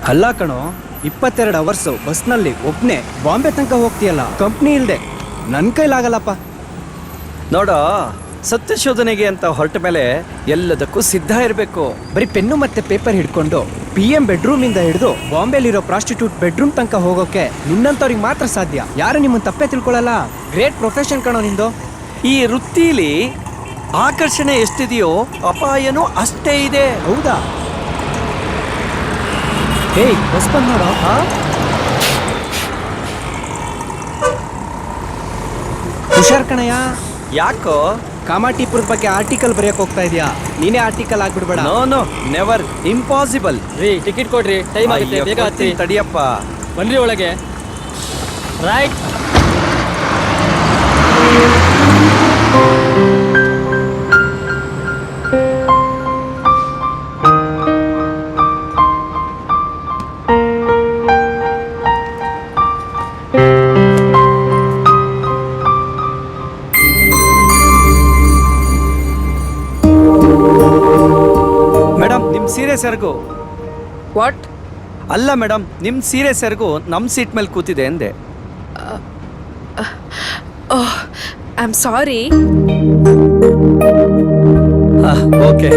ಅಲ್ಲ ಕಣೋ, 22 ಅವರ್ಸು ಬಸ್ನಲ್ಲಿ ಒಬ್ನೇ ಬಾಂಬೆ ತನಕ ಹೋಗ್ತೀಯಲ್ಲ, ಕಂಪ್ನಿ ಇಲ್ದೆ ನನ್ನ ಕೈಲಾಗಲ್ಲಪ್ಪ. ನೋಡೋ, ಸತ್ಯಶೋಧನೆಗೆ ಅಂತ ಹೊರಟ ಮೇಲೆ ಎಲ್ಲದಕ್ಕೂ ಸಿದ್ಧ ಇರಬೇಕು. ಬರೀ ಪೆನ್ನು ಮತ್ತೆ ಪೇಪರ್ ಹಿಡ್ಕೊಂಡು PM ಬೆಡ್ರೂಮಿಂದ ಹಿಡಿದು ಬಾಂಬೆಲಿರೋ ಪ್ರಾಸ್ಟಿಟ್ಯೂಟ್ ಬೆಡ್ರೂಮ್ ತನಕ ಹೋಗೋಕೆ ನಿನ್ನಂತವ್ರಿಗೆ ಮಾತ್ರ ಸಾಧ್ಯ. ಯಾರು ನಿಮ್ಮನ್ನು ತಪ್ಪೇ ತಿಳ್ಕೊಳ್ಳಲ್ಲ. ಗ್ರೇಟ್ ಪ್ರೊಫೆಷನ್ ಕಣೋ ನಿಂದು. ಈ ವೃತ್ತಿಲಿ ಆಕರ್ಷಣೆ ಎಷ್ಟಿದೆಯೋ ಅಪಾಯನೂ ಅಷ್ಟೇ ಇದೆ. ಹೌದಾ? ಹೇಯ್, ಬಸ್ ಬಂದ್ ನೋಡೋ. ಹುಷಾರ್ ಕಣಯ್ಯ. ಯಾಕೋ? ಕಾಮಾಟಿಪುರದ ಬಗ್ಗೆ ಆರ್ಟಿಕಲ್ ಬರೆಯಕ್ ಹೋಗ್ತಾ ಇದೀಯಾ? ನೀನೇ ಆರ್ಟಿಕಲ್ ಆಗ್ಬಿಡ್ಬೇಡ. No no, never, impossible. ರೀ, ಟಿಕೆಟ್ ಕೊಡ್ರಿ, ಟೈಮ್ ಆಗುತ್ತೆ, ಬೇಗ ಹತ್ತಿ. ತಡಿಯಪ್ಪ. ಬನ್ರಿ ಒಳಗೆ. ರೈಟ್. ಮೇಡಮ್, ನಿಮ್ ಸೀರೆ ಸೆರಗು. ವಾಟ್? ಅಲ್ಲ ಮೇಡಮ್, ನಿಮ್ ಸೀರೆ ಸೆರಗು ನಮ್ ಸೀಟ್ ಮೇಲೆ ಕೂತಿದೆ ಎಂದೆ. Oh, I am sorry. Okay.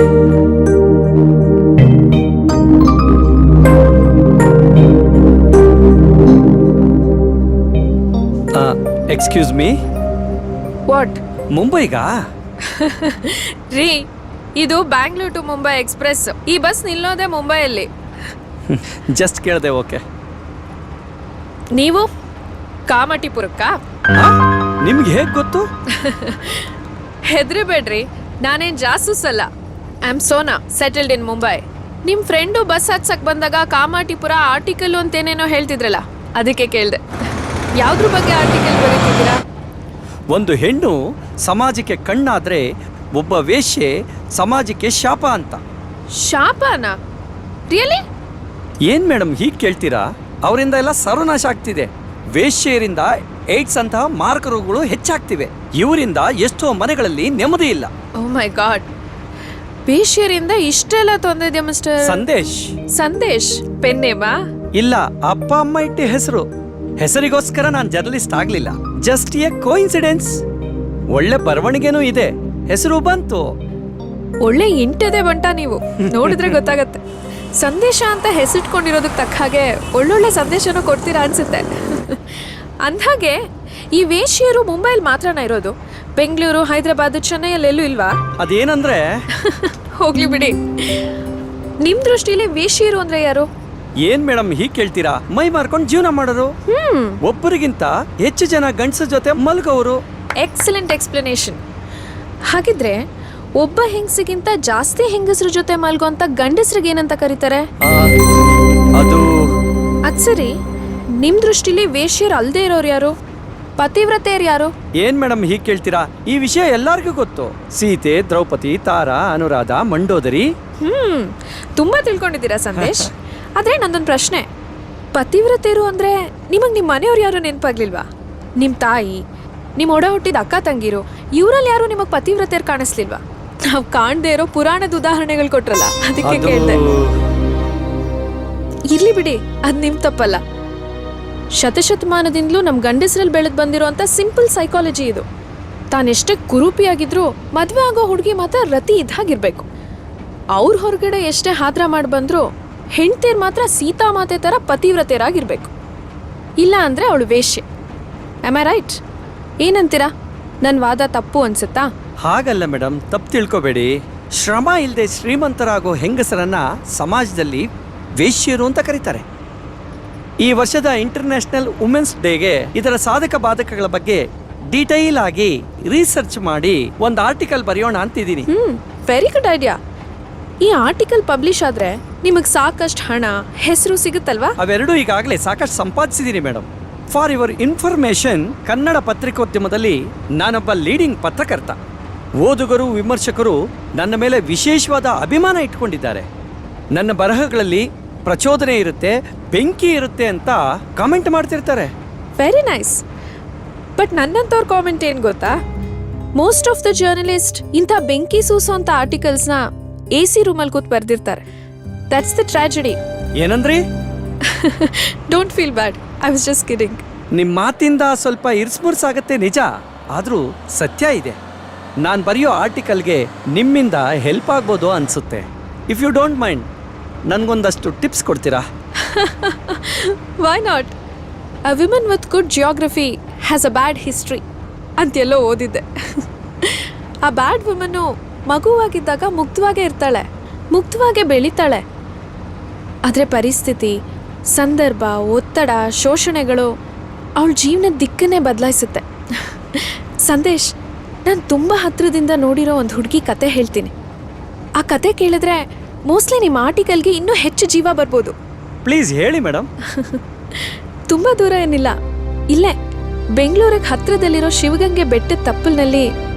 Excuse me. What? ಮುಂಬೈಗಾ? ರೀ, ಇದು ಬ್ಯಾಂಗ್ಳೂರ್ ಟು ಮುಂಬೈ ಎಕ್ಸ್ಪ್ರೆಸ್. ಈ ಬಸ್ ನಿಲ್ಲೋದೆ ಮುಂಬೈಯಲ್ಲಿ. ಜಸ್ಟ್ ಕೇಳಿದೆ. ಓಕೆ. ನೀವು ಕಾಮಾಟಿಪುರಕ್ಕ? ನಿಮ್ಗೆ ಹೇಗೆ ಗೊತ್ತು? ಹೆದ್ರಬೇಡ್ರಿ, ನಾನೇನ್ ಜಾಸೂಸ್ ಅಲ್ಲ. ಐ ಆಮ್ ಸೋನಾ, ಸೆಟಲ್ಡ್ ಇನ್ ಮುಂಬೈ. ನಿಮ್ ಫ್ರೆಂಡು ಬಸ್ ಹತ್ಸಕ್ ಬಂದಾಗ ಕಾಮಾಟಿಪುರ ಆರ್ಟಿಕಲ್ ಅಂತೇನೇನೋ ಹೇಳ್ತಿದ್ರಲ್ಲ, ಅದಕ್ಕೆ ಕೇಳ್ದೆ. ಯಾವ್ದ್ರ ಬಗ್ಗೆ ಆರ್ಟಿಕಲ್ ಬರೀತಿದ್ದೀರಾ? ಒಂದು ಹೆಣ್ಣು ಸಮಾಜಕ್ಕೆ ಕಣ್ಣಾದ್ರೆ ಒಬ್ಬ ವೇಶ್ಯೆ ಸಮಾಜಕ್ಕೆ ಶಾಪ ಅಂತ. ಶಾಪನಾ? ರಿಯಲಿ? ಏನ್ ಮೇಡಮ್ ಹೀಗೆ ಕೇಳ್ತೀರಾ? ಅವರಿಂದ ಎಲ್ಲ ಸರ್ವನಾಶ ಆಗ್ತಿದೆ. ವೇಶ್ಯೆಯರಿಂದ ಏಡ್ಸ್ ಅಂತಹ ಮಾರಕ ರೋಗಗಳು ಹೆಚ್ಚಾಗ್ತಿವೆ. ಇವರಿಂದ ಎಷ್ಟೋ ಮನೆಗಳಲ್ಲಿ ನೆಮ್ಮದಿ ಇಲ್ಲ. ಓ ಮೈ ಗಾಡ್, ಬೇಶ್ಯರಿಂದ ಇಷ್ಟೆಲ್ಲ ತೊಂದರೆ ಇದೆಯಾ ಮಿಸ್ಟರ್ ಸಂದೇಶ್? ಸಂದೇಶ್ ಪೆನ್ನೇಮಾ? ಇಲ್ಲ, ಅಪ್ಪ ಅಮ್ಮ ಇಟ್ಟ ಹೆಸರು. ಹೆಸರಿಗೋಸ್ಕರ ನಾನು ಜರ್ನಲಿಸ್ಟ್ ಆಗ್ಲಿಲ್ಲ. Just A coincidence. ಒಳ್ಳೆ ಬರವಣಿಗೆನೂ ಇದೆ, ಹೆಸರು ಬಂತು. ಒಳ್ಳೆ ಇಂಟದೆ ಬಂಟ ನೀವು. ನೋಡಿದ್ರೆ ಗೊತ್ತಾಗತ್ತೆ. ಸಂದೇಶ ಅಂತ ಹೆಸರಿಟ್ಕೊಂಡಿರೋದಕ್ಕೆ ತಕ್ಕ ಹಾಗೆ ಒಳ್ಳೊಳ್ಳೆ ಸಂದೇಶನೂ ಕೊಡ್ತೀರಾ ಅನ್ಸುತ್ತೆ. ಅಂದ್ಹಾಗೆ ಈ ವೇಶ್ಯರು ಮುಂಬೈಲಿ ಮಾತ್ರನ ಇರೋದು? ಬೆಂಗಳೂರು, ಹೈದರಾಬಾದ್, ಚೆನ್ನೈಯಲ್ಲಿ ಎಲ್ಲೂ ಇಲ್ವಾ? ಅದೇನಂದ್ರೆ ಹೋಗ್ಲಿ ಬಿಡಿ. ನಿಮ್ ದೃಷ್ಟಿಲಿ ವೇಶ್ಯರು ಅಂದ್ರೆ ಯಾರು? ಏನ್ ಮೇಡಮ್ ಹೀಗೆ ಕೇಳ್ತೀರಾ? ಮೈ ಮಾರ್ಕೊಂಡು ಜೀವನ ಮಾಡೋರು. ಒಬ್ಬರಿಗಿಂತ ಹೆಚ್ಚು ಜನ ಗಂಡಸ ಜೊತೆ ಮಲ್ಗೋರು. Excellent explanation. ಹಾಗಿದ್ರೆ ಒಬ್ಬ ಹೆಂಗಸಿಗಿಂತ ಜಾಸ್ತಿ ಹೆಂಗಸ್ರ ಜೊತೆ ಮಲ್ಗೋಂತ ಗಂಡಸ್ರಿಗೆ ಏನಂತ ಕರೀತಾರೆ? ಅದು ಅದ್ ಸರಿ, ನಿಮ್ ದೃಷ್ಟಿಲಿ ವೇಶ್ಯರು ಅಲ್ದೇ ಇರೋರು ಯಾರು? ಪತಿವ್ರತೆಯರು ಯಾರು? ಏನ್ ಮೇಡಮ್ ಹೀಗೆ ಕೇಳ್ತೀರಾ? ಈ ವಿಷಯ ಎಲ್ಲರಿಗೂ ಗೊತ್ತು. ಸೀತೆ, ದ್ರೌಪದಿ, ತಾರಾ, ಅನುರಾಧ, ಮಂಡೋದರಿ. ತುಂಬಾ ತಿಳ್ಕೊಂಡಿದ್ದೀರಾ ಸಂದೇಶ್. ಆದ್ರೆ ನಂದೊಂದು ಪ್ರಶ್ನೆ. ಪತಿವ್ರತೆಯರು ಅಂದ್ರೆ ನಿಮಗ್ ನಿಮ್ ಮನೆಯವ್ರು ಯಾರು ನೆನಪಾಗ್ಲಿಲ್ವಾ? ನಿಮ್ ತಾಯಿ, ನಿಮ್ ಒಡ ಹುಟ್ಟಿದ ಅಕ್ಕ ತಂಗಿರು, ಇವರಲ್ಲಿ ಯಾರು ನಿಮಗ್ ಪತಿವ್ರತೆಯರು ಕಾಣಿಸ್ಲಿಲ್ವಾ? ನಾವ್ ಕಾಣ್ದೇ ಇರೋ ಪುರಾಣದ ಉದಾಹರಣೆಗಳು ಕೊಟ್ರಲ್ಲ, ಅದಕ್ಕೆ ಕೇಳ್ದೆ. ಇರ್ಲಿ ಬಿಡಿ, ಅದ್ ನಿಮ್ ತಪ್ಪಲ್ಲ. ಶತಶತಮಾನದಿಂದಲೂ ನಮ್ ಗಂಡಸ್ರಲ್ಲಿ ಬೆಳೆದ್ ಬಂದಿರೋಂಥ ಸಿಂಪಲ್ ಸೈಕಾಲಜಿ ಇದು. ತಾನೆಷ್ಟೇ ಕುರೂಪಿಯಾಗಿದ್ರು ಮದ್ವೆ ಆಗೋ ಹುಡುಗಿ ಮಾತ್ರ ರತಿ ಇದ್ದಾಗಿರ್ಬೇಕು. ಅವ್ರ ಹೊರಗಡೆ ಎಷ್ಟೇ ಹಾದ್ರ ಮಾಡಿ ಬಂದ್ರು ಹೆಂಡ್ತೀರ್ ಮಾತ್ರ ಸೀತಾಮಾತೆ ತರ ಪತಿವ್ರತೆಯರಾಗಿರ್ಬೇಕು. ಇಲ್ಲ ಅಂದ್ರೆ ಅವಳು ವೇಶ್ಯೆ. Am I right? ಏನಂತೀರಾ? ನನ್ನ ವಾದ ತಪ್ಪು ಅನ್ಸುತ್ತಾ? ಹಾಗಲ್ಲ ಮೇಡಮ್, ತಪ್ಪು ತಿಳ್ಕೊಬೇಡಿ. ಶ್ರಮ ಇಲ್ಲದೆ ಶ್ರೀಮಂತರಾಗೋ ಹೆಂಗಸರನ್ನ ಸಮಾಜದಲ್ಲಿ ವೇಶ್ಯರು ಅಂತ ಕರೀತಾರೆ. ಈ ವರ್ಷದ ಇಂಟರ್ನ್ಯಾಷನಲ್ ವುಮೆನ್ಸ್ ಡೇಗೆ ಇದರ ಸಾಧಕ ಬಾಧಕಗಳ ಬಗ್ಗೆ ಡೀಟೈಲ್ ಆಗಿ ರಿಸರ್ಚ್ ಮಾಡಿ ಒಂದು ಆರ್ಟಿಕಲ್ ಬರೆಯೋಣ ಅಂತಿದ್ದೀನಿ. Very good idea. ಈ ಆರ್ಟಿಕಲ್ ಪಬ್ಲಿಷ್ ಆದ್ರೆ ನಿಮಗೆ ಸಾಕಷ್ಟು ಹಣ, ಹೆಸರು ಸಿಗುತ್ತಲ್ವಾ? ಅವೆರಡೂ ಈಗಾಗಲೇ ಸಾಕಷ್ಟು ಸಂಪಾದಿಸಿದ್ದೀನಿ madam. For your information, Kannada ಪತ್ರಿಕೋದ್ಯಮದಲ್ಲಿ ನಾನೊಬ್ಬ ಲೀಡಿಂಗ್ ಪತ್ರಕರ್ತ. ಓದುಗರು, ವಿಮರ್ಶಕರು ನನ್ನ ಮೇಲೆ ವಿಶೇಷವಾದ ಅಭಿಮಾನ ಇಟ್ಕೊಂಡಿದ್ದಾರೆ. ನನ್ನ ಬರಹಗಳಲ್ಲಿ ಪ್ರಚೋದನೆ ಇರುತ್ತೆ, ಬೆಂಕಿ ಇರುತ್ತೆ ಅಂತ ಕಾಮೆಂಟ್ ಮಾಡ್ತಿರ್ತಾರೆ. Very nice. ಬಟ್ ನನ್ನಂತವ್ರ ಕಾಮೆಂಟ್ ಏನು ಗೊತ್ತಾ? ಮೋಸ್ಟ್ ಆಫ್ ದ ಜರ್ನಲಿಸ್ಟ್ ಇಂಥ ಬೆಂಕಿ ಸೂಸೋಂಥ ಆರ್ಟಿಕಲ್ಸ್ನ AC ರೂಮಲ್ಲಿ ಕೂತ್ ಬರ್ದಿರ್ತಾರೆ. That's the tragedy. ಏನಂದ್ರಿ? Don't feel bad, I was just kidding. ನಿಮ್ಮ ಮಾತಿಂದ ಸ್ವಲ್ಪ ಇರ್ಸ್ಮುರ್ಸಾಗತ್ತೆ ನಿಜ, ಆದರೂ ಸತ್ಯ ಇದೆ. ನಾನು ಬರೆಯೋ ಆರ್ಟಿಕಲ್ಗೆ ನಿಮ್ಮಿಂದ ಹೆಲ್ಪ್ ಆಗ್ಬೋದು ಅನಿಸುತ್ತೆ. ಇಫ್ ಯು ಡೋಂಟ್ ಮೈಂಡ್ ನನಗೊಂದಷ್ಟು ಟಿಪ್ಸ್ ಕೊಡ್ತೀರಾ? Why not? A woman with good geography has a bad history ಅಂತೆಲ್ಲೋ ಓದಿದ್ದೆ. ಆ ಬ್ಯಾಡ್ ವುಮನ್ನು ಮಗುವಾಗಿದ್ದಾಗ ಮುಗ್ಧವಾಗೇ ಇರ್ತಾಳೆ, ಮುಗ್ಧವಾಗೇ ಬೆಳೀತಾಳೆ. ಆದರೆ ಪರಿಸ್ಥಿತಿ, ಸಂದರ್ಭ, ಒತ್ತಡ, ಶೋಷಣೆಗಳು ಅವಳ ಜೀವನದ ದಿಕ್ಕನ್ನೇ ಬದಲಾಯಿಸುತ್ತೆ. ಸಂದೇಶ್, ನಾನು ತುಂಬ ಹತ್ತಿರದಿಂದ ನೋಡಿರೋ ಒಂದು ಹುಡುಗಿ ಕತೆ ಹೇಳ್ತೀನಿ. ಆ ಕತೆ ಕೇಳಿದ್ರೆ ಮೋಸ್ಟ್ಲಿ ನಿಮ್ಮ ಆರ್ಟಿಕಲ್ಗೆ ಇನ್ನೂ ಹೆಚ್ಚು ಜೀವ ಬರ್ಬೋದು. ಪ್ಲೀಸ್ ಹೇಳಿ ಮೇಡಮ್. ತುಂಬ ದೂರ ಏನಿಲ್ಲ, ಇಲ್ಲೇ ಬೆಂಗಳೂರಿಗೆ ಹತ್ತಿರದಲ್ಲಿರೋ ಶಿವಗಂಗೆ ಬೆಟ್ಟದ ತಪ್ಪಲಿನಲ್ಲಿ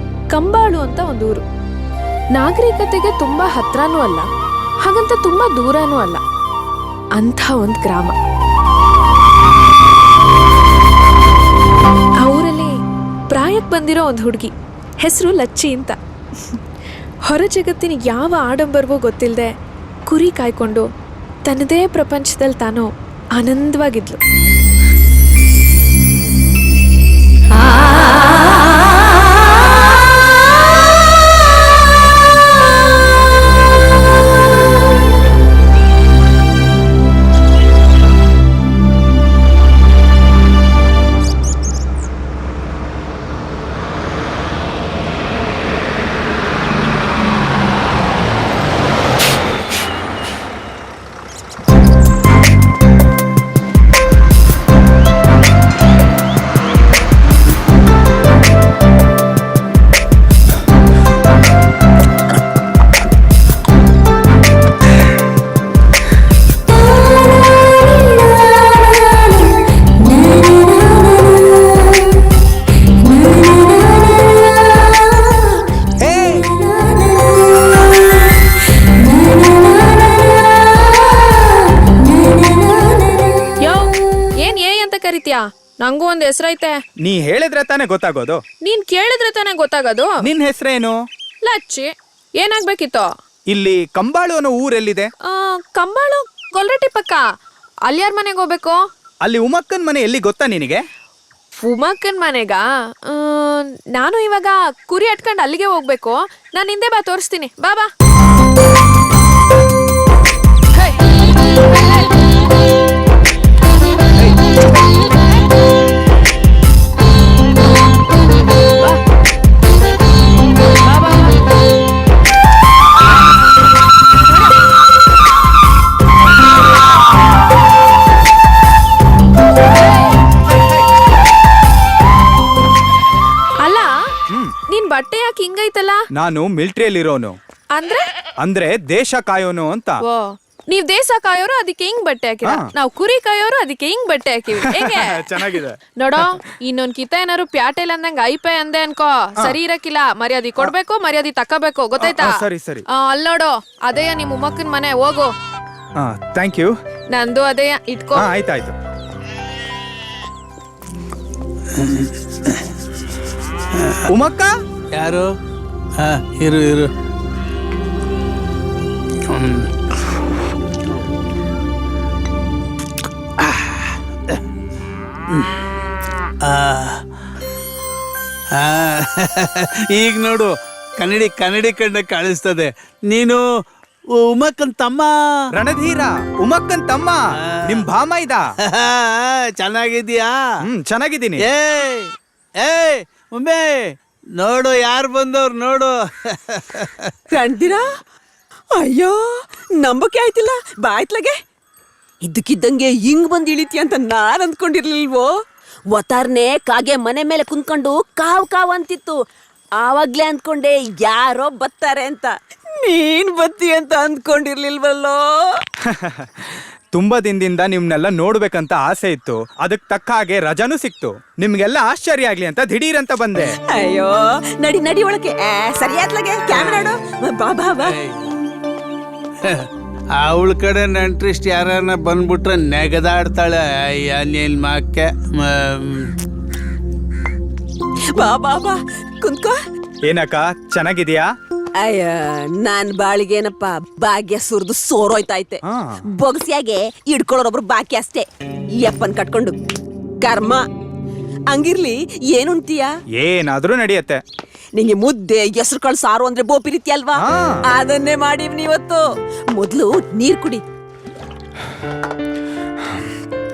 ಕಂಬಾಳು ಅಂತ ಒಂದು ಊರು. ನಾಗರಿಕತೆಗೆ ತುಂಬ ಹತ್ರನೂ ಅಲ್ಲ, ಹಾಗಂತ ತುಂಬ ದೂರನೂ ಅಲ್ಲ, ಅಂಥ ಒಂದು ಗ್ರಾಮ. ಆ ಊರಲ್ಲಿ ಪ್ರಾಯಕ್ಕೆ ಬಂದಿರೋ ಒಂದು ಹುಡುಗಿ, ಹೆಸರು ಲಚ್ಚಿ ಅಂತ. ಹೊರ ಜಗತ್ತಿನ ಯಾವ ಆಡಂಬರವೂ ಗೊತ್ತಿಲ್ಲದೆ ಕುರಿ ಕಾಯ್ಕೊಂಡು ತನ್ನದೇ ಪ್ರಪಂಚದಲ್ಲಿ ತಾನು ಆನಂದವಾಗಿದ್ಲು. ನಂಗೂ ಒಂದು ಹೆಸರೈತೆ. ನೀ ಹೇಳಿದ್ರೆ ತಾನೇ ಗೊತ್ತಾಗೋದು. ನೀನ್ ಕೇಳಿದ್ರೆ ತಾನೇ ಗೊತ್ತಾಗೋದು. ನಿನ್ ಹೆಸರೇನು? ಲಚ್ಚಿ. ಏನಾಗ್ಬೇಕಿತ್ತು? ಇಲ್ಲಿ ಕಂಬಾಳು ಅನ್ನೋ ಊರೆಲ್ಲಿದೆ? ಕಂಬಾಳು ಗೊಲ್ರಟ್ಟಿ ಪಕ್ಕ. ಅಲ್ಲಿ ಯಾರ ಮನೆಗೆ ಹೋಗ್ಬೇಕು? ಅಲ್ಲಿ ಉಮಕ್ಕನ್ ಮನೆ ಎಲ್ಲಿ ಗೊತ್ತಾ ನಿನಗೆ? ಉಮಕ್ಕನ್ ಮನೆಗ? ನಾನು ಇವಾಗ ಕುರಿ ಅಟ್ಕೊಂಡು ಅಲ್ಲಿಗೆ ಹೋಗ್ಬೇಕು. ನಾನು ಹಿಂದೆ ಬಾ, ತೋರಿಸ್ತೀನಿ. ಬಾ ಬಾ. ಬಟ್ಟೆ ಯಾಕೆ ಹಿಂಗೈತಲ್ಲ? ನಾನು ಮಿಲಿಟರಿಯಲ್ಲಿರೋನು. ಅಂದ್ರೆ ದೇಶ ಕಾಯೋನು ಅಂತ. ಓ, ನೀವ್ ದೇಶ ಕಾಯೋರು, ಅದಕ್ಕೆ ಹಿಂಗ್ ಬಟ್ಟೆ ಹಾಕಿರ. ನಾವು ಕುರಿ ಕಾಯೋರು, ಅದಕ್ಕೆ ಹಿಂಗ್ ಬಟ್ಟೆ ಹಾಕಿವಿ. ಹೇಗೆ? ಚೆನ್ನಾಗಿದೆ ನೋಡೋ, ಇನ್ನೊಂದ್ ಕಿತ ಏನಾರು ಪ್ಯಾಟೆಲ್ ಅಂದಂಗ ಐಪೆ ಅಂದೆ ಅನ್ಕೋ, ಸರಿ ಇರಕ್ಕಿಲ್ಲ. ಮರ್ಯಾದೆ ಕೊಡ್ಬೇಕು, ಮರ್ಯಾದೆ ತಕ್ಕಬೇಕು, ಗೊತ್ತಾಯ್ತಾ? ಸರಿ ಸರಿ. ಅಲ್ ನೋಡು, ಅದೇಯ ನಿಮ್ ಉಮ್ಮಕ್ಕನ್ ಮನೆ, ಹೋಗು. Thank you. ನಂದು ಅದೇಯ, ಇಟ್ಕೋ. ಆಯ್ತಾಯ್ತು. ಉಮಕ್ಕ ಯಾರು? ಇರು ಇರು. ಈಗ ನೋಡು, ಕನ್ನಡಿ ಕಣ್ಣ ಕಾಣಿಸ್ತದೆ. ನೀನು ಉಮಕ್ಕನ್ ತಮ್ಮ? ರಣಧೀರ, ಉಮಕ್ಕನ್ ತಮ್ಮ. ನಿಮ್ ಭಾಮ ಇದ? ಚೆನ್ನಾಗಿದ್ಯಾ? ಚೆನ್ನಾಗಿದ್ದೀನಿ. ಏ ಉಮ್ಮೆ, ನೋಡು ಯಾರು ಬಂದವ್ರು ನೋಡು. ಕಂಡ್ತೀರಾ? ಅಯ್ಯೋ, ನಂಬಕ್ಕೆ ಆಯ್ತಿಲ್ಲ. ಬಾಯ್ತ್ಲಗೆ ಇದ್ದಕ್ಕಿದ್ದಂಗೆ ಹಿಂಗ್ ಬಂದ್ ಇಳಿತಿ ಅಂತ ನಾನ್ ಅಂದ್ಕೊಂಡಿರ್ಲಿಲ್ವೋ. ಒತ್ತಾರ್ನೆ ಕಾಗೆ ಮನೆ ಮೇಲೆ ಕುಂತ್ಕೊಂಡು ಕಾವ್ ಅಂತಿತ್ತು. ಆವಾಗ್ಲೇ ಅಂದ್ಕೊಂಡೆ ಯಾರೋ ಬತ್ತಾರೆ ಅಂತ. ನೀನ್ ಬತ್ತಿ ಅಂತ ಅಂದ್ಕೊಂಡಿರ್ಲಿಲ್ವಲ್ಲೋ. ತುಂಬಾ ದಿನದಿಂದ ನಿಮ್ನೆಲ್ಲ ನೋಡ್ಬೇಕಂತ ಆಸೆ ಇತ್ತು. ಅದಕ್ ತಕ್ಕ ಹಾಗೆ ರಜಾನೂ ಸಿಕ್ತು. ನಿಮ್ಗೆಲ್ಲ ಆಶ್ಚರ್ಯ ಆಗ್ಲಿ ಅಂತ ದಿಢೀರ್ ಅಂತ ಬಂದೆ. ಅಯ್ಯೋ, ನಡಿ ಒಳಗೆ. ಸರಿಯಾತ್ಲಗೆ ಕ್ಯಾಮ್ರಾಡು. ಬಾ ಬಾ ಬಾ. ಅವಳ ಕಡೆ ನೆಂಟ್ರಿಸ್ಟ್ ಯಾರನ್ನ ಬಂದ್ಬಿಟ್ರೆ ನೆಗದಾಡ್ತಾಳೆ. ಅಯ್ಯ ನಿನ್ ಮಕ್ಕೆ. ಬಾ ಬಾ ಬಾ, ಕುಂತ್ಕೋ. ಏನಕ್ಕ, ಚೆನ್ನಾಗಿದ್ಯಾ? ಅಯ್ಯ ನಾನ್ ಬಾಳಿಗೇನಪ್ಪ ಭಾಗ್ಯ ಸುರಿದು ಸೋರೋಯ್ತೈತೆ. ಬೊಗಸಿಯಾಗೆ ಇಡ್ಕೊಳ್ಳೋರೊಬ್ರು ಬಾಕಿ ಅಷ್ಟೇ, ಯಪ್ಪನ್ ಕಟ್ಕೊಂಡು ಕರ್ಮ. ಹಂಗಿರ್ಲಿ ಏನುಂತೀಯ? ಏನಾದ್ರೂ ನಡೆಯತ್ತೆ. ನಿಂಗೆ ಮುದ್ದೆ ಹೆಸರು ಕಾಳು ಸಾರು ಅಂದ್ರೆ ಬೋಪಿರಿತಿ ಅಲ್ವಾ, ಅದನ್ನೇ ಮಾಡಿವ್ನಿ ಇವತ್ತು. ಮೊದ್ಲು ನೀರ್ ಕುಡಿ.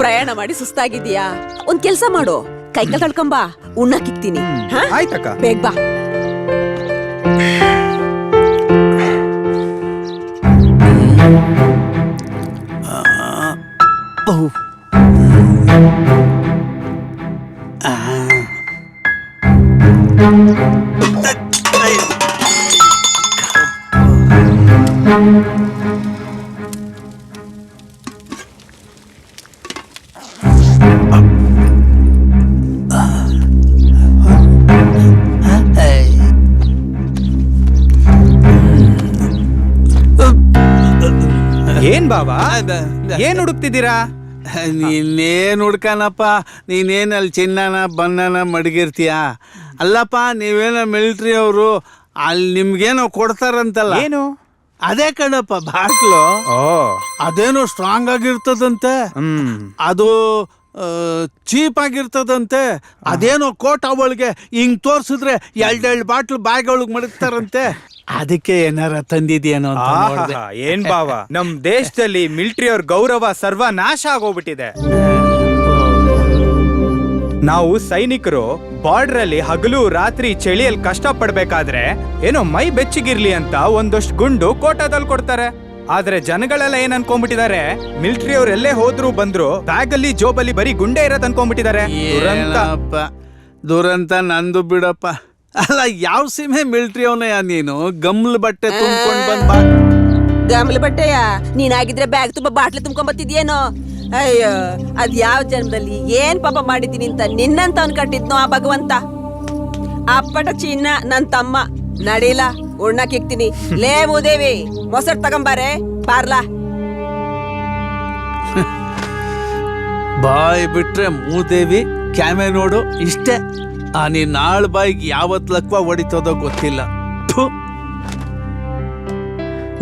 ಪ್ರಯಾಣ ಮಾಡಿ ಸುಸ್ತಾಗಿದ್ಯಾ? ಒಂದ್ ಕೆಲ್ಸ ಮಾಡು, ಕೈಕಾಲ್ ತಳ್ಕೊಂಬ, ಉಣ್ಣಾಕಿಕ್ತೀನಿ. ಆಯ್ತಕ್ಕ. ಬೇಗ ಬಾ. ಏನ್ ಬಾವಾ, ಏನ್ ಹುಡುಕ್ತಿದ್ದೀರಾ? ನೀನೇನ್ ಹುಡ್ಕನಪ್ಪ, ನೀನೇನ್ ಅಲ್ಲಿ ಚಿನ್ನನ ಬಣ್ಣನ ಮಡಗಿರ್ತೀಯ? ಅಲ್ಲಪ್ಪ, ನೀವೇನೋ ಮಿಲಿಟ್ರಿ ಅವರು, ಅಲ್ಲಿ ನಿಮ್ಗೇನೋ ಕೊಡ್ತಾರಂತಲ್ಲ. ಏನು? ಅದೇ ಕಣಪ್ಪ ಬಾಟ್ಲು. ಅದೇನೋ ಸ್ಟ್ರಾಂಗ್ ಆಗಿರ್ತದಂತೆ, ಅದು ಚೀಪ್ ಆಗಿರ್ತದಂತೆ. ಅದೇನೋ ಕೋಟ್ ಅವಳಿಗೆ ಹಿಂಗ್ ತೋರ್ಸಿದ್ರೆ ಎರಡೆರಡು ಬಾಟ್ಲು ಬ್ಯಾಗ್ ಒಳಗ್ ಮಡಗ್ತಾರಂತೆ. ಅದಕ್ಕೆ ಏನಾರ ತಂದಿದ್ಯೇನೋ ಅಂತ ನೋಡ್ದೆ. ಏನ್ ಬಾವ, ನಮ್ ದೇಶದಲ್ಲಿ ಮಿಲಿಟರಿ ಅವ್ರ ಗೌರವ ಸರ್ವನಾಶ ಆಗೋಗ್ಬಿಟ್ಟಿದೆ. ನಾವು ಸೈನಿಕರು ಬಾರ್ಡರ್ ಅಲ್ಲಿ ಹಗಲು ರಾತ್ರಿ ಚಳಿಯಲ್ಲಿ ಕಷ್ಟ ಪಡ್ಬೇಕಾದ್ರೆ ಏನೋ ಮೈ ಬೆಚ್ಚಗಿರ್ಲಿ ಅಂತ ಒಂದಷ್ಟು ಗುಂಡು ಕೋಟಾದಲ್ಲಿ ಕೊಡ್ತಾರೆ. ಆದ್ರೆ ಜನಗಳೆಲ್ಲ ಏನ್ ಅನ್ಕೊಂಡ್ಬಿಟ್ಟಿದ್ದಾರೆ, ಮಿಲಿಟರಿ ಅವ್ರು ಎಲ್ಲೇ ಹೋದ್ರು ಬಂದ್ರು ಬ್ಯಾಗ್ ಅಲ್ಲಿ ಜೋಬಲ್ಲಿ ಬರೀ ಗುಂಡೆ ಇರೋದ್ ಅನ್ಕೊಂಡ್ಬಿಟ್ಟಿದ್ದಾರೆ. ದುರಂತ ನಂದು ಬಿಡಪ್ಪ. ಅಲ್ಲ, ಯಾವ ಸೀಮೆ ಮಿಲಿಟರಿ ಅವನಯ್ಯ ನೀನು? ಗಮ್ಲ್ ಬಟ್ಟೆ ತುಂಬ್ಕೊಂಡ್ ಬಂದ್ ಗಮ್ಲ ಬಟ್ಟೆಯ ನೀನಾಗಿದ್ರೆ ಬ್ಯಾಗ್ ತುಂಬಾ ಬಾಟ್ಲಿ ತುಂಬ್ಕೊಂಡ್ ಬರ್ತಿದ್ಯೇನೋ? ಅಯ್ಯೋ, ಅದ್ ಯಾವ ಜನ್ಮದಲ್ಲಿ ಏನ್ ಪಾಪ ಮಾಡಿದೀನಿ ಅಂತ ನಿನ್ನಂತ ಅನ್ಕಟ್ಟಿದ್ನೋ ಆ ಭಗವಂತ. ಅಪ್ಪಟ ಚಿನ್ನ ನನ್ ತಮ್ಮ. ನಡೀಲ, ಉಣ್ಣಾಕಿಕ್ತೀನಿ. ಲೇ ಮೂದೇವಿ, ಮೊಸರು ತಗೊಂಬಾರೆ ಬಾರ್ಲಾ. ಬಾಯ್ ಬಿಟ್ರೆ ಮೂದೇವಿ, ಕ್ಯಾಮೆ ನೋಡು, ಇಷ್ಟೇ. ನೀನ್ ನಾಳ್ ಬಾಯಿಗೆ ಯಾವತ್ ಲಕ್ವ ಹೊಡಿತೋದೋ ಗೊತ್ತಿಲ್ಲ.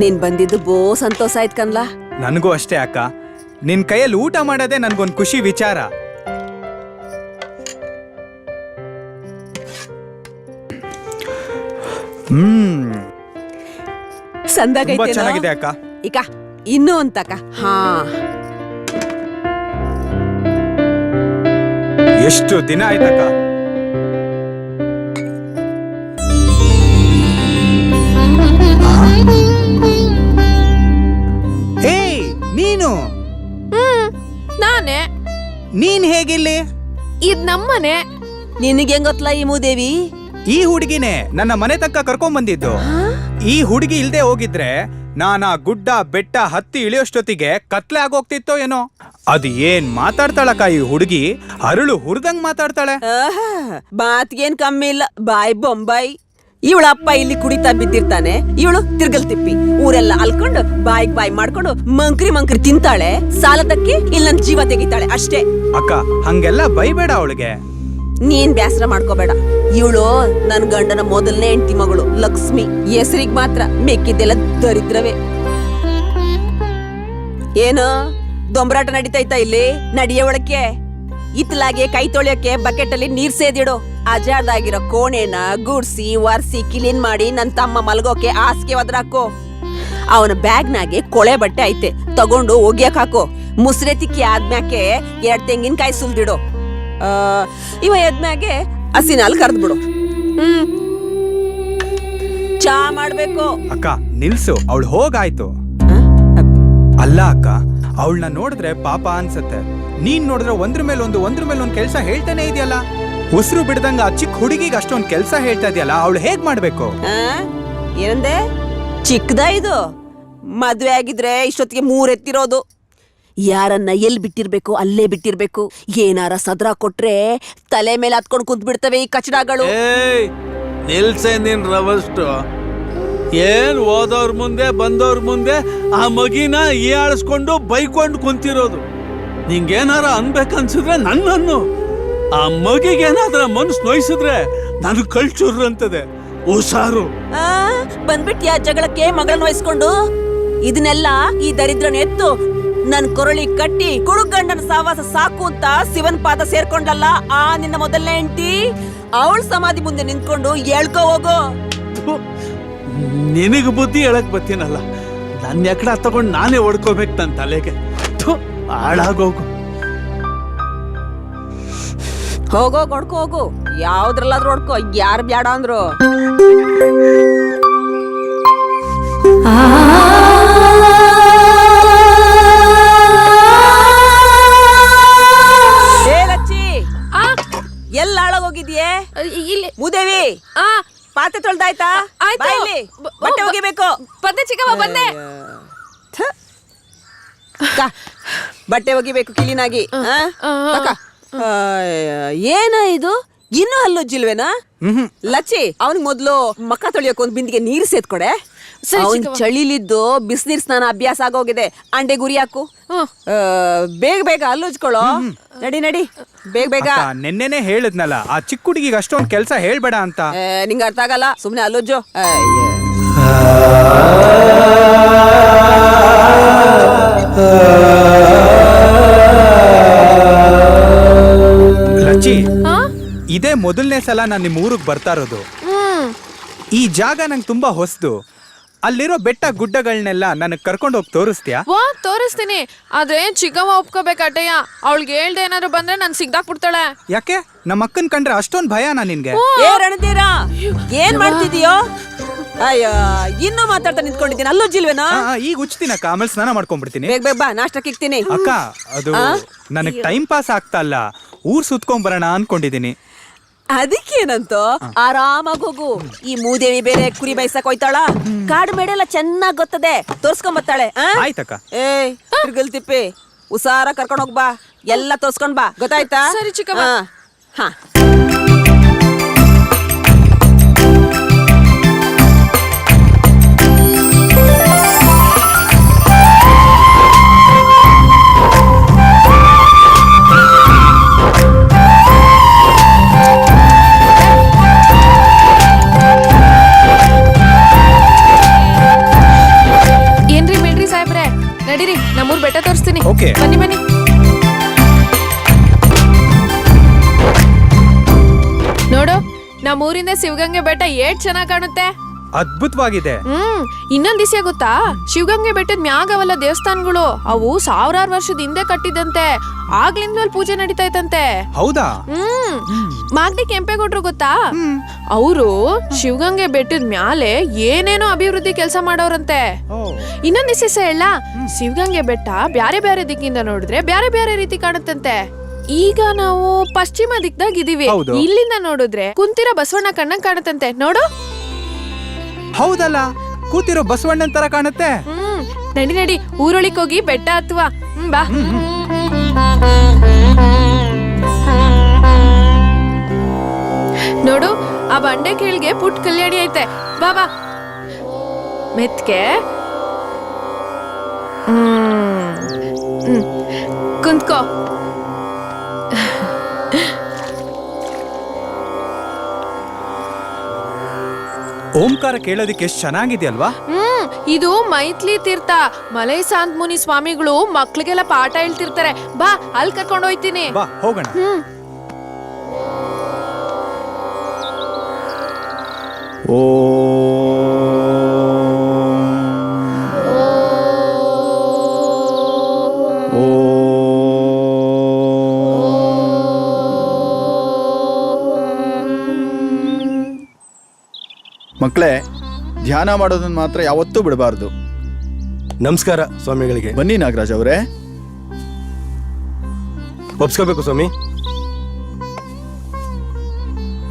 ನೀನ್ ಬಂದಿದ್ದು ಬೋ ಸಂತೋಷ ಆಯ್ತು ಕನ್ಲಾ. ನನಗೂ ಅಷ್ಟೇ ಅಕ್ಕ. ನಿನ್ ಕೈಯಲ್ಲಿ ಊಟ ಮಾಡೋದೇ ನನ್ಗೊಂದ್ ಖುಷಿ ವಿಚಾರ. ಸಂದಾಗೈತೆ ಚೆನ್ನಾಗಿದೆ ಅಕ್ಕ. ಈಗ ಇನ್ನೂ ಅಂತಕ. ಹಾ, ಎಷ್ಟು ದಿನ ಆಯ್ತಕ್ಕ. ಏಯ್, ನೀನು? ನಾನೇ. ನೀನ್ ಹೇಗಿಲ್ಲಿ? ಇದ್ ನಮ್ಮನೆ. ನಿನಗೆ ಹೆಂಗ್ ಗೊತ್ತಲ್ಲ ಈ ಮೂದೇವಿ? ಈ ಹುಡುಗಿನೇ ನನ್ನ ಮನೆ ತನಕ ಕರ್ಕೊಂಡ್ ಬಂದಿದ್ದು. ಈ ಹುಡುಗಿ ಇಲ್ದೆ ಹೋಗಿದ್ರೆ ನಾನಾ ಗುಡ್ಡ ಬೆಟ್ಟ ಹತ್ತಿ ಇಳಿಯೋಷ್ಟೊತ್ತಿಗೆ ಕತ್ಲೆ ಆಗೋಗ್ತಿತ್ತೋ ಏನೋ. ಅದು ಏನ್ ಮಾತಾಡ್ತಾಳಕ್ಕ ಈ ಹುಡುಗಿ, ಅರಳು ಹುರಿದಂಗ್ ಮಾತಾಡ್ತಾಳೆ. ಮಾತ್ಗೇನ್ ಕಮ್ಮಿ ಇಲ್ಲ, ಬಾಯ್ ಬೊಂಬಾಯಿ. ಇವಳ ಅಪ್ಪ ಇಲ್ಲಿ ಕುಡಿತಾ ಬಿದ್ದಿರ್ತಾನೆ, ಇವಳು ತಿರ್ಗಲ್ ತಿಪ್ಪಿ ಊರೆಲ್ಲ ಅಲ್ಕೊಂಡು ಬಾಯಿಗ್ ಬಾಯ್ ಮಾಡ್ಕೊಂಡು ಮಂಕ್ರಿ ತಿಂತಾಳೆ. ಸಾಲದಕ್ಕೆ ಇಲ್ಲಿ ನನ್ ಜೀವ ತೆಗಿತಾಳೆ ಅಷ್ಟೇ. ಅಕ್ಕ, ಹಂಗೆಲ್ಲ ಬೈಬೇಡ ಅವಳಿಗೆ. ನೀನ್ ಬ್ಯಾಸರ ಮಾಡ್ಕೋಬೇಡ. ಇವಳು ನನ್ ಗಂಡನ ಮೊದಲನೇ ಹೆಂಡತಿ ಮಗಳು ಲಕ್ಷ್ಮಿ. ಹೆಸರಿಗೆ ಮಾತ್ರ, ಮೆಕ್ಕಿದ್ದೆಲ್ಲ ದರಿದ್ರವೇ. ಏನೋ ದೊಂಬರಾಟ ನಡೀತೈತಾ ಇಲ್ಲಿ? ನಡಿಯ ಒಳಕ್ಕೆ. ಇತ್ಲಾಗೆ ಕೈ ತೊಳೆಯೋಕೆ ಬಕೆಟ್ ಅಲ್ಲಿ ನೀರ್ ಸೇದಿಡು. ಅಜಾರ್ದಾಗಿರೋ ಕೋಣೆನ ಗುಡ್ಸಿ ಒರ್ಸಿ ಕ್ಲೀನ್ ಮಾಡಿ ನನ್ ತಮ್ಮ ಮಲ್ಗೋಕೆ ಹಾಸಿಗೆ ಒದ್ರಾಕೋ. ಅವನ ಬ್ಯಾಗ್ನಾಗೆ ಕೊಳೆ ಬಟ್ಟೆ ಐತೆ, ತಗೊಂಡು ಒಗ್ಯಕ್ ಹಾಕೋ. ಮುಸ್ರೆ ತಿಕ್ಕಿ ಆದ್ಮ್ಯಾಕೆ 2 ತೆಂಗಿನಕಾಯಿ ಸುಲ್ದಿಡು. ಇವ ಎದ್ಮ್ಯಾಗೆ ಹಸಿನಾಲ್ ಕರ್ದ್ಬಿಡು. ಚಾ ಮಾಡ್ಬೇಕು. ಅಕ್ಕ ನಿಲ್ಸು, ಅವಳು ಹೋಗಾಯ್ತು. ಅಲ್ಲ ಅಕ್ಕ, ಅವಳನ್ನ ನೋಡಿದ್ರೆ ಪಾಪ ಅನ್ಸತ್ತೆ. ನೀನ್ ನೋಡಿದ್ರೆ ಒಂದ್ರ ಮೇಲೆ ಒಂದ್ ಕೆಲ್ಸ ಹೇಳ್ತಾನೆ ಇದೆಯಲ್ಲ. ಉಸಿರು ಬಿಡ್ದಂಗ ಆ ಚಿಕ್ಕ ಹುಡುಗಿಗೆ ಅಷ್ಟೊಂದ್ ಕೆಲ್ಸ ಹೇಳ್ತಾ ಇದೆಯಲ್ಲ, ಅವಳು ಹೇಗ್ ಮಾಡ್ಬೇಕು? ಏನಂದೆ? ಚಿಕ್ಕದ ಇದು? ಮದ್ವೆ ಆಗಿದ್ರೆ ಇಷ್ಟೊತ್ತಿಗೆ 3 ಎತ್ತಿರೋದು. ಯಾರನ್ನ ಎಲ್ಲಿ ಬಿಟ್ಟಿರ್ಬೇಕು ಅಲ್ಲೇ ಬಿಟ್ಟಿರ್ಬೇಕು. ಏನಾರ ಸದ್ರ ಕೊಟ್ರೆ ತಲೆ ಮೇಲೆ ಹತ್ಕೊಂಡು ಕುಂತ್ ಬಿಡ್ತವೆ ಈ ಕಚಡಗಳು. ನಿಲ್ಸೆ ನಿನ್ ರವಷ್ಟು. ಏನ್ ಓದೋರ್ ಮುಂದೆ ಬಂದವ್ರ ಮುಂದೆ ಆ ಮಗಿನ ಹೀಯಾಳಿಸ್ಕೊಂಡು ಬೈಕೊಂಡು ಕುಂತಿರೋದು. ನಿಂಗೇನಾರ ಅನ್ಬೇಕನ್ಸಿದ್ರೆ ನನ್ನನ್ನು, ಆ ಮಗಿಗೇನಾದ್ರ ಮನ್ಸು ನೋಯಿಸಿದ್ರೆ ನನ್ ಕಳ್ಚುರ್ರು ಅಂತದೆ. ಹುಷಾರು. ಆ, ಬಂದ್ಬಿಟ್ಯಾ ಜಗಳಕ್ಕೆ ಮಗಳನ್ನ ವಹಿಸ್ಕೊಂಡು? ಇದನ್ನೆಲ್ಲ ಈ ದರಿದ್ರನ ಎತ್ತು ನನ್ ಕೊರಳಿ ಕಟ್ಟಿ ಕುಡುಗಂಡನ ಸಾವಾಸ ಸಾಕು ಅಂತ ಶಿವನ್ ಪಾದ ಸೇರ್ಕೊಂಡಲ್ಲ ಆ ನಿನ್ನ ಮೊದಲನೇ ಹೆಂಡತಿ. ಅವಳ ಸಮಾಧಿ ಮುಂದೆ ನಿಂತ್ಕೊಂಡು ಹೇಳ್ಕೊ ಹೋಗು. ಥು, ನಿನಗ್ ಬುದ್ಧಿ ಹೇಳಕ್ ಬತ್ತೀನಲ್ಲ, ನನ್ನ ಎಕಡ ತಗೊಂಡ್ ನಾನೇ ಹೊಡ್ಕೋಬೇಕು ನನ್ನ ತಲೆಗೆ. ಥು, ಹಾಳಾಗೋಗು. ಹೋಗೋ ಹೊಡ್ಕೊ ಹೋಗು, ಯಾವ್ದ್ರಲ್ಲಾದ್ರೂ ಹೊಡ್ಕೊ, ಯಾರು ಬ್ಯಾಡ ಅಂದ್ರು. ಏ ಲಚ್ಚಿ, ಎಲ್ಲ ಹಾಳಾಗೋಗಿದ್ಯೆ? ಇಲ್ಲಿ ಮೂದೇವಿ, ಪಾತ್ರೆ ತೊಳ್ದಾಯ್ತಾ? ಆಯ್ತು. ಬಾ ಇಲ್ಲಿ, ಬಟ್ಟೆ ಒಗಿಬೇಕು. ಬಂದೆ ಚಿಕ್ಕಮ್ಮ ಬಂದೆ. ಬಟ್ಟೆ ಒಗಿಬೇಕು ಕ್ಲೀನಾಗಿ. ಏನ ಇದು, ಇನ್ನೂ ಹಲ್ಲುಜ್ಜಿಲ್ವೇನಾ? ಲಚ್ಚಿ, ಅವನಿಗೆ ಮೊದ್ಲು ಮಕ್ಕ ತೊಳಿಯೋಕೆ ಒಂದ್ ಬಿಂದಿಗೆ ನೀರು ಸೇತ್ಕೊಡೆ. ಅವನ್ ಚಳಿಲಿದ್ದು ಬಿಸಿನೀರ್ ಸ್ನಾನ ಅಭ್ಯಾಸ ಆಗೋಗಿದೆ. ಅಂಡೆ ಗುರಿ ಹಾಕು. ಬೇಗ ಬೇಗ ಹಲ್ಲುಜ್ಕೊಳ್ಳೋ. ನಡಿ ನಡಿ, ಬೇಗ ಬೇಗ. ನೆನ್ನೆನೆ ಹೇಳಿದ್ನಲ್ಲ ಆ ಚಿಕ್ಕ ಹುಡುಗಿಗೆ ಅಷ್ಟೊಂದ್ ಕೆಲ್ಸ ಹೇಳ್ಬೇಡ ಅಂತ. ನಿಂಗೆ ಅರ್ಥ ಆಗಲ್ಲ, ಸುಮ್ನೆ ಹಲ್ಲುಜ್ಜು. ಲಚ್ಚಿ, ಇದೇ ಮೊದಲನೇ ಸಲ ನಾನು ನಿಮ್ಮ ಊರಿಗೆ ಬರ್ತಾ ಇರೋದು. ಈ ಜಾಗ ನಂಗೆ ತುಂಬಾ ಹೊಸದು. ಅಲ್ಲಿರೋ ಬೆಟ್ಟ ಗುಡ್ಡಗಳನ್ನೆಲ್ಲ ನನಗೆ ಕರ್ಕೊಂಡು ಹೋಗಿ ತೋರಿಸ್ತೀಯಾ? ವಾ, ತೋರಿಸ್ತೀನಿ. ಆದ್ರೆ ಚಿಕ್ಕಮ್ಮ ಒಪ್ಕೋಬೇಕಟ್ಟಯ್ಯ. ಅವಳಿಗೆ ಹೇಳ್ದೆ ಏನಾದ್ರು ಬಂದ್ರೆ ನನ್ ಸಿಗ್ದಾಕ್ಬಿಡ್ತಾಳೆ. ಯಾಕೆ? ನಮ್ಮ ಅಕ್ಕನ್ ಕಂಡ್ರೆ ಅಷ್ಟೊಂದ್ ಭಯನಾ ನಿನ್ಗೆ? ಏ ರಣಧೀರ, ಏನ್ ಮಾಡ್ತಿದೀಯೋ? ಅಯ್ಯ, ಇನ್ನೂ ಮಾತಾಡ್ತಾ ನಿಂತ್ಕೊಂಡಿದ್ದೀನಿ. ಅಲ್ಲುಜ್ಜಿಲ್ವೇನಾ? ಈಗ ಉಚ್ತೀನಕ್ಕ, ಆಮೇಲೆ ಸ್ನಾನ ಮಾಡ್ಕೊಂಡ್ಬಿಡ್ತೀನಿ. ಬೇಗ ಬೇಗ ಬಾ, ನಾಷ್ಟಕ್ಕೆ ಇಕ್ತೀನಿ. ಅಕ್ಕ, ಅದು ನನಗ್ ಟೈಮ್ ಪಾಸ್ ಆಗ್ತಾ ಇಲ್ಲ. ಊರ್ ಸುತ್ಕೊಂಡ್ ಬರೋಣ ಅನ್ಕೊಂಡಿದೀನಿ. ಅದಕ್ಕೇನಂತೋ, ಆರಾಮಾಗಿ ಹೋಗು. ಈ ಮೂದೇವಿ ಬೇರೆ ಕುರಿ ಬೈಸಕ್ ಹೋಯ್ತಾಳ. ಕಾಡು ಮೇಡೆ ಎಲ್ಲ ಚೆನ್ನಾಗ್ ಗೊತ್ತದೆ, ತೋರ್ಸ್ಕೊಂಡ್ ಬರ್ತಾಳೆ. ಆಯ್ತಕ್ಕ. ಏ ತಿರ್ಗಲ್ ತಿಪ್ಪಿ, ಉಸಾರ ಕರ್ಕೊಂಡ್ ಹೋಗ್ ಬಾ. ಎಲ್ಲ ತೋರ್ಸ್ಕೊಂಡ್ ಬಾ, ಗೊತ್ತಾಯ್ತಾ? ಸರಿ ಚಿಕ್ಕಮ್ಮ. ಹಾ. ಏನ್ರಿ ಮೇಡ್ರಿ ಸಾಹೇಬ್ರೆ, ನಡೀರಿ ನಮ್ಮೂರ್ ಬೆಟ್ಟ ತೋರಿಸ್ತೀನಿ. Okay. ಬನ್ನಿ ಬನ್ನಿ. ನೋಡು, ನಮ್ಮೂರಿಂದ ಶಿವಗಂಗೆ ಬೆಟ್ಟ ಏಟ್ ಚೆನ್ನಾಗ್ ಕಾಣುತ್ತೆ. ಅದ್ಭುತವಾಗಿದೆ. ಇನ್ನೊಂದ್ ದಿವ್ಸ ಗೊತ್ತಾ, ಶಿವಗಂಗೆ ಬೆಟ್ಟದ ಮ್ಯಾಗವಲ್ಲ ದೇವಸ್ಥಾನಗಳು, ಅವು ಸಾವಿರಾರು ವರ್ಷದ ಹಿಂದೆ ಕಟ್ಟಿದಂತೆ. ಆಗ್ಲಿಂದ್ಮೇಲೆ ಪೂಜೆ ನಡೀತಾ ಇತ್ತಂತೆ. ಹೌದಾ? ಮಾಗಡಿ ಕೆಂಪೇಗೌಡ್ರು ಗೊತ್ತಾ? ಅವರು ಶಿವಗಂಗೆ ಬೆಟ್ಟದ ಮ್ಯಾಲೆ ಏನೇನೋ ಅಭಿವೃದ್ಧಿ ಕೆಲಸ ಮಾಡೋರಂತೆ. ಇನ್ನೊಂದ್ ದಿವಸ ಹೇಳ, ಶಿವಗಂಗೆ ಬೆಟ್ಟ ಬ್ಯಾರೆ ಬ್ಯಾರೆ ದಿಕ್ಕಿಂದ ನೋಡಿದ್ರೆ ಬ್ಯಾರೆ ಬ್ಯಾರೆ ರೀತಿ ಕಾಣುತ್ತಂತೆ. ಈಗ ನಾವು ಪಶ್ಚಿಮ ದಿಕ್ದಾಗ ಇದೀವಿ. ಹೌದು. ಇಲ್ಲಿಂದ ನೋಡಿದ್ರೆ ಕುಂತಿರೋ ಬಸವಣ್ಣ ಕಣ್ಣಂಗ್ ಕಾಣುತ್ತಂತೆ. ನೋಡು. ಹೌದಲ್ಲ, ಕೂತಿರೋ ಬಸವಣ್ಣನ್ ತರ ಕಾಣುತ್ತೆ. ನಡಿ ನಡಿ, ಊರೊಳಿಕ್ ಹೋಗಿ ಬೆಟ್ಟ ಹತ್ತುವ. ಬಾ. ನೋಡು, ಆ ಬಂಡೆ ಕೀಳ್ಗೆ ಪುಟ್ ಕಲ್ಯಾಣಿ ಐತೆ. ಬಾ ಬಾ, ಮೆತ್ಕೆ. ಕುಂತ್ಕೋ. ಓಂಕಾರ ಕೇಳೋದಿಕ್ಕೆ ಎಷ್ಟು ಚೆನ್ನಾಗಿದೆಯಲ್ವಾ? ಇದು ಮೈತ್ಲಿ ತೀರ್ಥ. ಮಲೈ ಸಾಂತ್ ಮುನಿ ಸ್ವಾಮಿಗಳು ಮಕ್ಳಿಗೆಲ್ಲ ಪಾಠ ಹೇಳ್ತಿರ್ತಾರೆ. ಬಾ, ಅಲ್ಲಿ ಕರ್ಕೊಂಡು ಹೋಯ್ತೀನಿ. ಬಾ ಹೋಗೋಣ. ಮಕ್ಕಳೇ, ಧ್ಯಾನ ಮಾಡೋದನ್ನ ಮಾತ್ರ ಯಾವತ್ತೂ ಬಿಡಬಾರ್ದು. ನಮಸ್ಕಾರ ಸ್ವಾಮಿಗಳಿಗೆ. ಬನ್ನಿ ನಾಗರಾಜ್ ಅವರೇ. ಒಪ್ಸ್ಕೋಬೇಕು ಸ್ವಾಮಿ.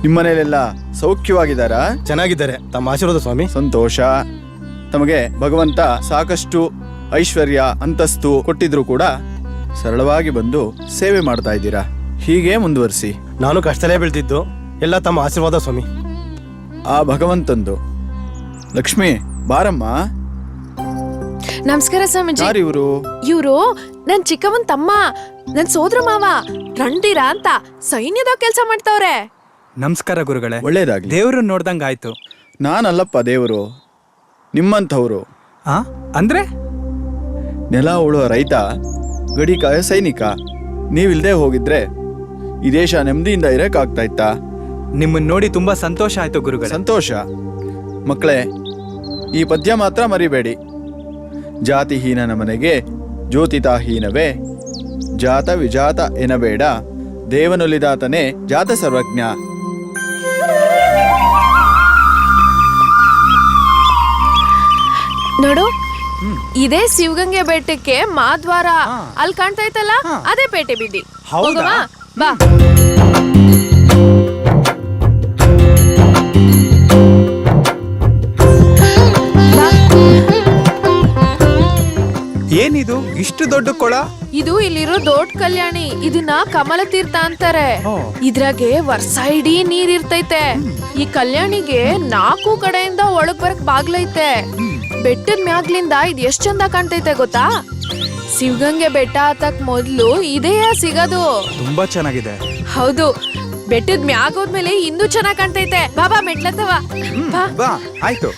ನಿಮ್ಮನೇಲೆಲ್ಲ ಸೌಖ್ಯವಾಗಿದ್ದಾರಾ? ಚೆನ್ನಾಗಿದ್ದಾರೆ, ತಮ್ಮ ಆಶೀರ್ವಾದ ಸ್ವಾಮಿ. ಸಂತೋಷ. ತಮಗೆ ಭಗವಂತ ಸಾಕಷ್ಟು ಐಶ್ವರ್ಯ ಅಂತಸ್ತು ಕೊಟ್ಟಿದ್ರು ಕೂಡ ಸರಳವಾಗಿ ಬಂದು ಸೇವೆ ಮಾಡ್ತಾ ಇದ್ದೀರಾ. ಹೀಗೆ ಮುಂದುವರಿಸಿ. ನಾನು ಕಷ್ಟಲೇ ಬೆಳ್ತಿದ್ದು, ಎಲ್ಲ ತಮ್ಮ ಆಶೀರ್ವಾದ ಸ್ವಾಮಿ. ಆ ಭಗವಂತಂದು. ಲಕ್ಷ್ಮಿ, ಬಾರಮ್ಮ. ನಮಸ್ಕಾರ ಸ್ವಾಮೀಜಿ. ಯಾರಿವರು? ಇವ್ರು ನನ್ ಚಿಕ್ಕವನ್ ತಮ್ಮ, ನನ್ ಸೋದರ ಮಾವ ರಣಧೀರ ಅಂತ ಸೈನ್ಯದ ಕೆಲಸ ಮಾಡ್ತಾವ್ರೆ. ನಮಸ್ಕಾರ ಗುರುಗಳೇ. ಒಳ್ಳೇದಾಗ್ಲಿ. ದೇವ್ರನ್ನ ನೋಡ್ದಂಗ ಆಯ್ತು. ನಾನಲ್ಲಪ್ಪ ದೇವರು, ನಿಮ್ಮಂಥವ್ರು. ಆ ಅಂದ್ರೆ ನೆಲ ಉಳುವ ರೈತ, ಗಡಿಕಾಯ ಸೈನಿಕ. ನೀವಿಲ್ದೇ ಹೋಗಿದ್ರೆ ಈ ದೇಶ ನೆಮ್ಮದಿಯಿಂದ ಇರಕ್ಕಾಗ್ತಾ ಇತ್ತಾ? ನಿಮ್ಮನ್ನ ನೋಡಿ ತುಂಬಾ ಸಂತೋಷ ಆಯ್ತು ಗುರುಗಳೇ. ಸಂತೋಷ. ಮಕ್ಕಳೇ, ಈ ಪದ್ಯ ಮಾತ್ರ ಮರಿಬೇಡಿ. ಜಾತಿಹೀನನ ಮನೆಗೆ ಜ್ಯೋತಿತಾಹೀನವೇ, ಜಾತ ವಿಜಾತ ಎನಬೇಡ, ದೇವನೊಲಿದಾತನೇ ಜಾತ ಸರ್ವಜ್ಞ. ನೋಡು, ಇದೇ ಶಿವಗಂಗೆ ಬೆಟ್ಟಕ್ಕೆ ಮಾದ್ವಾರ. ಅಲ್ಲಿ ಕಾಣ್ತಾ ಇತ್ತಲ್ಲ, ಅದೇ ಪೇಟೆ ಬಿಡಿ. ಹೌದಾ? ಹೋಗವಾ? ಬಾ. ಏನಿದು ಇಷ್ಟು ದೊಡ್ಡ ಕೊಳ? ಇದು ಇಲ್ಲಿರೋ ದೊಡ್ಡ ಕಲ್ಯಾಣಿ. ಇದನ್ನ ಕಮಲ ತೀರ್ಥ ಅಂತಾರೆ. ಇದ್ರಾಗೆ ವರ್ಷ ಇಡೀ ನೀರ್ ಇರ್ತೈತೆ. ಈ ಕಲ್ಯಾಣಿಗೆ 4 ಕಡೆಯಿಂದ ಒಳಗ್ ಬರಕ್ ಬಾಗ್ಲೈತೆ. ಬೆಟ್ಟದ ಮ್ಯಾಗ್ಲಿಂದ ಇದ್ ಎಷ್ಟ್ ಚಂದ ಕಾಣ್ತೈತೆ ಗೊತ್ತಾ? ಶಿವಗಂಗೆ ಬೆಟ್ಟ ಹತ್ತಕ್ ಮೊದ್ಲು ಇದೇ ಸಿಗೋದು. ತುಂಬಾ ಚೆನ್ನಾಗಿದೆ. ಹೌದು, ಬೆಟ್ಟದ ಮ್ಯಾಗ್ ಹೋದ್ಮೇಲೆ ಇನ್ನೂ ಚೆನ್ನಾಗ್ ಕಾಣ್ತೈತೆ. ಬಾಬಾ ಮೆಟ್ಲತ್ತವ. ಬಾ. ಬಾ, ಆಯ್ತು.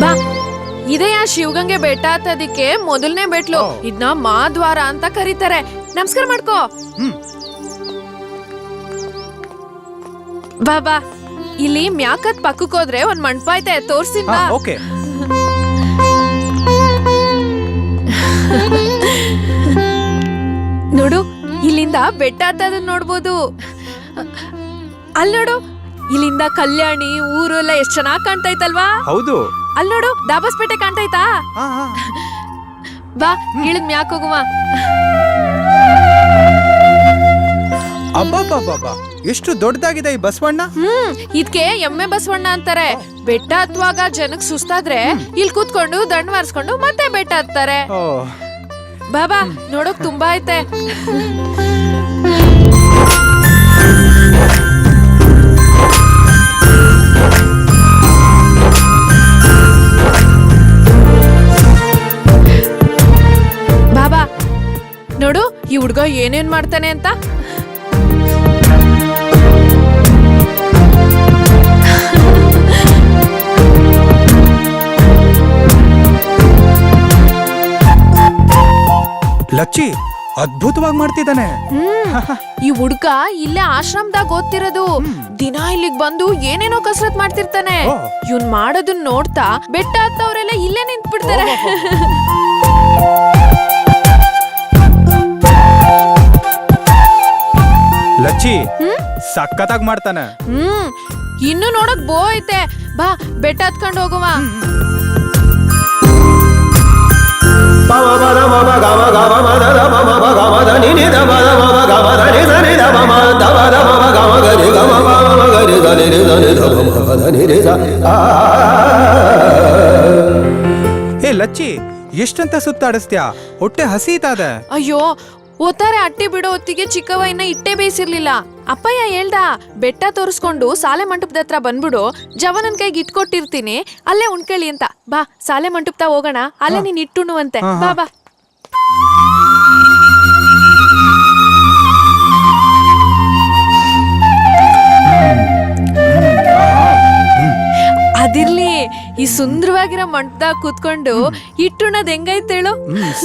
ಬಾ. ಇದೇ ಶಿವಗಂಗೆ ಬೆಟ್ಟ ಹತ್ತೋದಿಕ್ಕೆ ಮೊದಲನೇ ಬೆಟ್ಲು. ಇದನ್ನ ಮಾದ್ವಾರ ಅಂತ ಕರೀತಾರೆ. ನಮಸ್ಕಾರ ಮಾಡ್ಕೋ. ಬಾ ಬಾ. ಇಲ್ಲಿ ಮ್ಯಾಕತ್ ಪಕ್ಕಕ್ಕೆ ಹೋದ್ರೆ ಒಂದ್ ಮಂಟಪ ಐತೆ, ತೋರ್ಸಿನ್ ಬಾ. ಓಕೆ. ನೋಡು, ಇಲ್ಲಿಂದ ಬೆಟ್ಟ ಹತ್ತೋದನ್ನ ನೋಡ್ಬೋದು. ಅಲ್ಲಿ ನೋಡು, ಇಲ್ಲಿಂದ ಕಲ್ಯಾಣಿ ಊರು ಎಲ್ಲ ಎಷ್ಟ್ ಚೆನ್ನಾಗ್ ಕಾಣ್ತೈತಲ್ವಾ? ಹೌದು. ಅಲ್ಲಿ ನೋಡು, ದಾಬಸ್ಪೇಟೆ ಕಾಣ್ತೈತಾ? ಬಾ, ಇಳಿದ್ ಮ್ಯಾಕ್ ಹೋಗುವ. ಅಬ್ಬಬ್ಬಬ್ಬಾ, ಎಷ್ಟು ದೊಡ್ಡದಾಗಿದೆ ಈ ಬಸವಣ್ಣ. ಇದ್ಕೆ ಎಮ್ಮೆ ಬಸವಣ್ಣ ಅಂತಾರೆ. ಬೆಟ್ಟ ಹತ್ತುವಾಗ ಜನಕ್ ಸುಸ್ತಾದ್ರೆ ಇಲ್ಲಿ ಕೂತ್ಕೊಂಡು ದಂಡ್ ವಾರಿಸ್ಕೊಂಡು ಮತ್ತೆ ಬೆಟ್ಟ ಹತ್ತಾರೆ. ಬಾಬಾ, ನೋಡೋಕ್ ತುಂಬಾ ಐತೆ. ಬಾಬಾ, ನೋಡು ಈ ಹುಡ್ಗ ಏನೇನ್ ಮಾಡ್ತಾನೆ ಅಂತ. ಲಚ್ಚಿ ಅದ್ಭುತವಾಗಿ ಮಾಡ್ತಿದ್ದಾನೆ. ಈ ಹುಡ್ಗ ಇಲ್ಲೇ ಆಶ್ರಮದಾಗ ಓದ್ತಿರೋದು. ದಿನ ಇಲ್ಲಿಗ್ ಬಂದು ಏನೇನೋ ಕಸರತ್ ಮಾಡ್ತಿರ್ತಾನೆ. ಇವ್ನ್ ಮಾಡೋದನ್ನ ನೋಡ್ತಾ ಬೆಟ್ಟ ಹತ್ತವ್ರೆಲ್ಲ ಇಲ್ಲೇ ನಿಂತ್ ಬಿಡ್ತಾರೆ. ಲಚ್ಚಿ ಸಖತ್ತಾಗಿ ಮಾಡ್ತಾನೆ. ಇನ್ನು ನೋಡಕ್ ಬೋ ಐತೆ. ಬಾ, ಬೆಟ್ಟ ಹತ್ಕೊಂಡು ಹೋಗುವ. ಏ ಲಚ್ಚಿ, ಎಷ್ಟಂತ ಸುತ್ತಾಡಿಸ್ತ್ಯಾ? ಹೊಟ್ಟೆ ಹಸೀತಾದ. ಅಯ್ಯೋ, ಓತಾರೆ ಅಟ್ಟಿ ಬಿಡೋ ಹೊತ್ತಿಗೆ ಚಿಕ್ಕವ ಇನ್ನ ಇಟ್ಟೆ ಬೇಯಿಸಿರ್ಲಿಲ್ಲ. ಅಪ್ಪಯ್ಯ ಹೇಳ್ದ, ಬೆಟ್ಟ ತೋರಿಸ್ಕೊಂಡು ಸಾಲೆ ಮಂಟಪದ ಹತ್ರ ಬಂದ್ಬಿಡು, ಜವನನ್ ಕೈಗೆ ಇಟ್ಕೊಟ್ಟಿರ್ತೀನಿ, ಅಲ್ಲೇ ಉಣ್ಕೇಳಿ ಅಂತ. ಬಾ, ಸಾಲೆ ಮಂಟಪದ ಹೋಗೋಣ, ಅಲ್ಲೇ ನೀನ್ ಇಟ್ಟುಣ್ಣುವಂತೆ. ಬಾ ಬಾ. ಅದಿರ್ಲಿ, ಈ ಸುಂದರವಾಗಿರೋ ಮಂಟಪದಾಗ ಕೂತ್ಕೊಂಡು ಇಟ್ಟುಣ್ಣದ್ ಹೆಂಗೈತೇಳು?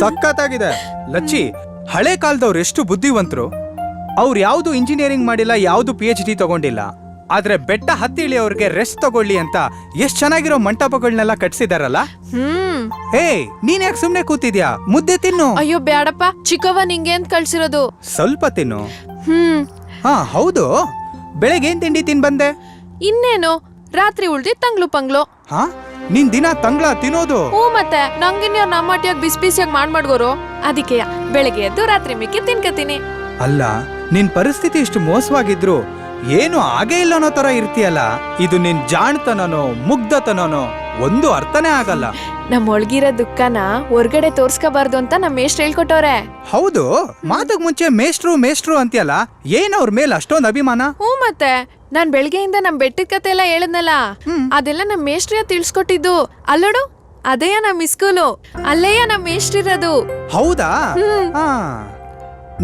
ಸಖತ್ತಾಗಿದೆ. ಲಚ್ಚಿ, ಹಳೆ ಕಾಲದವ್ರು ಎಷ್ಟು ಬುದ್ಧಿವಂತರು. ಅವ್ರು ಯಾವ್ದು ಇಂಜಿನಿಯರಿಂಗ್ ಮಾಡಿಲ್ಲ, ಯಾವ್ದು PhD ತಗೊಂಡಿಲ್ಲ. ಆದ್ರೆ ಬೆಟ್ಟ ಹತ್ತಿ ಇಳಿಯೋರ್ಗೆ ರೆಸ್ಟ್ ತಗೊಳ್ಳಿ ಅಂತ ಎಷ್ಟ್ ಚೆನ್ನಾಗಿರೋ ಮಂಟಪಗಳನ್ನೆಲ್ಲ ಕಟ್ಸಿದಾರಲ್ಲ. ನೀನ್ ಯಾಕೆ ಸುಮ್ನೆ ಕೂತಿದ್ಯಾ? ಮುದ್ದೆ ತಿನ್ನು. ಅಯ್ಯೋ ಬ್ಯಾಡಪ್ಪ, ಚಿಕ್ಕವ್ವ ನಿಂಗೆ ಅಂತ ಕಳ್ಸಿರೋದು. ಸ್ವಲ್ಪ ತಿನ್ನು. ಹೌದು, ಬೆಳಗ್ಗೆ ಏನ್ ತಿಂಡಿ ತಿನ್ ಬಂದೆ? ಇನ್ನೇನು, ರಾತ್ರಿ ಉಳ್ದಿ ತಂಗ್ಳು ಪಂಗ್ಳು. ನೀನ್ ದಿನ ತಂಗ್ಳ ತಿನ್ನೋದು? ಮತ್ತೆ ನಂಗಿನ್ಯಾರ ನಮ್ಮಟ್ಟಿಯಾಗ ಬಿಸಿ ಬಿಸಿಯಾಗಿ ಮಾಡ್ಗೋರು. ಅದಕ್ಕೆ ಬೆಳಗ್ಗೆ ಎದ್ದು ರಾತ್ರಿ ಮಿಕ್ಕಿ ತಿನ್ಕತೀನಿ. ಅಲ್ಲ, ನಿನ್ ಪರಿಸ್ಥಿತಿ ಇಷ್ಟು ಮೋಸವಾಗಿದ್ರು ಏನು ಆಗೇ ಇಲ್ಲ ಅನ್ನೋ ತರ ಇರ್ತೀಯಲ್ಲ. ಇದು ನಿನ್ ಜಾಣ್ತನನೋ ಮುಗ್ಧತನನೋ ಒಂದು ಅರ್ಥನೇ ಆಗಲ್ಲ. ನಮ್ ಒಳಗಿರೋ ದುಃಖನ ಹೊರ್ಗಡೆ ತೋರ್ಸ್ಕೋಬಾರ್ದು ಅಂತ ನಮ್ ಮೇಷ್ಟ್ರು ಹೇಳ್ಕೊಟ್ಟವ್ರೆ. ಹೌದು, ಮಾತಕ್ ಮುಂಚೆ ಮೇಷ್ಟ್ರು ಅಂತೀಯಲ್ಲ, ಏನ್ ಅವ್ರ ಮೇಲೆ ಅಷ್ಟೊಂದು ಅಭಿಮಾನ? ಮತ್ತೆ ನಾನ್ ಬೆಳಗ್ಗೆಯಿಂದ ನಮ್ ಬೆಟ್ಟದ ಕತೆ ಎಲ್ಲ ಹೇಳದ್ನಲ್ಲ, ಅದೆಲ್ಲ ನಮ್ ಮೇಷ್ಟ್ರಿಯ ತಿಳ್ಸ್ಕೊಟ್ಟಿದ್ದು. ಅಲ್ಲೋಡು, ಅದೇಯ ನಮ್ ಇಸ್ಕೂಲು, ಅಲ್ಲೇಯ ನಮ್ ಮೇಷ್ಟ್ರಿರೋದು. ಹೌದಾ?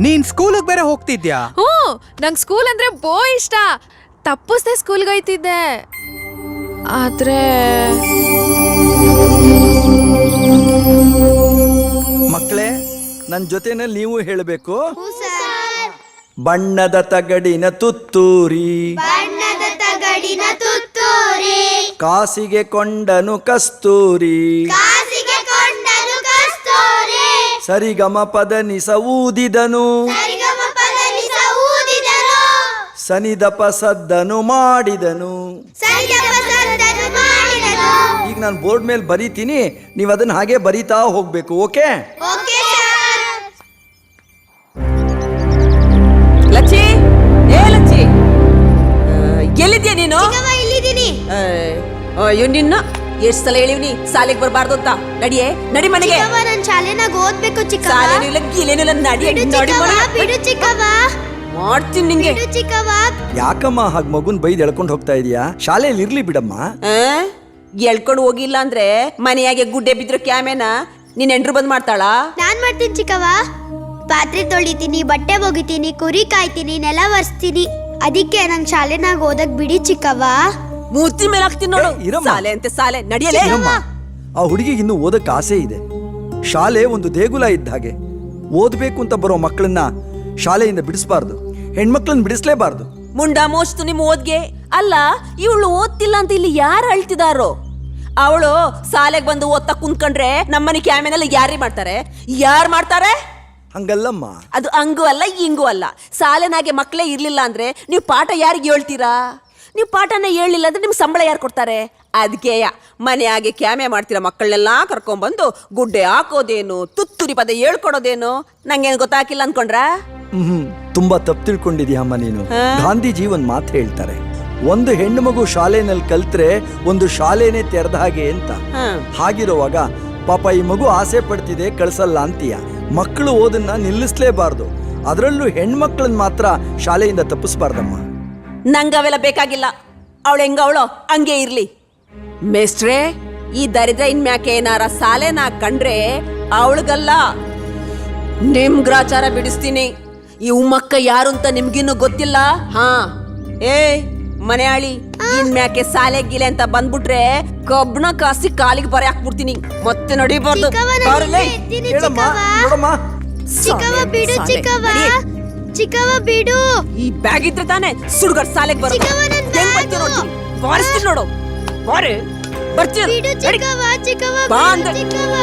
ನೀನ್ ಸ್ಕೂಲಿಗೆ ಬೇರೆ ಹೋಗ್ತಿದ್ಯಾ? ಹ್ಞೂ ನಂಗೆ ಸ್ಕೂಲ್ ಅಂದ್ರೆ ಬೋ ಇಷ್ಟ. ತಪ್ಪಿಸ್ದೆ ಸ್ಕೂಲ್ಗೆ ಹೋಯ್ತಿದ್ದೆ. ಆದ್ರೆ ಮಕ್ಕಳೇ, ನನ್ನ ಜೊತೆನಲ್ಲಿ ನೀವು ಹೇಳಬೇಕು. ಬಣ್ಣದ ತಗಡಿನ ತುತ್ತೂರಿ, ಕಾಸಿಗೆ ಕೊಂಡನು ಕಸ್ತೂರಿ, ಸರಿಗಮ ಪದ ನಿಸ ಊದಿದನು, ಸನಿದಪ ಸದ್ದನು ಮಾಡಿದನು. ಈಗ ನಾನು ಬೋರ್ಡ್ ಮೇಲೆ ಬರೀತೀನಿ, ನೀವು ಅದನ್ನ ಹಾಗೆ ಬರೀತಾ ಹೋಗ್ಬೇಕು. ಓಕೆ? ಲಚ್ಚಿ, ಏ ಲಚ್ಚಿ, ಎಲ್ಲಿದ್ಯಾ ನೀನು? ಅಯ್ಯೋ ನಿನ್ನ ಎಷ್ಟ್ ಸಲ ಹೇಳಿವ್ನಿ ಶಾಲೆಗೆ ಬರ್ಬಾರ್ದು ಅಂತ. ನಡಿಯೇ, ನಡಿ ಮನೆಗೆ. ನನ್ ಶಾಲೆನಾಗ ಓದ್ಬೇಕು ಚಿಕ್ಕವ್ವ. ಶಾಲೆನಿಲ್ಲ ಗೀಲೇನಿಲ್ಲ, ನಡಿ ನಡಿ ಮನೆ. ಬಿಡು ಚಿಕ್ಕವ್ವ, ಮಾಡ್ತೀನಿ ನಿಂಗೆ. ಬಿಡು ಚಿಕ್ಕವ್ವ. ಯಾಕಮ್ಮ ಹಾಗೆ ಮಗುನ್ ಬೈದ್ ಎಳ್ಕೊಂಡು ಹೋಗ್ತಾ ಇದೀಯಾ? ಶಾಲೆಯಲ್ಲಿ ಇರ್ಲಿ ಬಿಡಮ್ಮ. ಎಳ್ಕೊಂಡು ಹೋಗಿಲ್ಲ ಅಂದ್ರೆ ಮನೆಯಾಗೆ ಗುಡ್ಡೆ ಬಿದ್ರು ಕ್ಯಾಮೇನ ನೀನ್ ಎಂಟ್ರು ಬಂದ್ ಮಾಡ್ತಾಳ? ನಾನ್ ಮಾಡ್ತೀನಿ ಚಿಕ್ಕವ್ವ. ಪಾತ್ರೆ ತೊಳಿತೀನಿ, ಬಟ್ಟೆ ಒಗಿತೀನಿ, ಕುರಿ ಕಾಯ್ತೀನಿ, ನೆಲ ಒರೆಸ್ತೀನಿ. ಅದಕ್ಕೆ ನಂಗ್ ಶಾಲೆನಾಗ ಓದಕ್ ಬಿಡಿ ಚಿಕ್ಕವ್ವ. ಮೂರ್ತಿ ಮೇಲೆ ಹಾಕ್ತೀನಿ ನೋಡು. ಇರಮ್ಮ. ಶಾಲೆ ಅಂತೆ ಶಾಲೆ, ನಡಿಯಲೇ. ಆ ಹುಡುಗಿಗೆ ಇನ್ನೂ ಓದಕ್ಕೆ ಆಸೆ ಇದೆ. ಶಾಲೆ ಒಂದು ದೇಗುಲ ಇದ್ದ ಹಾಗೆ. ಓದ್ಬೇಕು ಅಂತ ಬರೋ ಮಕ್ಕಳನ್ನ ಶಾಲೆಯಿಂದ ಬಿಡಿಸ್ಬಾರ್ದು, ಹೆಣ್ಮಕ್ಳನ್ನ ಬಿಡಿಸ್ಲೇಬಾರ್ದು. ಮುಂಡ ಮೋಸ್ತು ನಿಮ್ ಓದ್ಗೆ. ಅಲ್ಲ, ಇವಳು ಓದ್ತಿಲ್ಲ ಅಂತ ಇಲ್ಲಿ ಯಾರು ಅಳ್ತಿದಾರೋ? ಅವಳು ಶಾಲೆಗೆ ಬಂದು ಓದ್ತಾ ಕುಂತ್ಕೊಂಡ್ರೆ ನಮ್ಮನೆ ಕ್ಯಾಮೆನಲ್ಲಿ ಯಾರೇ ಮಾಡ್ತಾರೆ? ಯಾರು ಮಾಡ್ತಾರೆ? ಹಂಗಲ್ಲಮ್ಮ. ಅದು ಹಂಗೂ ಅಲ್ಲ ಹಿಂಗೂ ಅಲ್ಲ. ಶಾಲೆನಾಗೆ ಮಕ್ಕಳೇ ಇರ್ಲಿಲ್ಲ ಅಂದ್ರೆ ನೀವು ಪಾಠ ಯಾರಿಗೆ ಹೇಳ್ತೀರಾ? ನೀವು ಪಾಠನ ಹೇಳಿಲ್ಲ ಅಂದ್ರೆ ನಿಮ್ಗೆ ಸಂಬಳ ಯಾರು ಕೊಡ್ತಾರೆ? ಅದಕ್ಕೆ ಮನೆಯಾಗೆ ಕ್ಯಾಮೆ ಮಾಡ್ತೀರಾ ಮಕ್ಕಳನ್ನೆಲ್ಲ ಕರ್ಕೊಂಡ್ಬಂದು ಗುಡ್ಡೆ ಹಾಕೋದೇನು, ತುತ್ತೂರಿ ಪದ ಹೇಳ್ಕೊಡೋದೇನು? ನಂಗೇನು ಗೊತ್ತಾಗಿಲ್ಲ ಅನ್ಕೊಂಡ್ರ? ತುಂಬಾ ತಪ್ಪು ತಿಳ್ಕೊಂಡಿದ್ಯಮ್ಮ ನೀನು. ಗಾಂಧೀಜಿ ಒಂದ್ ಮಾತು ಹೇಳ್ತಾರೆ, ಒಂದು ಹೆಣ್ಣು ಮಗು ಶಾಲೆನಲ್ಲಿ ಕಲ್ತ್ರೆ ಒಂದು ಶಾಲೆನೇ ತೆರೆದ ಹಾಗೆ ಅಂತ. ಹಾಗಿರುವಾಗ ಪಾಪ ಈ ಮಗು ಆಸೆ ಪಡ್ತಿದೆ, ಕಳ್ಸಲ್ಲ ಅಂತೀಯ. ಮಕ್ಕಳು ಓದನ್ನ ನಿಲ್ಲಿಸ್ಲೇಬಾರ್ದು, ಅದರಲ್ಲೂ ಹೆಣ್ಮಕ್ಳನ್ನ ಮಾತ್ರ ಶಾಲೆಯಿಂದ ತಪ್ಪಿಸ್ಬಾರ್ದಮ್ಮ. ನಂಗೆ ಅವೆಲ್ಲ ಬೇಕಾಗಿಲ್ಲ. ಅವಳು ಹೆಂಗವಳೋ ಹಂಗೆ ಇರ್ಲಿ. ಮೇಸ್ಟ್ರೇ, ಈ ದರಿದ್ರ ಇನ್ಮ್ಯಾಕೆ ಏನಾರ ಶಾಲೆನ ಕಂಡ್ರೆ ಅವಳಿಗಲ್ಲ ನಿಮ್ ಗ್ರಾಚಾರ ಬಿಡಿಸ್ತೀನಿ. ಈ ಉಮ್ಮಕ್ಕ ಯಾರು ಅಂತ ನಿಮ್ಗಿನ್ನೂ ಗೊತ್ತಿಲ್ಲ. ಹಾ, ಏ ಮನೆಯಾಳಿ, ಇನ್ಮ್ಯಾಕೆ ಶಾಲೆ ಗಿಲೆ ಅಂತ ಬಂದ್ಬಿಟ್ರೆ ಕಬ್ಬಣ ಕಾಸಿ ಕಾಲಿಗೆ ಬರೆ ಹಾಕ್ಬಿಡ್ತೀನಿ. ಮತ್ತೆ ನಡಿಬಾರ್ದು. ಚಿಕ್ಕವ್ವ ಬಿಡು ಚಿಕ್ಕವ್ವ, ಚಿಕ್ಕವ್ವ ಬಿಡು. ಈ ಬ್ಯಾಗ್ ಇದ್ರೆ ತಾನೆ ಸುಡ್ಗರ್ ಶಾಲೆಗೆ ಬರೋದು. ಹೆಂಗ್ ಬರ್ತೀಯ ನೋಡು, ಬಾರಿಸ್ತೀನಿ ನೋಡು. ಬಾರೆ ಬರ್ತೀಯ? ಬಿಡು ಚಿಕ್ಕವ್ವ, ಚಿಕ್ಕವ್ವ ಬಾ ಬಿಡು ಅಂದೆ. ಚಿಕ್ಕವ್ವ.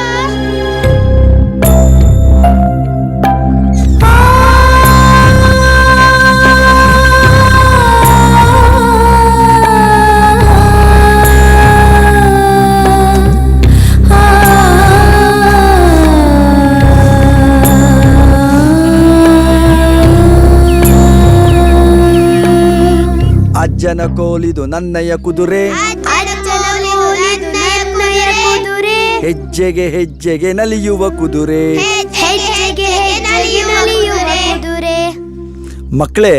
ಅಜ್ಜನ ಕೋಲಿದು ನನ್ನಯ್ಯ ಕುದುರೆ, ಹೆಜ್ಜೆಗೆ ಹೆಜ್ಜೆಗೆ ನಲಿಯುವ ಕುದುರೆ. ಮಕ್ಕಳೇ,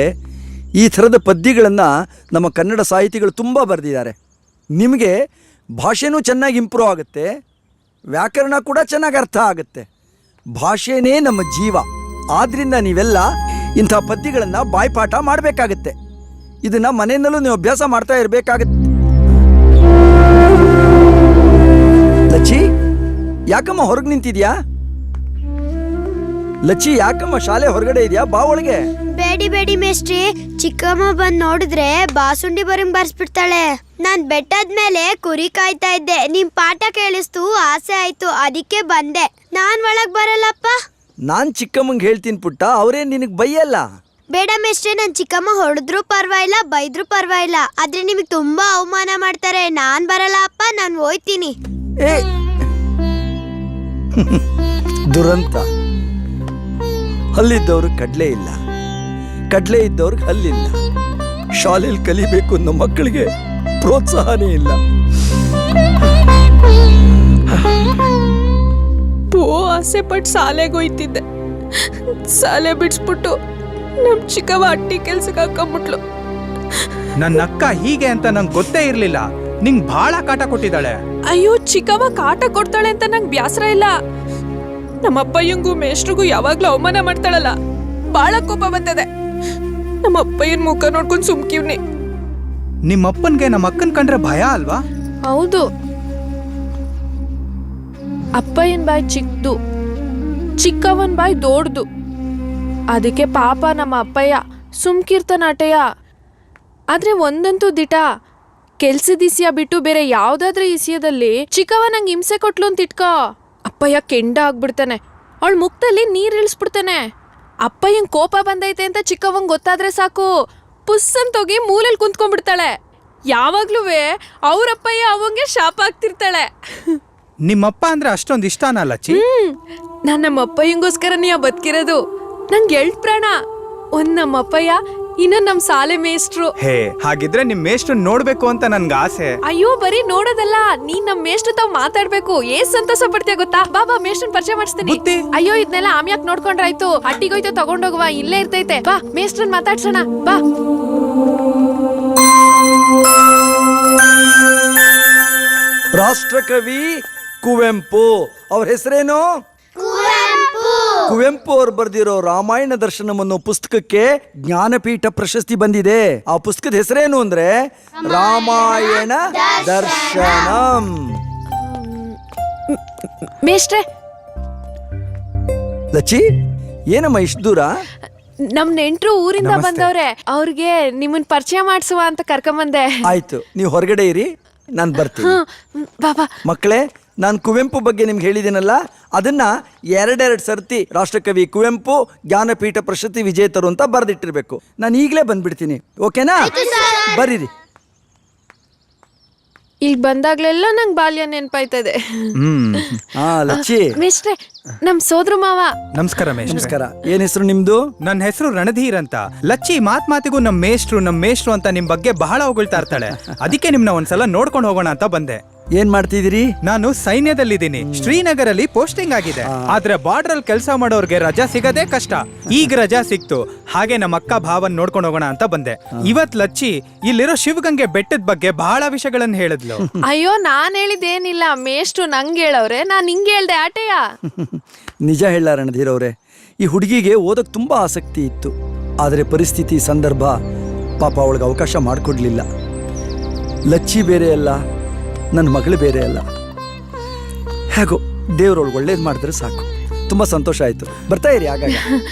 ಈ ಥರದ ಪದ್ಯಗಳನ್ನು ನಮ್ಮ ಕನ್ನಡ ಸಾಹಿತಿಗಳು ತುಂಬ ಬರೆದಿದ್ದಾರೆ. ನಿಮಗೆ ಭಾಷೆನೂ ಚೆನ್ನಾಗಿ ಇಂಪ್ರೂವ್ ಆಗುತ್ತೆ, ವ್ಯಾಕರಣ ಕೂಡ ಚೆನ್ನಾಗಿ ಅರ್ಥ ಆಗುತ್ತೆ. ಭಾಷೆನೇ ನಮ್ಮ ಜೀವ. ಆದ್ದರಿಂದ ನೀವೆಲ್ಲ ಇಂಥ ಪದ್ಯಗಳನ್ನು ಬಾಯ್ಪಾಠ ಮಾಡಬೇಕಾಗತ್ತೆ. ಇದನ್ನ ಮನೆಯಲ್ಲೂ ನೀವು ಅಭ್ಯಾಸ ಮಾಡ್ತಾ ಇರಬೇಕಾಗತ್ತೆ. ಲಚ್ಚಿ, ಯಾಕಮ್ಮ ಹೊರಗೆ ನಿಂತಿದ್ಯಾ? ಲಚ್ಚಿ, ಯಾಕಮ್ಮ ಶಾಲೆ ಹೊರಗಡೆ ಇದೆಯಾ? ಬಾ ಒಳಗೆ. ಬೇಡಿ ಬೇಡಿ ಮೇಸ್ಟ್ರಿ, ಚಿಕ್ಕಮ್ಮ ಬಂದ್ ನೋಡಿದ್ರೆ ಬಾಸುಂಡಿ ಬರಂಗ್ ಬರ್ಸ್ಬಿಡ್ತಾಳೆ. ನಾನ್ ಬೆಟ್ಟದ ಮೇಲೆ ಕುರಿ ಕಾಯ್ತಾ ಇದ್ದೆ, ನಿಮ್ ಪಾಠ ಕೇಳಿಸ್ತು, ಆಸೆ ಆಯ್ತು, ಅದಕ್ಕೆ ಬಂದೆ. ನಾನ್ ಒಳಗ್ ಬರಲ್ಲಪ್ಪ. ನಾನ್ ಚಿಕ್ಕಮ್ಮಂಗೆ ಹೇಳ್ತೀನಿ ಪುಟ್ಟ, ಅವರೇ ನಿನಗೆ ಬೈಯಲ್ಲ. ಬೇಡ ಮೇಸ್ಟ್ರಿ, ನನ್ ಚಿಕ್ಕಮ್ಮ ಹೊಡೆದ್ರು ಪರ್ವಾಗಿಲ್ಲ, ಬೈದ್ರು ಪರ್ವಾಗಿಲ್ಲ, ಆದ್ರೆ ನಿಮಗ್ ತುಂಬಾ ಅವಮಾನ ಮಾಡ್ತಾರೆ. ನಾನ್ ಬರಲ್ಲ ಅಪ್ಪ, ನಾನ್ ಹೋಯ್ತೀನಿ. ಏ ದುರಂತ. ಹಲ್ಲಿದ್ದವ್ರಿಗೆ ಕಡ್ಲೆ ಇಲ್ಲ, ಕಡ್ಲೆ ಇದ್ದವ್ರಿಗೆ ಹಲ್ಲಿಲ್ಲ. ಶಾಲೆಯಲ್ಲಿ ಕಲಿಬೇಕು ಅನ್ನೋ ಮಕ್ಕಳಿಗೆ ಪ್ರೋತ್ಸಾಹನೇ ಇಲ್ಲ. ಆಸೆ ಪಟ್ಟು ಶಾಲೆಗೆ ಹೋಯ್ತಿದ್ದೆ. ಶಾಲೆ ಬಿಡಿಸ್ಬಿಟ್ಟು ನಮ್ ಚಿಕ್ಕವ್ವ ಅಟ್ಟಿ ಕೆಲ್ಸಕ್ಕೆ ಹಾಕೊಂಡ್ಬಿಟ್ಲು. ನನ್ನ ಅಕ್ಕ ಹೀಗೆ ಅಂತ ನಂಗೆ ಗೊತ್ತೇ ಇರ್ಲಿಲ್ಲ. ನಿಂಗ್ ಬಹಳ ಕಾಟ ಕೊಟ್ಟಿದ್ದಾಳೆ. ಅಯ್ಯೋ, ಚಿಕ್ಕವ್ವ ಕಾಟ ಕೊಡ್ತಾಳೆ ಅಂತ ನಂಗೆ ಬ್ಯಾಸರ ಇಲ್ಲ. ನಮ್ಮ ಅಪ್ಪಯ್ಯಂಗೂ ಮೇಷ್ಟ್ರಿಗೂ ಯಾವಾಗ್ಲೂ ಅವಮಾನ ಮಾಡ್ತಾಳಲ್ಲ, ಬಾಳ ಕೋಪ ಬರ್ತದೆ. ನಮ್ಮ ಅಪ್ಪಯ್ಯನ ಮುಖ ನೋಡ್ಕೊಂಡು ಸುಮ್ಕಿವ್ನಿ. ನಿಮ್ಮಪ್ಪನ್ಗೆ ನಮ್ಮ ಅಕ್ಕನ್ ಕಂಡ್ರೆ ಭಯ ಅಲ್ವಾ? ಹೌದು, ಅಪ್ಪಯ್ಯನ ಬಾಯಿ ಚಿಕ್ಕದು, ಚಿಕ್ಕವನ್ ಬಾಯಿ ದೊಡ್ದು. ಅದಕ್ಕೆ ಪಾಪ ನಮ್ಮ ಅಪ್ಪಯ್ಯ ಸುಮ್ಕಿರ್ತಾನಾಟಯ್ಯ. ಆದ್ರೆ ಒಂದಂತೂ ದಿಟ, ಕೆಲ್ಸದ ಇಸಿಯ ಬಿಟ್ಟು ಬೇರೆ ಯಾವ್ದಾದ್ರೂ ಇಸಿಯದಲ್ಲಿ ಚಿಕ್ಕವ ನಂಗೆ ಹಿಂಸೆ ಕೊಟ್ಲು ಅಂತ ಇಟ್ಕೋ, ಅಪ್ಪಯ್ಯ ಕೆಂಡ ಆಗ್ಬಿಡ್ತಾನೆ. ಅವಳ ಮುಖದಲ್ಲಿ ನೀರ್ ಇಳಿಸ್ಬಿಡ್ತಾನೆ. ಅಪ್ಪಯ್ಯಂಗ್ ಕೋಪ ಬಂದೈತೆ ಅಂತ ಚಿಕ್ಕವಂಗ್ ಗೊತ್ತಾದ್ರೆ ಸಾಕು, ಪುಸ್ ಅಂತೋಗಿ ಮೂಲೆಯಲ್ಲಿ ಕುಂತ್ಕೊಂಡ್ಬಿಡ್ತಾಳೆ. ಯಾವಾಗ್ಲೂ ಅವ್ರಪ್ಪಯ್ಯ ಅವಂಗೆ ಶಾಪ ಆಗ್ತಿರ್ತಾಳೆ. ನಿಮ್ಮಪ್ಪ ಅಂದ್ರೆ ಅಷ್ಟೊಂದು ಇಷ್ಟನಾ ಲಚ್ಚಿ? ನಾನ್ ನಮ್ಮ ಅಪ್ಪಯ್ಯಂಗೋಸ್ಕರ ನೀ ಬದುಕಿರೋದು. ನಂಗೆ ಎಲ್ಟ್ ಪ್ರಾಣ. ಒಂದ್ ನಮ್ಮ ಅಪ್ಪಯ್ಯ, ಇನ್ನೊಂದ್ ನಮ್ ಸಾಲೆ ಮೇಷ್ಟ್ರು. ಹೇ, ಹಾಗಿದ್ರೆ ನಿಮ್ ಮೇಷ್ಟ್ರು ನೋಡ್ಬೇಕು ಅಂತ ನನ್ಗೆ ಆಸೆ. ಅಯ್ಯೋ, ಬರೀ ನೋಡೋದಲ್ಲ, ನೀನ್ ನಮ್ ಮೇಷ್ಟ್ರು ತಾವ್ ಮಾತಾಡ್ಬೇಕು. ಸಂತೋಷ ಪಡ್ತೀಯ ಗೊತ್ತಾ? ಬಾ ಮೇಷ್ಟ್ರನ್ ಪರಿಚಯ ಮಾಡಿಸ್ತೀನಿ. ಅಯ್ಯೋ, ಇದನ್ನೆಲ್ಲ ಆಮ್ಯಾಕ್ ನೋಡ್ಕೊಂಡ್ರಾಯ್ತು. ಅಟ್ಟಿಗೋಯ್ತು ತಗೊಂಡೋಗುವ, ಇಲ್ಲೇ ಇರ್ತೈತೆ. ಬಾ ಮೇಷ್ಟ್ರನ್ ಮಾತಾಡ್ಸೋಣ, ಬಾ. ರಾಷ್ಟ್ರಕವಿ ಕುವೆಂಪು. ಅವ್ರ ಹೆಸರೇನು? ಕುವೆಂಪು ಅವ್ರು ಬರೆದಿರೋ ರಾಮಾಯಣ ದರ್ಶನಂ ಅನ್ನೋ ಪುಸ್ತಕಕ್ಕೆ ಜ್ಞಾನಪೀಠ ಪ್ರಶಸ್ತಿ ಬಂದಿದೆ. ಆ ಪುಸ್ತಕದ ಹೆಸರೇನು ಅಂದ್ರೆ ರಾಮಾಯಣ ದರ್ಶನಂ. ಮೇಷ್ಟ್ರೆ, ಲಚ್ಚಿ, ಏನಮ್ಮ ಇಷ್ಟು ದೂರ? ನಮ್ ನೆಂಟ್ರು ಊರಿಂದ ಬಂದವ್ರೆ, ಅವ್ರಿಗೆ ನಿಮ್ಮನ್ ಪರಿಚಯ ಮಾಡ್ಸುವ ಅಂತ ಕರ್ಕೊಂಬಂದೆ. ಆಯ್ತು, ನೀವು ಹೊರಗಡೆ ಇರಿ, ನಾನು ಬರ್ತೀನಿ. ಬಾಬಾ ಮಕ್ಕಳೇ, ನಾನು ಕುವೆಂಪು ಬಗ್ಗೆ ನಿಮ್ಗೆ ಹೇಳಿದ್ದೀನಲ್ಲ, ಅದನ್ನ ಎರಡೆರಡು ಸರ್ತಿ ರಾಷ್ಟ್ರಕವಿ ಕುವೆಂಪು ಜ್ಞಾನಪೀಠ ಪ್ರಶಸ್ತಿ ವಿಜೇತರು ಅಂತ ಬರೆದಿಟ್ಟಿರ್ಬೇಕು. ನಾನು ಈಗಲೇ ಬಂದ್ಬಿಡ್ತೀನಿ, ಓಕೆನಾ? ಬರೀರಿ. ಈಗ ಬಂದಾಗ್ಲೆಲ್ಲ ನಂಗೆ ಬಾಲ್ಯ ನೆನಪಾಯ್ತದೆ. ಲಚ್ಚಿ. ಮೇಷ್ಟ್ರೆ, ನಮ್ ಸೋದ್ರ ಮಾವ. ನಮಸ್ಕಾರ ಮೇಷ್ಟ್ರೆ. ನಮಸ್ಕಾರ. ಏನ್ ಹೆಸರು ನಿಮ್ದು? ನನ್ನ ಹೆಸರು ರಣಧೀರ್ ಅಂತ. ಲಚ್ಚಿ ಮಾತಿಗೂ ನಮ್ ಮೇಷ್ಟ್ರು ಅಂತ ನಿಮ್ ಬಗ್ಗೆ ಬಹಳ ಹೊಗಳ್ತಾ ಇರ್ತಾಳೆ. ಅದಕ್ಕೆ ನಿಮ್ನ ಒಂದ್ಸಲ ನೋಡ್ಕೊಂಡು ಹೋಗೋಣ ಅಂತ ಬಂದೆ. ಏನ್ ಮಾಡ್ತಿದ್ದೀರಿ? ನಾನು ಸೈನ್ಯದಲ್ಲಿದ್ದೀನಿ. ಶ್ರೀನಗರಲ್ಲಿ ಪೋಸ್ಟಿಂಗ್ ಆಗಿದೆ. ಆದ್ರೆ ಬಾರ್ಡರ್ ಅಲ್ಲಿ ಕೆಲಸ ಮಾಡೋರ್ಗೆ ರಜಾ ಸಿಗದೆ ಕಷ್ಟ. ಈಗ ರಜಾ ಸಿಕ್ತು, ಹಾಗೆ ನಮ್ಮ ಅಕ್ಕ ಭಾವನ್ ನೋಡ್ಕೊಂಡು ಹೋಗೋಣ ಅಂತ ಬಂದೆ. ಇವತ್ ಲಚ್ಚಿ ಇಲ್ಲಿರೋ ಶಿವಗಂಗೆ ಬೆಟ್ಟದ ಬಗ್ಗೆ ಬಹಳ ವಿಷಯಗಳನ್ನ ಹೇಳಿದ್ಲು. ಅಯ್ಯೋ, ನಾನ್ ಹೇಳಿದ್ದೇನಿಲ್ಲ, ಮೇಷ್ಟ್ರು ನಂಗೆ ಹೇಳವ್ರೆ, ನಾನ್ ಹಿಂಗೆ ಹೇಳ್ದೆ ಆಟೆಯ. ನಿಜ ಹೇಳ ರಣಧೀರ್ ಅವ್ರೆ, ಈ ಹುಡುಗಿಗೆ ಓದಕ್ ತುಂಬಾ ಆಸಕ್ತಿ ಇತ್ತು. ಆದ್ರೆ ಪರಿಸ್ಥಿತಿ, ಸಂದರ್ಭ ಪಾಪ ಅವಳಿಗೆ ಅವಕಾಶ ಮಾಡಿಕೊಡ್ಲಿಲ್ಲ. ಲಚ್ಚಿ ಬೇರೆ ಅಲ್ಲ, ನನ್ನ ಮಗಳು ಬೇರೆ ಅಲ್ಲ. ಹೇಗೋ ದೇವ್ರೊಳಗೆ ಒಳ್ಳೇದು ಮಾಡಿದ್ರೆ ಸಾಕು. ತುಂಬಾ ಸಂತೋಷ ಆಯ್ತು. ಬರ್ತಾ ಇರಿ ಆಗಾಗ.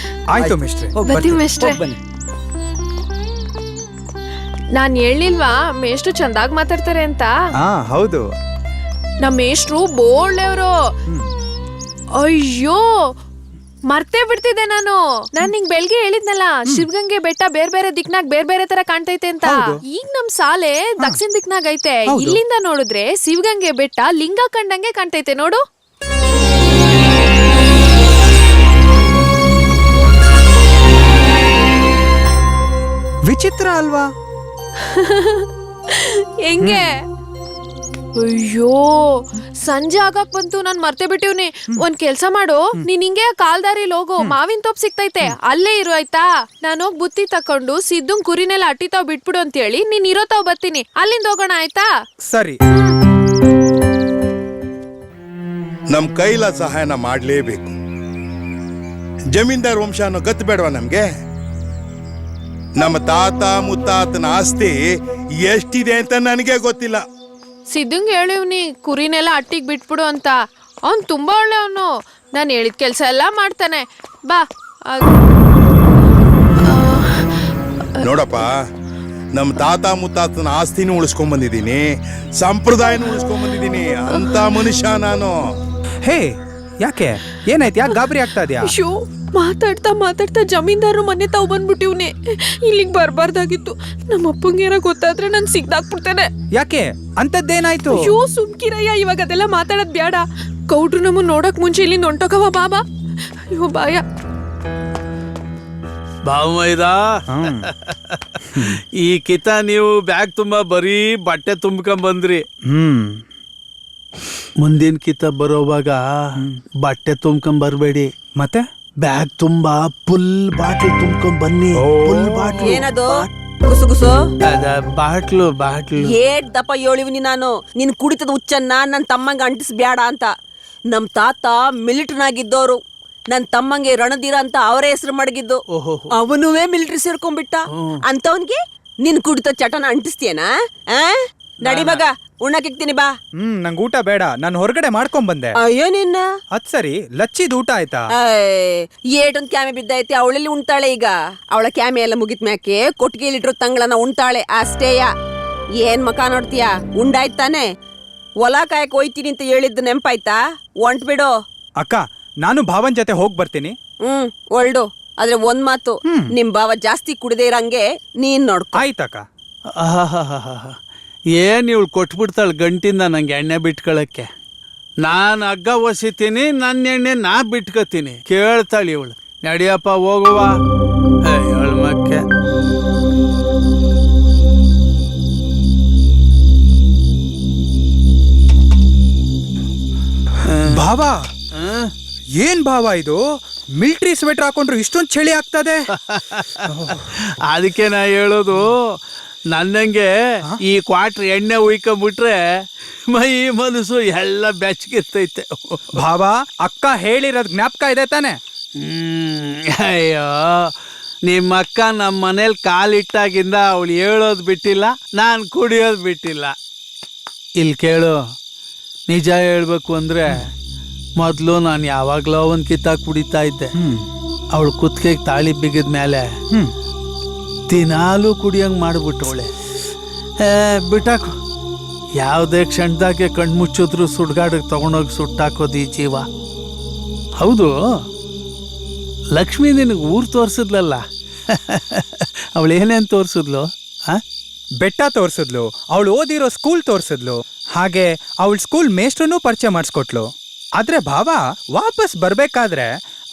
ಆಯ್ತು ಮೇಷ್ಟ್ರೆ. ಬರ್ತೀವಿ ಮೇಷ್ಟ್ರೆ. ಬನ್ನಿ. ನಾನ್ ಹೇಳಿಲ್ವಾ ಮೇಷ್ಟ್ರು ಚಂದಾಗ್ ಮಾತಾಡ್ತಾರೆ ಅಂತ? ಹೌದು. ನಮ್ಮ ಮೇಷ್ಟ್ರು ಬೋಳ್ಳೆವ್ರು. ಅಯ್ಯೋ, ಮರ್ತೇ ಬಿಡ್ತಿದ್ದೆ ನಾನು ನಿಂಗ್ ಬೆಳ್ಗೆ ಹೇಳಿದ್ನಲ್ಲ, ಶಿವಗಂಗೆ ಬೆಟ್ಟ ಬೇರೆ ಬೇರೆ ದಿಕ್ನಾಗ್ ಬೇರೆ ಬೇರೆ ತರ ಕಾಣ್ತೈತೆ ಅಂತ. ಈಗ ನಮ್ ಸಾಲೆ ದಕ್ಷಿಣ ದಿಕ್ನಾಗ್ ಐತೆ. ಇಲ್ಲಿಂದ ನೋಡಿದ್ರೆ ಶಿವಗಂಗೆ ಬೆಟ್ಟ ಲಿಂಗ ಕಂಡಂಗೆ ಕಾಣ್ತೈತೆ ನೋಡು. ವಿಚಿತ್ರ ಅಲ್ವಾ? ಹೆಂಗೆ? ಅಯ್ಯೋ, ಸಂಜೆ ಆಗಕ್ ಬಂತು, ನಾನ್ ಮರ್ತೇ ಬಿಟ್ಟಿವ್ನಿ. ಒಂದ್ ಕೆಲ್ಸ ಮಾಡು, ನೀನ್ ಹಿಂಗೆ ಕಾಲ್ದಾರಿಲ್ ಹೋಗು, ಮಾವಿನ ತೋಪ್ ಸಿಗ್ತೈತೆ, ಅಲ್ಲೇ ಇರು ಆಯ್ತಾ? ನಾನು ಹೋಗಿ ಬುತ್ತಿ ತಕೊಂಡು ಸಿದ್ದುಂಗ್ ಕುರಿನೆಲ್ಲ ಅಟ್ಟಿತಾವ್ ಬಿಟ್ಬಿಡು ಅಂತ ಹೇಳಿ ನೀನ್ ಇರೋತಾವ್ ಬರ್ತೀನಿ. ಅಲ್ಲಿಂದ ಹೋಗೋಣ ಆಯ್ತಾ? ಸರಿ. ನಮ್ ಕೈಲ ಸಹಾಯನ ಮಾಡ್ಲೇಬೇಕು. ಜಮೀನ್ದಾರ್ ವಂಶ ಅನ್ನೋ ಗತ್ತು ಬೇಡವಾ ನಮ್ಗೆ? ನಮ್ಮ ತಾತ ಮುತ್ತಾತನ ಆಸ್ತಿ ಎಷ್ಟಿದೆ ಅಂತ ನನಗೆ ಗೊತ್ತಿಲ್ಲ. ಸಿದ್ದುಂಗ್ ಹೇಳಿವ್ನಿ ಕುರಿನೆಲ್ಲ ಅಟ್ಟಿಗೆ ಬಿಟ್ಬಿಡು ಅಂತ. ಅವ್ನ್ ತುಂಬಾ ಒಳ್ಳೆಯವನು, ನಾನು ಹೇಳಿದ ಕೆಲಸ ಎಲ್ಲ ಮಾಡ್ತಾನೆ. ಬಾ. ನೋಡಪ್ಪ, ನಮ್ಮ ತಾತ ಮುತ್ತಾತನ ಆಸ್ತಿನೂ ಉಳಿಸ್ಕೊಂಡ್ ಬಂದಿದ್ದೀನಿ, ಸಂಪ್ರದಾಯನೂ ಉಳಿಸ್ಕೊಂಡ್ ಬಂದಿದ್ದೀನಿ ಅಂತ ಮನುಷ್ಯ ನಾನು. ಹೇ, ಯಾಕೆ ಏನಾಯ್ತು? ಯಾಕೆ ಗಾಬರಿ ಆಗ್ತಾ ಇದೆಯಾ? ಶೋ, ಮಾತಾಡ್ತಾ ಮಾತಾಡ್ತಾ ಜಮೀನ್ದಾರು ಮನೆ ತಾವು ಬಂದ್ಬಿಟ್ಟಿವ್ನೆ. ಇಲ್ಲಿಗೆ ಬರ್ಬಾರ್ದಾಗಿತ್ತು. ನಮ್ಮ ಅಪ್ಪಂಗೆ ಏನೋ ಗೊತ್ತಾದ್ರೆ ನನ್ ಸಿಗ್ದಾಕ್ಬಿಡ್ತೇನೆ. ಯಾಕೆ? ಅಂತದ್ದೇನಾಯ್ತು? ಅಯ್ಯೋ, ಸುಮ್ಕಿರಯ್ಯ, ಇವಾಗ ಅದೆಲ್ಲ ಮಾತಾಡೋದ್ ಬೇಡ. ಕೌಡ್ರು ನಮ್ಮನ್ನ ನೋಡಕ್ ಮುಂಚೆ ಇಲ್ಲಿಂದ ಹೊಂಟೋಗವ ಬಾಬಾ. ಅಯ್ಯೋ ಬಾಯ. ಬಾವೈದ, ಈ ಕಿತ ನೀವು ಬ್ಯಾಗ್ ತುಂಬಾ ಬರೀ ಬಟ್ಟೆ ತುಂಬ್ಕೊಂಡ್ ಬಂದ್ರಿ. ಮುಂದಿನ ಕಿತ ಬರೋವಾಗ ಬಟ್ಟೆ ತುಂಬ್ಕೊಂಡ್ ಬರ್ಬೇಡಿ, ಮತ್ತೆ ಬ್ಯಾಗ್ ತುಂಬಾ ಫುಲ್ ಬಾಟ್ಲ್ ತುಂಬ್ಕೊಂಡ್ ಬನ್ನಿ. Full bottle. ಏನದು ಗುಸುಗುಸು? ಬಾಟ್ಲು ಏಟ್ ದಪ್ಪ ಹೇಳಿವ್ನಿ ನಾನು, ನಿನ್ ಕುಡಿತದ ಹುಚ್ಚನ್ನ ನನ್ ತಮ್ಮಂಗ ಅಂಟಿಸ್ಬ್ಯಾಡ ಅಂತ. ನಮ್ ತಾತ ಮಿಲಿಟರಿನಾಗಿದ್ದವ್ರು. ನನ್ ತಮ್ಮಂಗೆ ರಣಧೀರ ಅಂತ ಅವರೇ ಹೆಸರು ಮಡಗಿದ್ದು. ಅವನುವೇ ಮಿಲಿಟರಿ ಸೇರ್ಕೊಂಡ್ಬಿಟ್ಟ. ಅಂತವನ್ಗೆ ನಿನ್ ಕುಡಿತ ಚಟನ ಅಂಟಿಸ್ತೀಯನಾ? ನಡಿ ಮಗ, ಉಣ್ಣಕ್ಕಿಕ್ತೀನಿ ಬಾ. ನಂಗೆ ಊಟ ಬೇಡ, ನಾನು ಹೊರಗಡೆ ಮಾಡ್ಕೊಂಡ್ ಬಂದೆ. ಅಯ್ಯೋ ನಿನ್ನ. ಅದ್ ಸರಿ, ಲಚ್ಚಿದ್ ಊಟ ಆಯ್ತಾ? ಏಟೊಂದ್ ಕ್ಯಾಮೆ ಬಿದ್ದೈತೆ, ಅವಳಲ್ಲಿ ಉಣ್ತಾಳೆ ಈಗ. ಅವಳ ಕ್ಯಾಮೆ ಎಲ್ಲ ಮುಗಿತ್ ಮ್ಯಾಕೆ ಕೊಟ್ಟಿಗೆಲಿಟ್ರು ತಂಗಳನ್ನ ಉಣ್ತಾಳೆ ಅಷ್ಟೇಯ. ಏನ್ ಮಕ ನೋಡ್ತೀಯ? ಉಂಡಾಯ್ತಾನೆ. ಹೊಲ ಕಾಯಕ್ ಹೋಯ್ತೀನಿ ಅಂತ ಹೇಳಿದ್ದು ನೆಂಪಾಯ್ತಾ? ಒಂಟ್ ಬಿಡು. ಅಕ್ಕ, ನಾನು ಭಾವನ್ ಜೊತೆ ಹೋಗ್ ಬರ್ತೀನಿ. ಒಳ್ಡು. ಆದ್ರೆ ಒಂದ್ ಮಾತು, ನಿಮ್ ಭಾವ ಜಾಸ್ತಿ ಕುಡ್ದೇ ಇರಂಗೆ ನೀನ್ ನೋಡ್ಕೊ. ಆಯ್ತಕ್ಕ. ಏನ್ ಇವಳು ಕೊಟ್ಬಿಡ್ತಾಳೆ ಗಂಟಿಂದ ನಂಗೆ ಎಣ್ಣೆ ಬಿಟ್ಕೊಳಕ್ಕೆ. ನಾನು ಹಗ್ಗ ಒಸಿತೀನಿ, ನನ್ನ ಎಣ್ಣೆ ನಾ ಬಿಟ್ಕೋತೀನಿ. ಕೇಳ್ತಾಳೆ ಇವಳು. ನಡಿಯಪ್ಪ ಹೋಗುವ. ಇವಳು ಮಕ್ಕೆ. ಭಾವ, ಏನ್ ಭಾವ ಇದು? ಮಿಲಿಟರಿ ಸ್ವೆಟರ್ ಹಾಕೊಂಡ್ರು ಇಷ್ಟೊಂದು ಚಳಿ ಆಗ್ತದೆ. ಅದಕ್ಕೆ ನಾ ಹೇಳೋದು, ನನ್ನಂಗೆ ಈ ಕ್ವಾಟ್ರ್ ಎಣ್ಣೆ ಉಯ್ಕೊಂಬಿಟ್ರೆ ಮೈ ಮನಸ್ಸು ಎಲ್ಲ ಬೆಚ್ಚಗಿರ್ತೈತೆ. ಭಾವ, ಅಕ್ಕ ಹೇಳಿರೋದ್ ಜ್ಞಾಪಕ ಇದೆ ತಾನೆ? ಅಯ್ಯೋ, ನಿಮ್ಮ ಅಕ್ಕ ನಮ್ಮ ಮನೇಲಿ ಕಾಲಿಟ್ಟಾಗಿಂದ ಅವಳು ಹೇಳೋದು ಬಿಟ್ಟಿಲ್ಲ, ನಾನು ಕುಡಿಯೋದು ಬಿಟ್ಟಿಲ್ಲ. ಇಲ್ಲಿ ಕೇಳು, ನಿಜ ಹೇಳ್ಬೇಕು ಅಂದರೆ ಮೊದಲು ನಾನು ಯಾವಾಗಲೋ ಒಂದು ಕಿತ್ತಾಕ್ ಕುಡಿತಾ ಇದ್ದೆ. ಅವಳು ಕುತ್ತಿಗೆಗೆ ತಾಳಿ ಬಿಗಿದ ಮೇಲೆ ದಿನಾಲೂ ಕುಡಿಯಂಗೆ ಮಾಡಿಬಿಟ್ಟವಳೆ. ಬಿಟ್ಟಾಕು. ಯಾವುದೇ ಕ್ಷಣದಾಗೆ ಕಣ್ಮುಚ್ಚಿದ್ರು ಸುಡ್ಗಾಡಿಗೆ ತೊಗೊಂಡೋಗಿ ಸುಟ್ಟಾಕೋದು ಈ ಜೀವ. ಹೌದು, ಲಕ್ಷ್ಮಿ ನಿನಗೆ ಊರು ತೋರಿಸಿದ್ಲಲ್ಲ, ಅವಳು ಏನೇನು ತೋರಿಸಿದ್ಲು? ಬೆಟ್ಟ ತೋರಿಸಿದ್ಲು, ಅವಳು ಓದಿರೋ ಸ್ಕೂಲ್ ತೋರಿಸಿದ್ಲು, ಹಾಗೆ ಅವಳ ಸ್ಕೂಲ್ ಮೇಷ್ಟ್ರನ್ನೂ ಪರಿಚಯ ಮಾಡಿಸ್ಕೊಟ್ಲು. ಆದ್ರೆ ಭಾವ, ವಾಪಸ್ ಬರ್ಬೇಕಾದ್ರೆ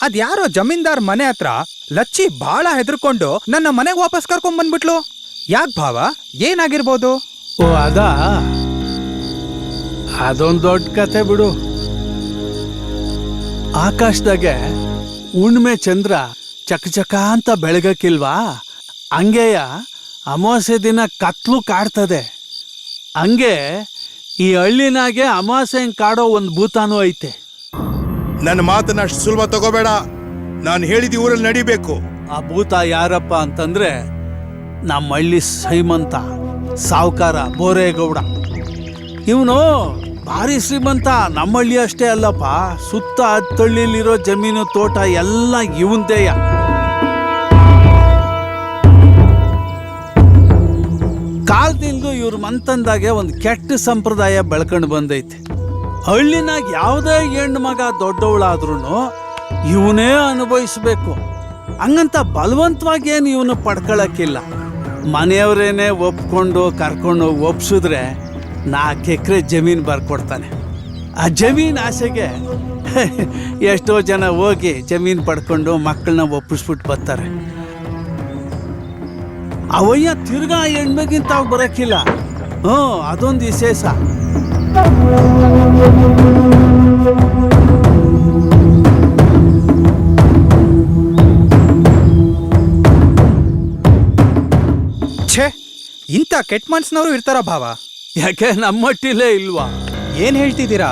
ಅದ್ಯಾರೋ ಜಮೀನ್ದಾರ್ ಮನೆ ಹತ್ರ ಲಚ್ಚಿ ಬಹಳ ಹೆದರ್ಕೊಂಡು ನನ್ನ ಮನೆಗೆ ವಾಪಸ್ ಕರ್ಕೊಂಡ್ ಬಂದ್ಬಿಟ್ಲು. ಯಾಕೆ ಭಾವ? ಏನಾಗಿರ್ಬೋದು? ಓ, ಅದೊಂದು ದೊಡ್ಡ ಕತೆ ಬಿಡು. ಆಕಾಶದಾಗೆ ಹುಣ್ಣಿಮೆ ಚಂದ್ರ ಚಕಚಕ ಅಂತ ಬೆಳಗಕ್ಕಿಲ್ವಾ? ಹಂಗೆಯ ಅಮಾವಾಸ್ಯೆ ದಿನ ಕತ್ಲು ಕಾಡ್ತದೆ. ಹಂಗೆ ಈ ಹಳ್ಳಿನಾಗೆ ಅಮಾವಾಸ್ಯೆ ಕಾಡೋ ಒಂದು ಭೂತಾನೂ ಐತೆ. ನನ್ನ ಮಾತನ್ನ ಅಷ್ಟು ಸುಲಭ ತಗೋಬೇಡ. ನಾನು ಹೇಳಿದ ಊರಲ್ಲಿ ನಡಿಬೇಕು. ಆ ಭೂತ ಯಾರಪ್ಪ ಅಂತಂದ್ರೆ ನಮ್ಮ ಹಳ್ಳಿ ಶ್ರೀಮಂತ ಸಾವುಕಾರ ಬೋರೇಗೌಡ. ಇವನು ಭಾರಿ ಶ್ರೀಮಂತ. ನಮ್ಮ ಹಳ್ಳಿ ಅಷ್ಟೇ ಅಲ್ಲಪ್ಪ, ಸುತ್ತ ಹತ್ತಳ್ಳಿಲಿರೋ ಜಮೀನು ತೋಟ ಎಲ್ಲ ಇವಂದೇಯ. ಕಾಲದಿಂದ ಇವ್ರ ಮಂತಂದಾಗೆ ಒಂದು ಕೆಟ್ಟ ಸಂಪ್ರದಾಯ ಬೆಳ್ಕೊಂಡು ಬಂದೈತೆ. ಹಳ್ಳಿನಾಗ ಯಾವುದೇ ಹೆಣ್ಣು ಮಗ ದೊಡ್ಡವಳಾದ್ರೂ ಇವನೇ ಅನುಭವಿಸ್ಬೇಕು. ಹಂಗಂತ ಬಲವಂತವಾಗಿ ಏನು ಇವನು ಪಡ್ಕೊಳಕ್ಕಿಲ್ಲ. ಮನೆಯವರೇನೆ ಒಪ್ಕೊಂಡು ಕರ್ಕೊಂಡು ಒಪ್ಸಿದ್ರೆ 4 ಎಕರೆ ಜಮೀನು ಬರ್ಕೊಡ್ತಾನೆ. ಆ ಜಮೀನು ಆಸೆಗೆ ಎಷ್ಟೋ ಜನ ಹೋಗಿ ಜಮೀನು ಪಡ್ಕೊಂಡು ಮಕ್ಕಳನ್ನ ಒಪ್ಪಿಸ್ಬಿಟ್ಟು ಬರ್ತಾರೆ. ಅವಯ್ಯ ತಿರ್ಗಾ ಹೆಣ್ಮಗಿಂತ ಅವ್ ಬರಕ್ಕಿಲ್ಲ. ಅದೊಂದು ವಿಶೇಷ. ಛೇ, ಇಂಥ ಕೆಟ್ಟ ಮನ್ಸಿನವರು ಇರ್ತಾರ ಭಾವ? ಯಾಕೆ ನಮ್ಮಟ್ಟಿಲೇ ಇಲ್ವಾ? ಏನ್ ಹೇಳ್ತಿದ್ದೀರಾ?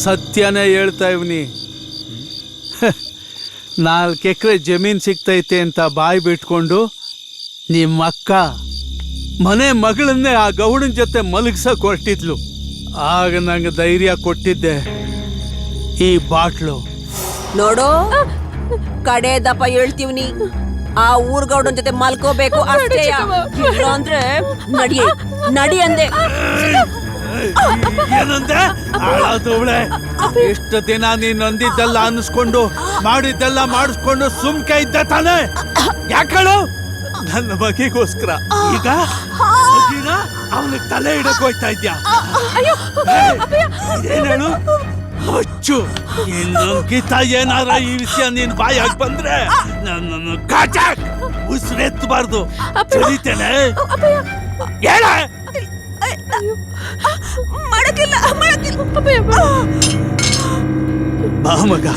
ಸತ್ಯನೇ ಹೇಳ್ತಾ ಇವ್ನಿ. 4 ಎಕರೆ ಜಮೀನ್ ಸಿಗ್ತೈತೆ ಅಂತ ಬಾಯಿ ಬಿಟ್ಕೊಂಡು ನಿಮ್ಮ ಅಕ್ಕ ಮನೆ ಮಗಳನ್ನೇ ಆ ಗೌಡನ ಜೊತೆ ಮಲಗ್ಸಕ್ ಹೊರಟಿದ್ಲು. ಆಗ ನಂಗೆ ಧೈರ್ಯ ಕೊಟ್ಟಿದ್ದೆ ಈ ಬಾಟ್ಲು. ನೋಡು, ಕಡೆ ದಪ್ಪ ಹೇಳ್ತೀವ್ನಿ, ಆ ಊರ್ಗೌಡನ್ ಜೊತೆ ಮಲ್ಕೋಬೇಕು ಅಷ್ಟೇ. ಅಂದ್ರೆ ನಡಿ ಅಂದೆ. ಏನಂದೆ? ಹಾಳಾದವಳೆ. ಇಷ್ಟು ದಿನ ನೀನ್ ಅಂದಿದ್ದೆಲ್ಲ ಅನ್ಸ್ಕೊಂಡು ಮಾಡಿದ್ದೆಲ್ಲ ಮಾಡಿಸ್ಕೊಂಡು ಸುಮ್ಕೆ ಇದ್ದ ತಾನೆ? ಯಾಕಳು? ನನ್ನ ಬಗೆಗೋಸ್ಕರ ಈಗ ಅವನಿಗೆ ತಲೆ ಇಡಕ್ ಹೋಯ್ತಾ ಇದ್ಯಾ? ಏನೇಳು ಹುಚ್ಚು. ಇನ್ನೊಂದ್ಕಿತ ಏನಾರ ಈ ವಿಷಯ ನೀನ್ ಬಾಯಾಗಿ ಬಂದ್ರೆ ನನ್ನನ್ನು ಕಾಚಾಕ್ ಉಸಿರೆತ್ತಬಾರ್ದು. ತಿಳಿತೇನೆ? ಹೇಳ. ಬಾ ಮಗ,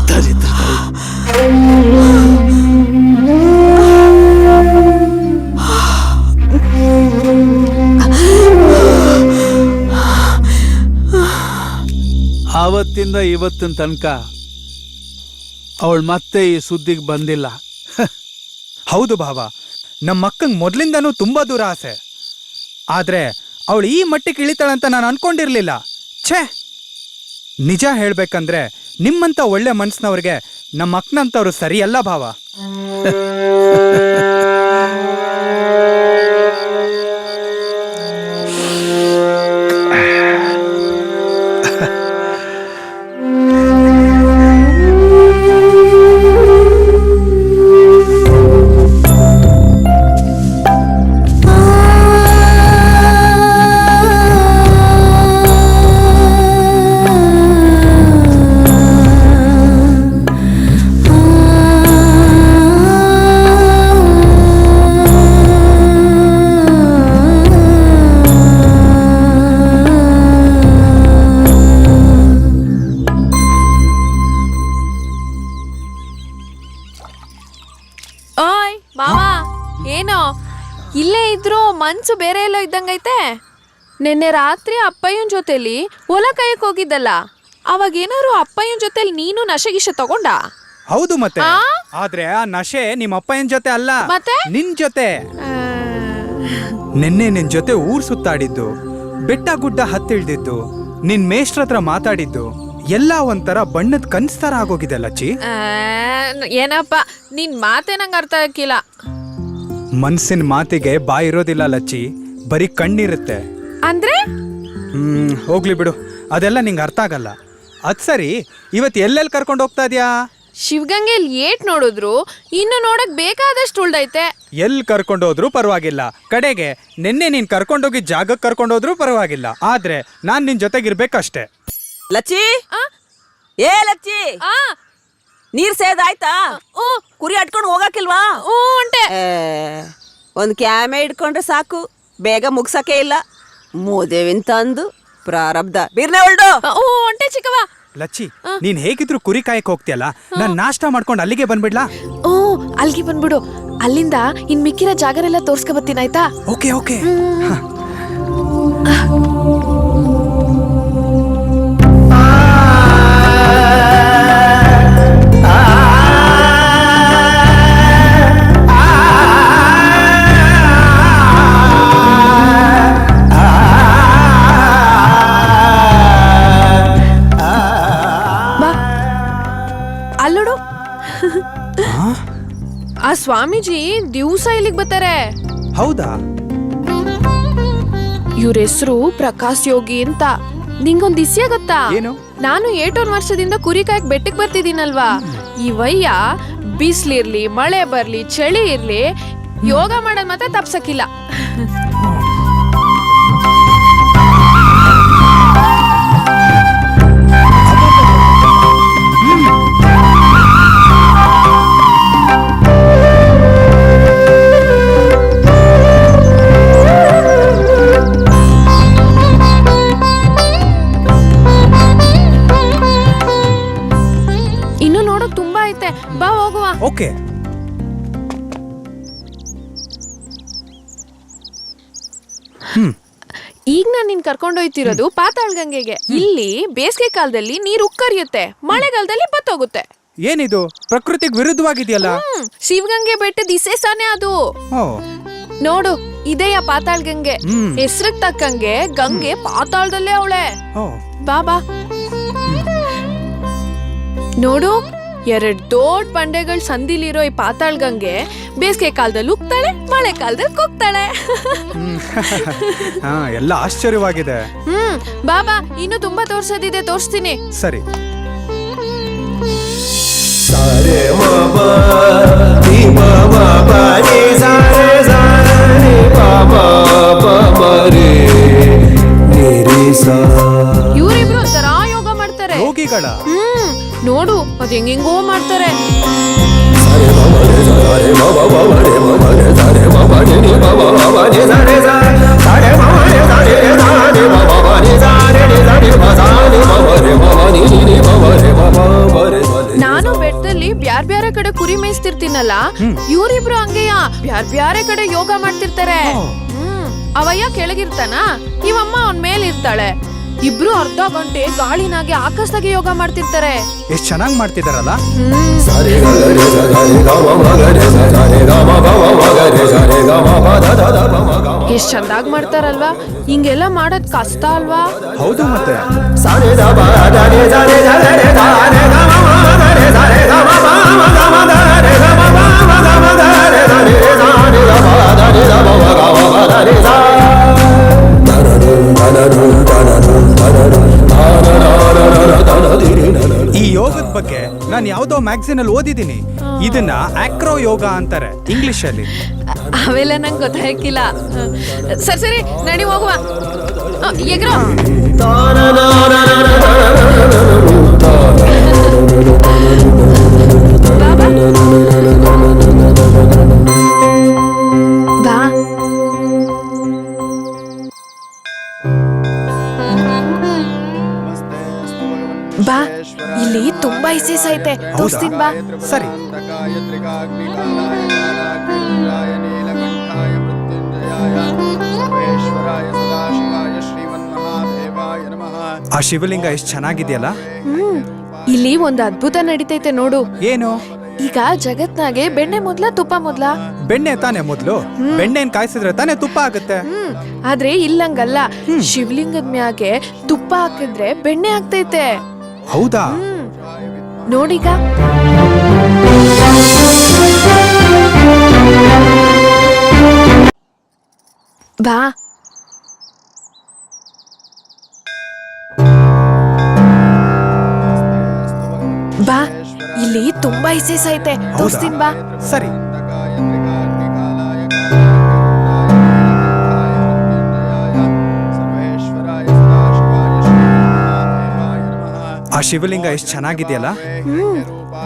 ದರಿದ್ರ. ಆವತ್ತಿಂದ ಇವತ್ತಿನ ತನಕ ಅವಳು ಮತ್ತೆ ಈ ಸುದ್ದಿಗೆ ಬಂದಿಲ್ಲ. ಹೌದು ಭಾವ, ನಮ್ಮ ಅಕ್ಕಂಗೆ ಮೊದ್ಲಿಂದನೂ ತುಂಬಾ ದೂರ ಆಸೆ. ಆದ್ರೆ ಅವಳು ಈ ಮಟ್ಟಿಗೆ ಇಳಿತಾಳಂತ ನಾನು ಅನ್ಕೊಂಡಿರ್ಲಿಲ್ಲ. ಛೇ, ನಿಜ ಹೇಳ್ಬೇಕಂದ್ರೆ ನಿಮ್ಮಂತ ಒಳ್ಳೆ ಮನ್ಸಿನವ್ರಿಗೆ ನಮ್ಮ ಅಕ್ಕನಂತವ್ರು ಸರಿಯಲ್ಲ ಭಾವ. ಓಯ್ ಮಾವ, ಏನೋ ಇಲ್ಲೇ ಇದ್ರು ಮನ್ಸು ಬೇರೆ ಎಲ್ಲೋ ಇದ್ದಂಗೈತೆ. ನಿನ್ನೆ ರಾತ್ರಿ ಅಪ್ಪಯ್ಯನ್ ಜೊತೆಲಿ ಹೊಲ ಕಾಯಕ್ ಹೋಗಿದ್ದಲ್ಲ, ಅವಾಗ ಏನಾರು ಅಪ್ಪಯ್ಯನ್ ಜೊತೆಲಿ ನೀನು ನಶೆಗಿಶ ತಗೊಂಡ? ಹೌದು ಮತ್ತೆ. ಆದ್ರೆ ಆ ನಶೆ ನಿಮ್ಮ ಅಪ್ಪಯ್ಯನ ಜೊತೆ ಅಲ್ಲ, ಮತ್ತೆ ನಿನ್ ಜೊತೆ. ನಿನ್ನೆ ನಿನ್ ಜೊತೆ ಊರ್ ಸುತ್ತಾಡಿದ್ದು, ಬೆಟ್ಟ ಗುಡ್ಡ ಹತ್ತಿಳ್ದಿದ್ದು, ನಿನ್ ಮೇಷ್ಟ್ರ ಹತ್ರ ಮಾತಾಡಿದ್ದು ಎಲ್ಲ ಒಂಥರ ಬಣ್ಣದ ಕನ್ಸ್ತರ ಆಗೋಗಿದೆ ಲಚ್ಚಿ. ಏನಪ್ಪ ನಿನ್ ಮಾತೆ ನಂಗೆ ಅರ್ಥ ಆಗಿಲ್ಲ. ಮನ್ಸಿನ ಮಾತಿಗೆ ಬಾಯಿರೋದಿಲ್ಲ ಲಚ್ಚಿ, ಬರೀ ಕಣ್ಣಿರುತ್ತೆ. ಅಂದ್ರೆ ಹೋಗ್ಲಿ ಬಿಡು, ಅದೆಲ್ಲ ನಿಂಗೆ ಅರ್ಥ ಆಗಲ್ಲ. ಅದ್ ಸರಿ, ಇವತ್ತು ಎಲ್ಲೆಲ್ಲಿ ಕರ್ಕೊಂಡು ಹೋಗ್ತಾ ಇದ್ಯಾ? ಶಿವಗಂಗೆಲ್ ಏಟ್ ನೋಡಿದ್ರು ಇನ್ನು ನೋಡಕ್ ಬೇಕಾದಷ್ಟು ಉಳ್ದೈತೆ. ಎಲ್ಲಿ ಕರ್ಕೊಂಡೋದ್ರು ಪರವಾಗಿಲ್ಲ, ಕಡೆಗೆ ನಿನ್ನೆ ನೀನ್ ಕರ್ಕೊಂಡೋಗಿ ಜಾಗಕ್ಕೆ ಕರ್ಕೊಂಡೋದ್ರು ಪರವಾಗಿಲ್ಲ, ಆದ್ರೆ ನಾನ್ ನಿನ್ ಜೊತೆಗಿರ್ಬೇಕಷ್ಟೇ. ಲಚ್ಚಿ, ಏ ಲಚ್ಚಿ, ನೀರ್ ಸೇದಾಯ್ತಾ? ಕುರಿ ಅಟ್ಕೊಂಡು ಹೋಗಕ್ಕಿಲ್ವಾ? ಒಂದ್ ಕ್ಯಾಮೆ ಇಟ್ಕೊಂಡ್ರೆ ಸಾಕು, ಬೇಗ ಮುಗ್ಸಕ್ಕೆ ಇಲ್ಲ. ಮೂದೇವಿನ್ ತಂದು ಪ್ರಾರಬ್ಧ ಬೀರ್ನೆ ಹೊಲ್ಡು. ಒಂಟೆ ಚಿಕ್ಕವ. ಲಚ್ಚಿ, ನೀನ್ ಹೇಗಿದ್ರು ಕುರಿ ಕಾಯಕ್ ಹೋಗ್ತಿಯಲ್ಲ, ನಾನ್ ನಾಷ್ಟ ಮಾಡ್ಕೊಂಡು ಅಲ್ಲಿಗೆ ಬಂದ್ಬಿಡ್ಲಾ? ಅಲ್ಲಿಗೆ ಬಂದ್ಬಿಡು, ಅಲ್ಲಿಂದ ಇನ್ ಮಿಕ್ಕಿರೋ ಜಾಗರೆಲ್ಲ ತೋರ್ಸ್ಕೊ ಬರ್ತೀನಿ, ಆಯ್ತಾ? Okay okay. ಅಲ್ಲೋಡು, ಆ ಸ್ವಾಮೀಜಿ ದಿವ್ಸ ಇಲ್ಲಿಗೆ ಬರ್ತಾರೆ. ಹೌದಾ? ಇವ್ರ ಹೆಸರು ಪ್ರಕಾಶ್ ಯೋಗಿ ಅಂತ. ನಿಂಗೊಂದ್ ವಿಷಯ ಗೊತ್ತಾ? ಏನು? ನಾನು 8 ವರ್ಷದಿಂದ ಕುರಿ ಕಾಯಕ್ ಬೆಟ್ಟಕ್ ಬರ್ತಿದ್ದೀನಲ್ವಾ, ಈ ವಯ್ಯ ಬಿಸ್ಲಿರ್ಲಿ ಮಳೆ ಬರ್ಲಿ ಚಳಿ ಇರ್ಲಿ ಯೋಗ ಮಾಡೋದ್ ಮಾತ್ರ ತಪ್ಸಕ್ಕಿಲ್ಲ. ಇನ್ನು ನೋಡೋಕ್ ತುಂಬಾ ಐತೆ, ಬಾ ಹೋಗುವ. ಓಕೆ. ಈಗ ನಾನ್ ನಿನ್ ಕರ್ಕೊಂಡೋಯ್ತಿರೋದು ಪಾತಾಳ್ ಗಂಗೆಗೆ. ಇಲ್ಲಿ ಬೇಸಿಗೆ ಕಾಲದಲ್ಲಿ ನೀರು ಉಕ್ಕರಿಯುತ್ತೆ, ಮಳೆಗಾಲದಲ್ಲಿ ಬತ್ತೋಗುತ್ತೆ. ಏನಿದು ಪ್ರಕೃತಿಗೆ ವಿರುದ್ಧವಾಗಿದೆಯಲ್ಲ? ಶಿವಗಂಗೆ ಬೆಟ್ಟದ ವಿಶೇಷನೇ ಅದು. ನೋಡು, ಇದೆಯ ಪಾತಾಳ್ ಗಂಗೆ. ಹೆಸ್ರಕ್ ತಕ್ಕಂಗೆ ಗಂಗೆ ಪಾತಾಳದಲ್ಲೇ ಅವಳೆ. ಬಾಬಾ ನೋಡು, 2 ದೊಡ್ಡ ಬಂಡೆಗಳು ಸಂದಿಲಿರೋ ಈ ಪಾತಾಳ್ ಗಂಗೆ ಬೇಸಿಗೆ ಕಾಲದಲ್ಲಿ ಉಕ್ತಾಳೆ, ಮಳೆ ಕಾಲದಲ್ಲಿ ಕುಗ್ತಾಳೆ. ಎಲ್ಲ ಆಶ್ಚರ್ಯವಾಗಿದೆ. ಬಾಬಾ ಇನ್ನು ತುಂಬಾ ತೋರ್ಸೋದಿದೆ, ತೋರಿಸ್ತೀನಿ. ಸರಿ. ಇವರಿಬ್ರು ಒಂಥರ ಯೋಗ ಮಾಡ್ತಾರೆ. ಯೋಗಿಗಳ? ನೋಡು, ಅದ್ ಹೆಂಗೆಂಗೋ ಮಾಡ್ತಾರೆ. ನಾನು ಬೆಟ್ಟದಲ್ಲಿ ಬ್ಯಾರ್ ಬ್ಯಾರೆ ಕಡೆ ಕುರಿ ಮೇಯಿಸ್ತಿರ್ತೀನಲ್ಲ, ಇವರಿಬ್ರು ಹಂಗೆಯ ಬ್ಯಾರ್ ಬ್ಯಾರೆ ಕಡೆ ಯೋಗ ಮಾಡ್ತಿರ್ತಾರೆ. ಅವಯ್ಯ ಕೆಳಗಿರ್ತಾನ, ಇವಮ್ಮ ಅವನ್ ಮೇಲಿರ್ತಾಳೆ. ಇಬ್ರು ಅರ್ಧ ಗಂಟೆ ಗಾಳಿನಾಗೆ ಆಕಾಶದಾಗೆ ಯೋಗ ಮಾಡ್ತಿರ್ತಾರೆ. ಎಷ್ಟ್ ಚೆನ್ನಾಗಿ ಮಾಡ್ತಿದಾರಲ್ಲ. ಎಷ್ಟ್ ಚಂದಾಗ್ ಮಾಡ್ತಾರಲ್ವಾ. ಹಿಂಗೆಲ್ಲ ಮಾಡೋದ್ ಕಷ್ಟ ಅಲ್ವಾ? ಹೌದು ಮತ್ತೆ. ಈ ಯೋಗದ ಬಗ್ಗೆ ನಾನು ಯಾವ್ದೋ ಮ್ಯಾಗಝೀನ್ ಅಲ್ಲಿ ಓದಿದ್ದೀನಿ. ಇದನ್ನ ಆಕ್ರೋ ಯೋಗ ಅಂತಾರೆ ಇಂಗ್ಲಿಷ್ ಅಲ್ಲಿ. ಅವೆಲ್ಲ ನಂಗೆ ಗೊತ್ತಾಗಿಲ್ಲ. ಸರಿ ನಡಿ ಹೋಗುವ. ಎಗ್ರೋ ಬಾ. ಬಾ, ಇಲ್ಲಿ ತುಂಬಾ ಇಸೇಸ್ ಐತೆ, ತೋರಿಸ್ತೀನಿ ಬಾ. ಸರಿ. ಆ ಶಿವಲಿಂಗ ಎಷ್ಟು ಚೆನ್ನಾಗಿದೆಯಲ್ಲ. ಇಲ್ಲಿ ಒಂದು ಅದ್ಭುತ ನಡೀತೈತೆ ನೋಡು. ಏನು? ಈಗ ಜಗತ್ನಾಗೆ ಬೆಣ್ಣೆ ಮೊದ್ಲ ತುಪ್ಪ ಮೊದ್ಲ? ಬೆಣ್ಣೆ ತಾನೇ ಮೊದ್ಲು. ಬೆಣ್ಣೆನ್ ಕಾಯಿಸಿದ್ರೆ ತಾನೇ ತುಪ್ಪ ಆಗುತ್ತೆ. ಆದ್ರೆ ಇಲ್ಲಂಗಲ್ಲ, ಶಿವಲಿಂಗದ ಮ್ಯಾಗೆ ತುಪ್ಪ ಹಾಕಿದ್ರೆ ಬೆಣ್ಣೆ ಆಗ್ತೈತೆ. ಹೌದಾ? ನೋಡೀಗ. ಬಾ. ಬಾ, ಇಲ್ಲಿ ತುಂಬಾ ಇಸೇಸ್ ಐತೆ, ತೋರಿಸ್ತೀನಿ ಬಾ. ಸರಿ. ಆ ಶಿವಲಿಂಗ ಎಷ್ಟು ಚೆನ್ನಾಗಿದೆಯಲ್ಲ.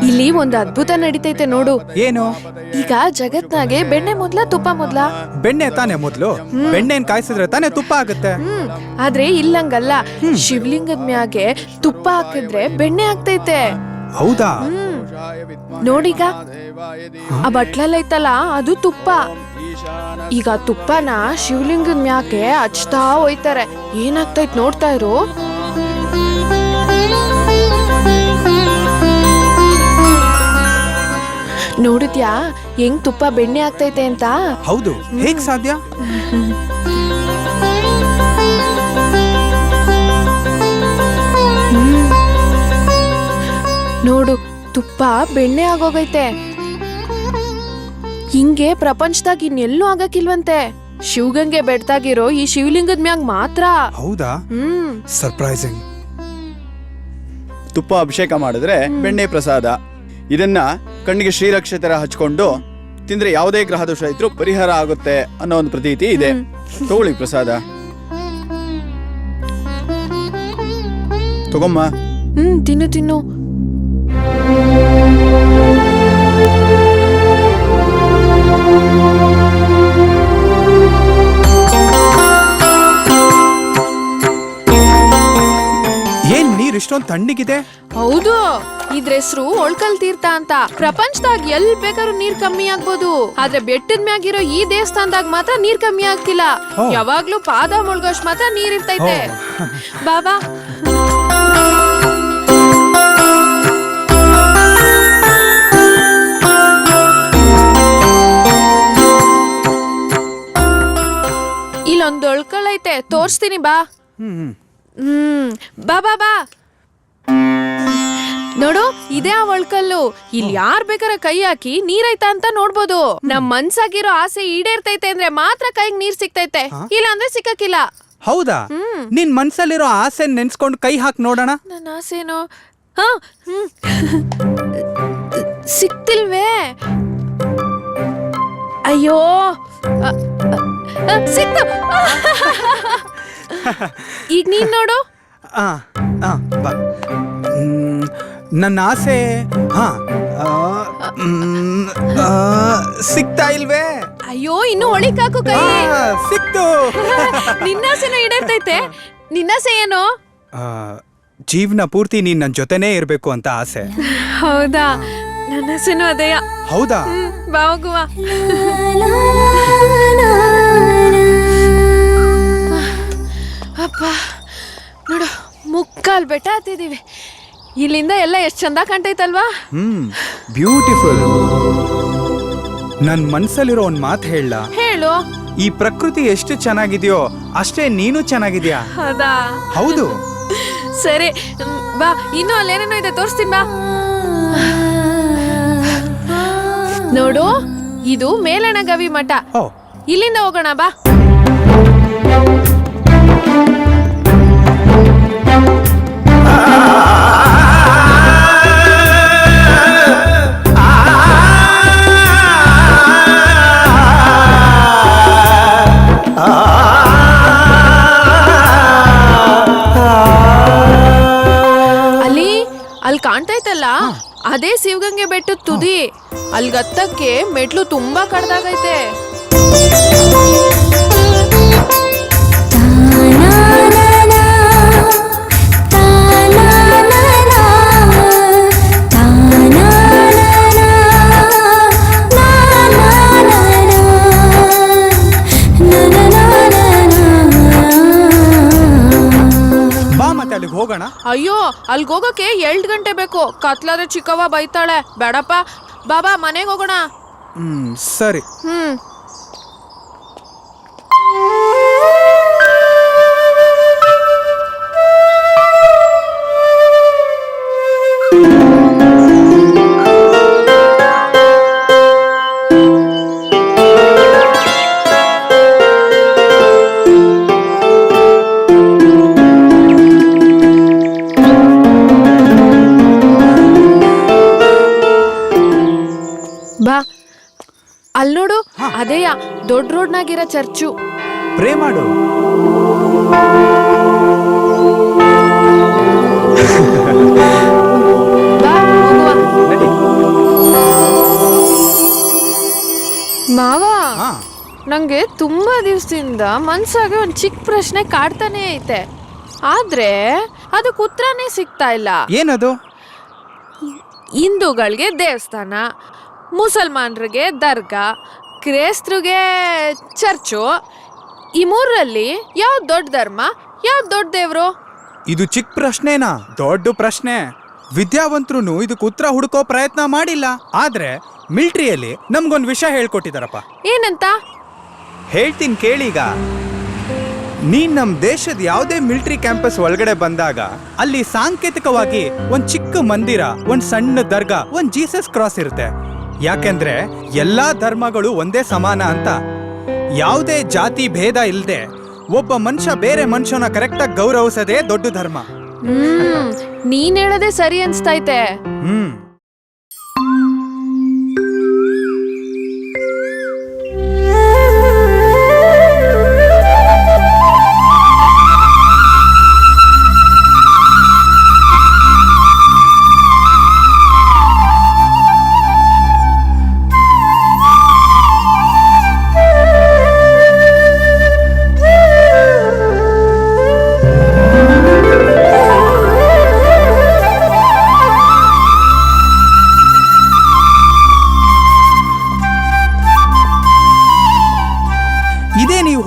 ಇಲ್ಲಿ ಒಂದು ಅದ್ಭುತ ನಡೀತೈತೆ ನೋಡು. ಏನು? ಈಗ ಜಗತ್ನಾಗೆ ಬೆಣ್ಣೆ ಮೊದ್ಲ ತುಪ್ಪ ಮೊದ್ಲ? ಬೆಣ್ಣೆ ತಾನೇ ಮೊದ್ಲು. ಬೆಣ್ಣೆನ್ ಕಾಯಿಸಿದ್ರೆ ತಾನೇ ತುಪ್ಪ ಆಗುತ್ತೆ. ಆದ್ರೆ ಇಲ್ಲಂಗಲ್ಲ, ಶಿವಲಿಂಗದ ಮ್ಯಾಗೆ ತುಪ್ಪ ಹಾಕಿದ್ರೆ ಬೆಣ್ಣೆ ಆಗ್ತೈತೆ. ಹೌದಾ? ನೋಡೀಗ. ಆ ಬಟ್ಲಲ್ಲೈತಲ್ಲ, ಅದು ತುಪ್ಪ. ಈಗ ತುಪ್ಪನ ಶಿವಲಿಂಗದ ಮ್ಯಾಗೆ ಹಚ್ತಾ ಹೋಯ್ತಾರೆ. ಏನಾಗ್ತೈತ್ ನೋಡ್ತಾ ಇರು. ನೋಡಿದ್ಯಾ ಹೆಂಗ್ ತುಪ್ಪ ಬೆಣ್ಣೆ ಆಗ್ತೈತೆ ಅಂತ? ಹೌದು. ಹೇಗ್ ಸಾಧ್ಯ? ನೋಡು, ತುಪ್ಪ ಬೆಣ್ಣೆ ಆಗೋಗೈತೆ. ಹಿಂಗೆ ಪ್ರಪಂಚದಾಗ ಇನ್ನೆಲ್ಲೂ ಆಗಕ್ಕಿಲ್ವಂತೆ. ಶಿವಗಂಗೆ ಬೆಡ್ತಾಗಿರೋ ಈ ಶಿವಲಿಂಗದ ಮ್ಯಾಗ ಮಾತ್ರ. ಹೌದಾ? ಸರ್ಪ್ರೈಸಿಂಗ್. ತುಪ್ಪ ಅಭಿಷೇಕ ಮಾಡಿದ್ರೆ ಬೆಣ್ಣೆ ಪ್ರಸಾದ. ಇದನ್ನ ಕಣ್ಣಿಗೆ ಶ್ರೀರಕ್ಷೆ ತರ ಹಚ್ಕೊಂಡು ತಿಂದ್ರೆ ಯಾವುದೇ ಗ್ರಹ ದೋಷ ಇದ್ರೂ ಪರಿಹಾರ ಆಗುತ್ತೆ ಅನ್ನೋ ಒಂದು ಪ್ರತೀತಿ ಇದೆ. ತಗೊಳ್ಳಿ ಪ್ರಸಾದ. ತಗೊಮ್ಮ. ತಿನ್ನು ತಿನ್ನು. ಏನ್ ನೀರ್ ಇಷ್ಟೊಂದು ತಣ್ಣಗಿದೆ? ಹೌದು, ಇದ್ರ ಹೆಸರು ಒಳ್ಕಲ್ ತೀರ್ಥ ಅಂತ. ಪ್ರಪಂಚದಾಗ ಎಲ್ ಬೇಕಾದ್ರೂ ನೀರ್ ಕಮ್ಮಿ ಆಗ್ಬೋದು, ಆದ್ರೆ ಬೆಟ್ಟದ ಮ್ಯಾಗಿರೋ ಈ ದೇವಸ್ಥಾನದಾಗ ಮಾತ್ರ ನೀರ್ ಕಮ್ಮಿ ಆಗ್ತಿಲ್ಲ. ಯಾವಾಗ್ಲೂ ಪಾದ ಮುಳ್ಗೋಷ್ಟ್ ಮಾತ್ರ ನೀರ್ ಇರ್ತೈತೆ. ಬಾಬಾ. ಇಲ್ಲೊಂದು ಒಳ್ಕಲ್ ಐತೆ, ತೋರ್ಸ್ತೀನಿ ಬಾ. ಬಾ ಬಾ ಬಾ. ನೋಡು, ಇದೇ ಆ ಒಳ್ಕಲ್ಲು. ಇಲ್ಲಿ ಯಾರ್ ಬೇಕಾದ್ರೆ ಕೈ ಹಾಕಿ ನೀರೈತಾ ಅಂತ ನೋಡ್ಬೋದು. ನಮ್ ಮನ್ಸಾಗಿರೋ ಆಸೆ ಈಡೇರ್ತೈತೆ ಅಂದ್ರೆ ಮಾತ್ರ ಕೈಗೆ ನೀರ್ ಸಿಕ್ತೈತೆ, ಇಲ್ಲ ಅಂದ್ರೆ ಸಿಕ್ಕಕ್ಕಿಲ್ಲ. ಹೌದಾ? ನಿನ್ ಮನ್ಸಲ್ಲಿರೋ ಆಸೆ ನೆನ್ಸ್ಕೊಂಡು ಕೈ ಹಾಕಿ ನೋಡೋಣ. ನನ್ನ ಆಸೆನೋ ಸಿಕ್ತಿಲ್ವೇ? ಅಯ್ಯೋ, ಸಿಕ್ತು. ಈಗ ನೀನ್ ನೋಡು. ಬಾ. ನನ್ನ ಆಸೆ ಸಿಗ್ತಾ ಇಲ್ವೇ? ಅಯ್ಯೋ, ಇನ್ನು ಒಳಿಕಾಕು ಕೈ. ಸಿಕ್ತು. ನಿನ್ನಾಸೆನ ಈಡೇರ್ತೈತೆ. ನಿನ್ನಾಸೆ ಏನು? ಜೀವನ ಪೂರ್ತಿ ನೀನ್ ನನ್ ಜೊತೆನೇ ಇರ್ಬೇಕು ಅಂತ ಆಸೆ. ಹೌದಾ? ನನ್ನ ಆಸೆನೂ ಅದೇಯ. ಹೌದಾ? ಬಾ ಹೋಗುವ. ಅಪ್ಪ ನೋಡು, ಮುಕ್ಕಾಲ್ ಬೆಟ್ಟ ಹತ್ತಿದೀವಿ. ಇಲ್ಲಿಂದ ಎಲ್ಲ ಎಷ್ಟು ಚಂದ ಕಾಣ್ತೈತಲ್ವಾ? ಬ್ಯೂಟಿಫುಲ್. ನನ್ ಮನ್ಸಲ್ಲಿರೋ ಒಂದ್ ಮಾತು ಹೇಳ. ಹೇಳು. ಈ ಪ್ರಕೃತಿ ಎಷ್ಟು ಚೆನ್ನಾಗಿದೆಯೋ ಅಷ್ಟೇ ನೀನು ಚೆನ್ನಾಗಿದ್ಯಾ. ಹೌದಾ? ಹೌದು. ಸರಿ ಬಾ, ಇನ್ನು ಅಲ್ಲೇನೇನೋ ಇದೆ ತೋರಿಸ್ತೀನಿ ಬಾ. ನೋಡು, ಇದು ಮೇಲಣಗವಿ ಮಠ. ಇಲ್ಲಿಂದ ಹೋಗೋಣ ಬಾ. ಅಲ್ಲಿ ಕಾಣ್ತೈತಲ್ಲ, ಅದೇ ಶಿವಗಂಗೆ ಬೆಟ್ಟದ ತುದಿ. ಅಲ್ಗತ್ತಕ್ಕೆ ಮೆಟ್ಲು ತುಂಬಾ ಕಡ್ದಾಗೈತೆ. ಅಲ್ಲಿಗೆ ಹೋಗೋಣ. ಅಯ್ಯೋ, ಅಲ್ಗೆ ಹೋಗಕ್ಕೆ 2 ಗಂಟೆ ಬೇಕು. ಕತ್ಲಾದ್ರೆ ಚಿಕ್ಕವ್ವ ಬೈತಾಳೆ. ಬೇಡಪ್ಪ, ಬಾಬಾ ಮನೆಗೆ ಹೋಗೋಣ. ಸರಿ. ಬಾ, ಅಲ್ಲಿ ನೋಡು, ಅದೇಯ ದೊಡ್ಡ ರೋಡ್ನಾಗಿರೋ ಚರ್ಚು. ಪ್ರೇ ಮಾಡು. ಮಾವ, ನಂಗೆ ತುಂಬಾ ದಿವಸದಿಂದ ಮನ್ಸಾಗೆ ಒಂದ್ ಚಿಕ್ಕ ಪ್ರಶ್ನೆ ಕಾಡ್ತಾನೆ ಐತೆ. ಆದ್ರೆ ಅದಕ್ಕೆ ಉತ್ತರನೇ ಸಿಗ್ತಾ ಇಲ್ಲ. ಏನದು? ಹಿಂದೂಗಳಿಗೆ ದೇವಸ್ಥಾನ, ಮುಸಲ್ಮಾನರಿಗೆ ದರ್ಗಾ, ಕ್ರೈಸ್ತರಿಗೆ ಚರ್ಚು. ಈ 3ರಲ್ಲಿ ಯಾವ್ದು ದೊಡ್ಡ ಧರ್ಮ, ಯಾವ್ದು ದೊಡ್ಡ ದೇವ್ರು? ಇದು ಚಿಕ್ಕ ಪ್ರಶ್ನೆನಾ? ದೊಡ್ಡ ಪ್ರಶ್ನೆ. ವಿದ್ಯಾವಂತರು ಇದಕ್ಕೆ ಉತ್ತರ ಹುಡುಕೋ ಪ್ರಯತ್ನ ಮಾಡಿಲ್ಲ. ಆದ್ರೆ ಮಿಲಿಟರಿಯಲ್ಲಿ ನಮ್ಗೊಂದು ವಿಷಯ ಹೇಳ್ಕೊಟ್ಟಿದಾರಪ್ಪ. ಏನಂತ? ಹೇಳ್ತೀನಿ ಕೇಳೀಗ. ನೀನ್ ನಮ್ ದೇಶದ ಯಾವುದೇ ಮಿಲಿಟರಿ ಕ್ಯಾಂಪಸ್ ಒಳಗಡೆ ಬಂದಾಗ ಅಲ್ಲಿ ಸಾಂಕೇತಿಕವಾಗಿ ಒಂದ್ ಚಿಕ್ಕ ಮಂದಿರ, ಒಂದ್ ಸಣ್ಣ ದರ್ಗಾ, ಒಂದ್ ಜೀಸಸ್ ಕ್ರಾಸ್ ಇರುತ್ತೆ. ಯಾಕೆಂದ್ರೆ ಎಲ್ಲಾ ಧರ್ಮಗಳು ಒಂದೇ ಸಮಾನ ಅಂತ. ಯಾವುದೇ ಜಾತಿ ಭೇದ ಇಲ್ಲದೆ ಒಬ್ಬ ಮನುಷ್ಯ ಬೇರೆ ಮನುಷ್ಯನ ಕರೆಕ್ಟಾಗಿ ಗೌರವಿಸೋದೇ ದೊಡ್ಡ ಧರ್ಮ. ನೀನ್ ಹೇಳೋದೇ ಸರಿ ಅನ್ಸ್ತೈತೆ.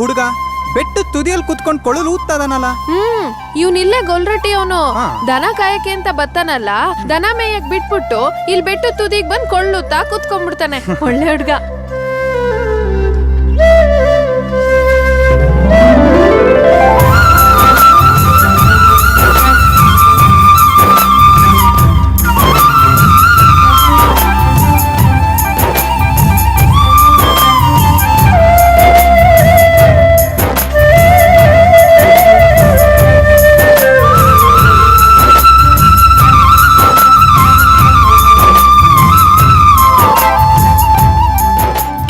ಹುಡುಗ ಬೆಟ್ಟ ತುದಿಯಲ್ಲಿ ಕುತ್ಕೊಂಡು ಕೊಳಲು ಊದ್ತದನಲ್ಲ. ಇವ್ನಿಲ್ಲೇ ಗೊಲ್ರಟ್ಟಿ. ಅವನು ದನ ಕಾಯಕ್ಕೆ ಅಂತ ಬತ್ತಾನಲ್ಲ, ದನ ಮೇಯಕ್ ಬಿಟ್ಬಿಟ್ಟು ಇಲ್ಲಿ ಬೆಟ್ಟ ತುದಿಗ್ ಬಂದ್ ಕೊಳ್ಳುತ್ತಾ ಕುತ್ಕೊಂಡ್ಬಿಡ್ತಾನೆ. ಒಳ್ಳೆ ಹುಡ್ಗ.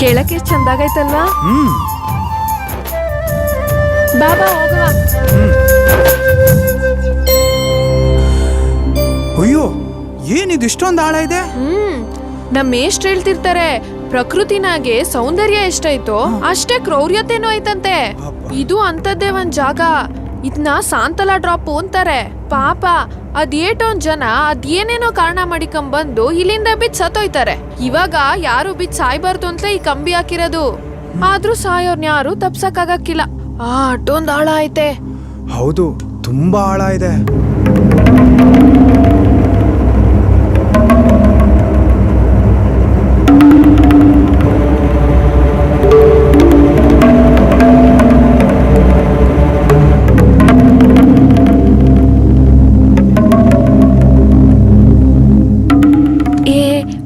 ಕೇಳಕ್ಕೆ ಎಷ್ಟು ಚಂದಾಗೈತಲ್ವಾ? ಬಾಬಾ ಹೋಗುವ. ಅಯ್ಯೋ, ಏನಿದು ಇಷ್ಟೊಂದು ಆಳ ಇದೆ? ನಮ್ಮ ಮೇಷ್ಟ್ರು ಹೇಳ್ತಿರ್ತಾರೆ, ಪ್ರಕೃತಿನಾಗೆ ಸೌಂದರ್ಯ ಎಷ್ಟೈತೋ ಅಷ್ಟೇ ಕ್ರೌರ್ಯತೆನೂ ಐತಂತೆ. ಇದು ಅಂತದ್ದೇ ಒಂದ್ ಜಾಗ. ಇದನ್ನ ಸಾಂತಲ ಡ್ರಾಪ್ ಅಂತಾರೆ. ಪಾಪ ಅದೇಟೊಂದ್ ಜನ ಅದೇನೇನೋ ಕಾರಣ ಮಾಡಿಕೊಂಡ್ಬಂದು ಇಲ್ಲಿಂದ ಬಿದ್ದು ಸತ್ತೋಯ್ತಾರೆ. ಇವಾಗ ಯಾರು ಬಿದ್ದು ಸಾಯ್ಬಾರ್ದು ಅಂತ ಈ ಕಂಬಿ ಹಾಕಿರೋದು. ಆದ್ರೂ ಸಾಯೋರ್ನ ಯಾರು ತಪ್ಸಕ್ಕಾಗಕ್ಕಿಲ್ಲ. ಅಷ್ಟೊಂದ್ ಆಳ ಐತೆ. ಹೌದು, ತುಂಬಾ ಆಳ ಇದೆ.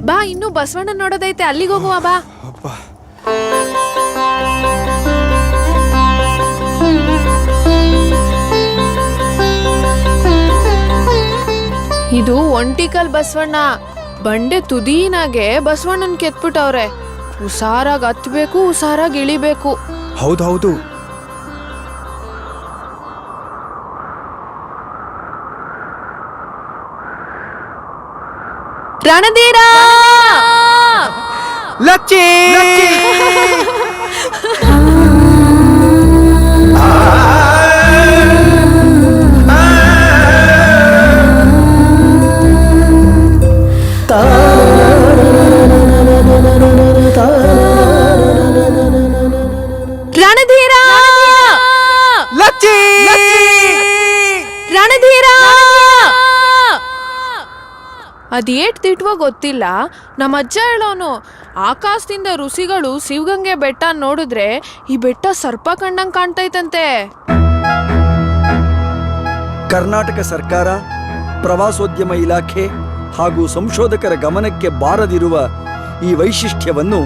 ಬಾ, ಇನ್ನು ಬಸವಣ್ಣ ನೋಡೋದೈತೆ, ಅಲ್ಲಿಗೆ ಹೋಗುವ ಬಾ. ಇದು ಒಂಟಿಕಲ್ ಬಸವಣ್ಣ. ಬಂಡೆ ತುದೀನಾಗೆ ಬಸವಣ್ಣನ್ ಕೆತ್ಬಿಟ್ಟವ್ರೆ. ಹುಷಾರಾಗಿ ಹತ್ಬೇಕು, ಹುಷಾರಾಗಿ ಇಳಿಬೇಕು. ಹೌದೌದು. ರಣಧೀರ ಲಚ್ಚಿ ರಣಧೀರ ಲಚ್ಚಿ ರಣಧೀರ. ಅದೇಟ್ ತಿಟ್ವ ಗೊತ್ತಿಲ್ಲ, ನಮ್ಮ ಅಜ್ಜ ಹೇಳೋನು ಆಕಾಶದಿಂದ ಋಷಿಗಳು ಶಿವಗಂಗೆ ಬೆಟ್ಟ ನೋಡಿದ್ರೆ ಈ ಬೆಟ್ಟ ಸರ್ಪ ಕಂಡಂಗ್ ಕಾಣ್ತೈತಂತೆ. ಕರ್ನಾಟಕ ಸರ್ಕಾರ, ಪ್ರವಾಸೋದ್ಯಮ ಇಲಾಖೆ ಹಾಗೂ ಸಂಶೋಧಕರ ಗಮನಕ್ಕೆ ಬಾರದಿರುವ ಈ ವೈಶಿಷ್ಟ್ಯವನ್ನು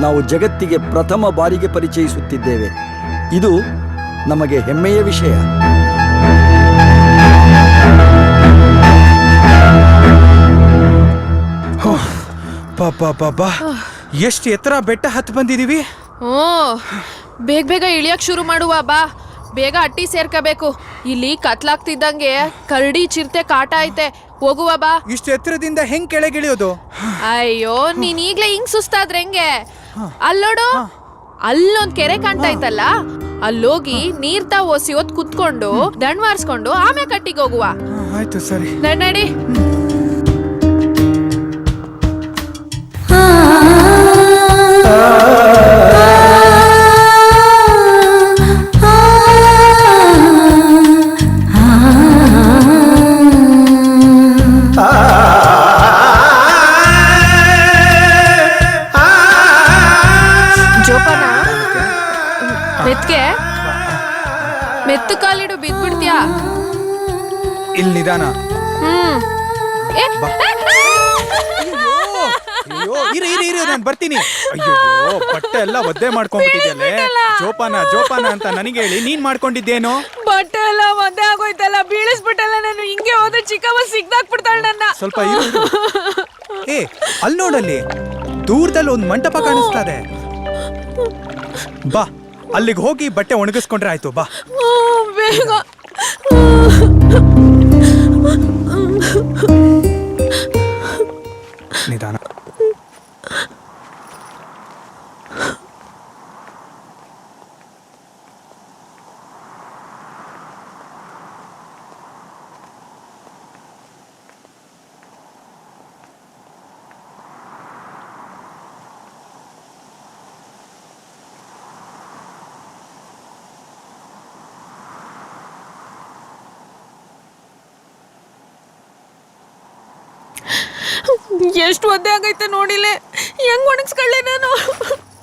ನಾವು ಜಗತ್ತಿಗೆ ಪ್ರಥಮ ಬಾರಿಗೆ ಪರಿಚಯಿಸುತ್ತಿದ್ದೇವೆ. ಇದು ನಮಗೆ ಹೆಮ್ಮೆಯ ವಿಷಯ. ಪಾಪ ಎಷ್ಟು ಎತ್ತರ ಬೆಟ್ಟ ಹತ್ತು ಬಂದಿದೀವಿ. ಬೇಗ ಬೇಗ ಇಳಿಯಕ್ ಶುರು ಮಾಡುವ ಬಾ. ಬೇಗ ಅಟ್ಟಿ ಸೇರ್ಕಬೇಕು. ಇಲ್ಲಿ ಕತ್ಲಾಗ್ತಿದ್ದಂಗೆ ಕರಡಿ ಚಿರತೆ ಕಾಟ ಐತೆ. ಹೋಗುವ ಬಾ. ಇಷ್ಟು ಎತ್ತರದಿಂದ ಹೆಂಗ್ ಕೆಳಗಿಳಿಯೋದು? ಅಯ್ಯೋ, ನೀನ್ ಈಗ್ಲೇ ಹಿಂಗ್ ಸುಸ್ತಾದ್ರೆ ಹೆಂಗೆ? ಅಲ್ಲೋಡು, ಅಲ್ಲೊಂದ್ ಕೆರೆ ಕಾಣ್ತೈತಲ್ಲ, ಅಲ್ಲೋಗಿ ನೀರ್ ಓಸಿ ಹೊತ್ ಕುತ್ಕೊಂಡು ದಂಡ್ ಮಾರ್ಸ್ಕೊಂಡು ಆಮೇಲೆ ಕಟ್ಟಿಗೆ ಹೋಗುವ. ಆಯ್ತು, ಸರಿ. ನಡಿ. ಜೋಪಾನ, ಮೆತ್ತು ಕಾಲಿಡು, ಬಿದ್ಬಿಡ್ತೀಯಾ? ಇಲ್ಲಿ ನಿಧಾನ. ಅಯ್ಯೋ, ನಾನು ಬರ್ತೀನಿ. ಅಯ್ಯೋ, ಬಟ್ಟೆ ಎಲ್ಲ ಒದ್ದೆ ಮಾಡ್ಕೊಂಡ್ಬಿಟ್ಟಿದ್ಯಲ್ಲೇ. ಜೋಪಾನ ಅಂತ ನನಗೆ ಹೇಳಿ ನೀನ್ ಮಾಡ್ಕೊಂಡಿದ್ದೇನೋ? ಬಟ್ಟೆ ಎಲ್ಲ ಒದ್ದೆ ಆಗೋಯ್ತಲ್ಲ, ಬೀಳಿಸ್ಬಿಟ್ಟಲ್ಲ. ನಾನು ಹಿಂಗೆ ಹೋದ್ರೆ ಚಿಕ್ಕಮ್ಮ ಸಿಗ್ದಾಕ್ಬಿಡ್ತಾಳೆ ನನ್ನ. ಸ್ವಲ್ಪ ಅಲ್ಲಿ ನೋಡಲ್ಲಿ ದೂರದಲ್ಲಿ ಒಂದು ಮಂಟಪ ಕಾಣಿಸ್ತದೆ. ಬಾ, ಅಲ್ಲಿಗೆ ಹೋಗಿ ಬಟ್ಟೆ ಒಣಗಿಸ್ಕೊಂಡ್ರೆ ಆಯ್ತು. ಬಾ ಬೇಗ. ನಿಧಾನ. ಎಷ್ಟು ಒದ್ದೆ ಆಗೈತೆ ನೋಡಿಲೆ. ಹೆಂಗ್ ಒಣಗಿಸ್ಕೊಳ್ಳಿ ನಾನು?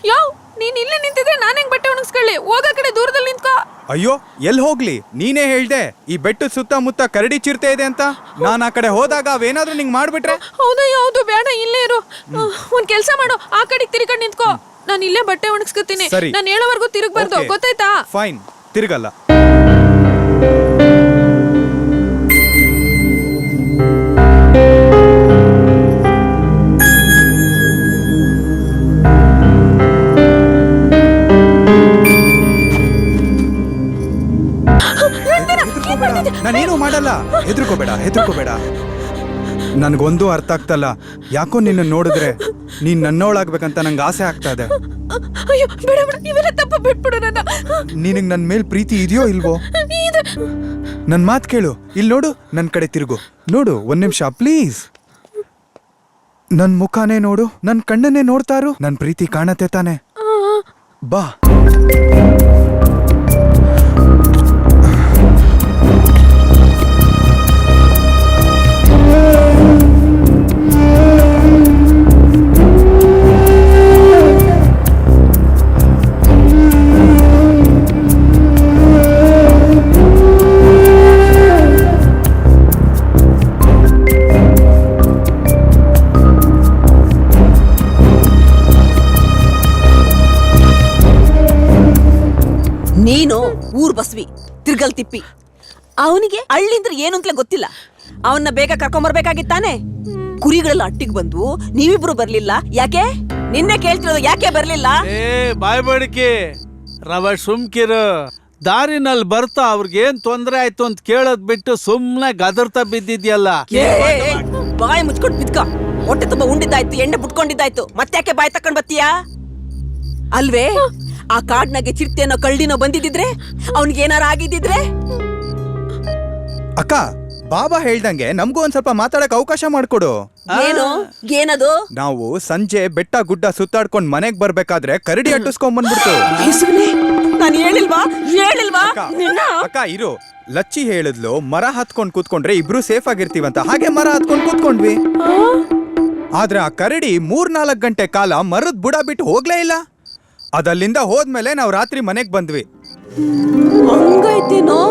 ಯಾವ ನೀನ್ ಇಲ್ಲೇ ನಿಂತಿದ್ರೆ ನಾನು ಹೆಂಗ್ ಬಟ್ಟೆ ಒಣಗಿಸ್ಕೊಳ್ಳಿ? ಹೋಗ ಕಡೆ ದೂರದಲ್ಲಿ ನಿಂತ್ಕೋ. ಅಯ್ಯೋ, ಎಲ್ಲಿ ಹೋಗ್ಲಿ? ನೀನೇ ಹೇಳ್ದೆ ಈ ಬೆಟ್ಟದ ಸುತ್ತಮುತ್ತ ಕರಡಿ ಚಿರತೆ ಇದೆ ಅಂತ. ನಾನ್ ಆ ಕಡೆ ಹೋದಾಗ ಅವೇನಾದ್ರೂ ನಿಂಗ್ ಮಾಡ್ಬಿಟ್ರೆ? ಹೌದಾ? ಯಾವ್ದು ಬೇಡ, ಇಲ್ಲೇ ಇರು. ಒಂದ್ ಕೆಲ್ಸ ಮಾಡು, ಆ ಕಡೆಗೆ ತಿರ್ಕೊಂಡು ನಿಂತ್ಕೋ. ನಾನು ಇಲ್ಲೇ ಬಟ್ಟೆ ಒಣಗಿಸ್ಕೊತೀನಿ. ನಾನು ಹೇಳೋವರೆಗೂ ತಿರುಗಬಾರ್ದು, ಗೊತ್ತಾಯ್ತಾ? ಫೈನ್, ತಿರುಗಲ್ಲ. ನಾನೇನು ಮಾಡಲ್ಲ, ಹೆದರ್ಕೋಬೇಡ. ನನ್ಗೊಂದು ಅರ್ಥ ಆಗ್ತಲ್ಲ. ಯಾಕೋ ನಿನ್ನ ನೋಡಿದ್ರೆ ನೀನ್ ನನ್ನವಳಾಗ್ಬೇಕಂತ ನಂಗೆ ಆಸೆ ಆಗ್ತಾ ಇದೆ. ಅಯ್ಯೋ, ಬೇಡ ಇವೆಲ್ಲ ತಪ್ಪ, ಬಿಟ್ಬಿಡು ನನ್ನ. ನಿನಗ್ ನನ್ ಮೇಲ್ ಪ್ರೀತಿ ಇದೆಯೋ ಇಲ್ವೋ? ನನ್ ಮಾತ್ ಕೇಳು. ಇಲ್ಲಿ ನೋಡು, ನನ್ ಕಡೆ ತಿರುಗು. ನೋಡು, ಒಂದ್ ನಿಮಿಷ ಪ್ಲೀಸ್. ನನ್ ಮುಖಾನೇ ನೋಡು, ನನ್ ಕಣ್ಣನ್ನೇ ನೋಡ್ತಾರು. ನನ್ ಪ್ರೀತಿ ಕಾಣತ್ತೆ ತಾನೆ? ಬಾ. ತಿರ್ಗಲ್ ತಿಪ್ಪಿ. ಅವನಿಗೆ ಹಳ್ಳಿಂದ್ರೆ ಏನು ಅಂತಲೇ ಗೊತ್ತಿಲ್ಲ. ಅವನ್ನ ಬೇಗ ಕರ್ಕೊಂಬರ್ಬೇಕಾಗಿತ್ತಾನೆ. ಕುರಿಗಳೆಲ್ಲ ಅಟ್ಟಿಗೆ ಬಂದು ನೀವಿಬ್ರು ಬರ್ಲಿಲ್ಲ ಯಾಕೆ? ನಿನ್ನೆ ಕೇಳ್ತಿರೋದು ಯಾಕೆ ಬರ್ಲಿಲ್ಲ? ಬಾಯ್ ಬಡಿಕೆ ರವ ಸುಮ್ಕಿರು. ದಾರಿನಲ್ಲಿ ಬರ್ತಾ ಅವ್ರಿಗೇನ್ ತೊಂದ್ರೆ ಆಯ್ತು ಅಂತ ಕೇಳೋದ್ ಬಿಟ್ಟು ಸುಮ್ನೆ ಗದರ್ತಾ ಬಿದ್ದಿದ್ಯಲ್ಲ. ಬಾಯಿ ಮುಚ್ಕೊಂಡು ಬಿದ್ಕ. ಹೊಟ್ಟೆ ತುಂಬಾ ಉಂಡಿದ್ದಾಯ್ತು, ಎಣ್ಣೆ ಬಿಟ್ಕೊಂಡಿದ್ದಾಯ್ತು, ಮತ್ತ್ಯಾಕೆ ಬಾಯಿ ತಕೊಂಡ್ ಬತ್ತೀಯಾ? ಅಲ್ವೇ ಆ ಕಾಡ್ನಾಗೆ ಚಿರತೆನೋ ಕಳ್ಳಿನೋ ಬಂದಿದ್ದಿದ್ರೆ ಅವನಿಗೆ ಏನಾರ ಆಗಿದ್ದಿದ್ರೆ? ಅಕ್ಕ, ಬಾಬಾ ಹೇಳ್ದಂಗೆ ನಮಗೂ ಒಂದ್ ಸ್ವಲ್ಪ ಮಾತಾಡಕ್ ಅವಕಾಶ ಮಾಡ್ಕೊಡು. ಏನು ಏನದು? ನಾವು ಸಂಜೆ ಬೆಟ್ಟ ಗುಡ್ಡ ಸುತ್ತಾಡ್ಕೊಂಡ್ ಮನೆಗ್ ಬರ್ಬೇಕಾದ್ರೆ ಕರಡಿ ಅಟ್ಟಿಸ್ಕೊಂಡ್ ಬಂದ್ಬಿಡ್ತು. ನಾನು ಹೇಳಿಲ್ವಾ ಅಕ್ಕ ಇರು, ಲಚ್ಚಿ ಹೇಳಿದ್ಲು ಮರ ಹತ್ಕೊಂಡ್ ಕೂತ್ಕೊಂಡ್ರೆ ಇಬ್ರು ಸೇಫ್ ಆಗಿರ್ತೀವಂತ. ಹಾಗೆ ಮರ ಹತ್ಕೊಂಡ್ ಕೂತ್ಕೊಂಡ್ವಿ. ಆದ್ರೆ ಆ ಕರಡಿ 3-4 ಗಂಟೆ ಕಾಲ ಮರದ ಬುಡ ಬಿಟ್ಟು ಹೋಗ್ಲೇ ಇಲ್ಲ. ಅದಲ್ಲಿಂದ ಹೋದ್ಮೇಲೆ ನಾವು ರಾತ್ರಿ ಮನೆಗ್ ಬಂದ್ವಿ. ಹಂಗೈತೇನೋ?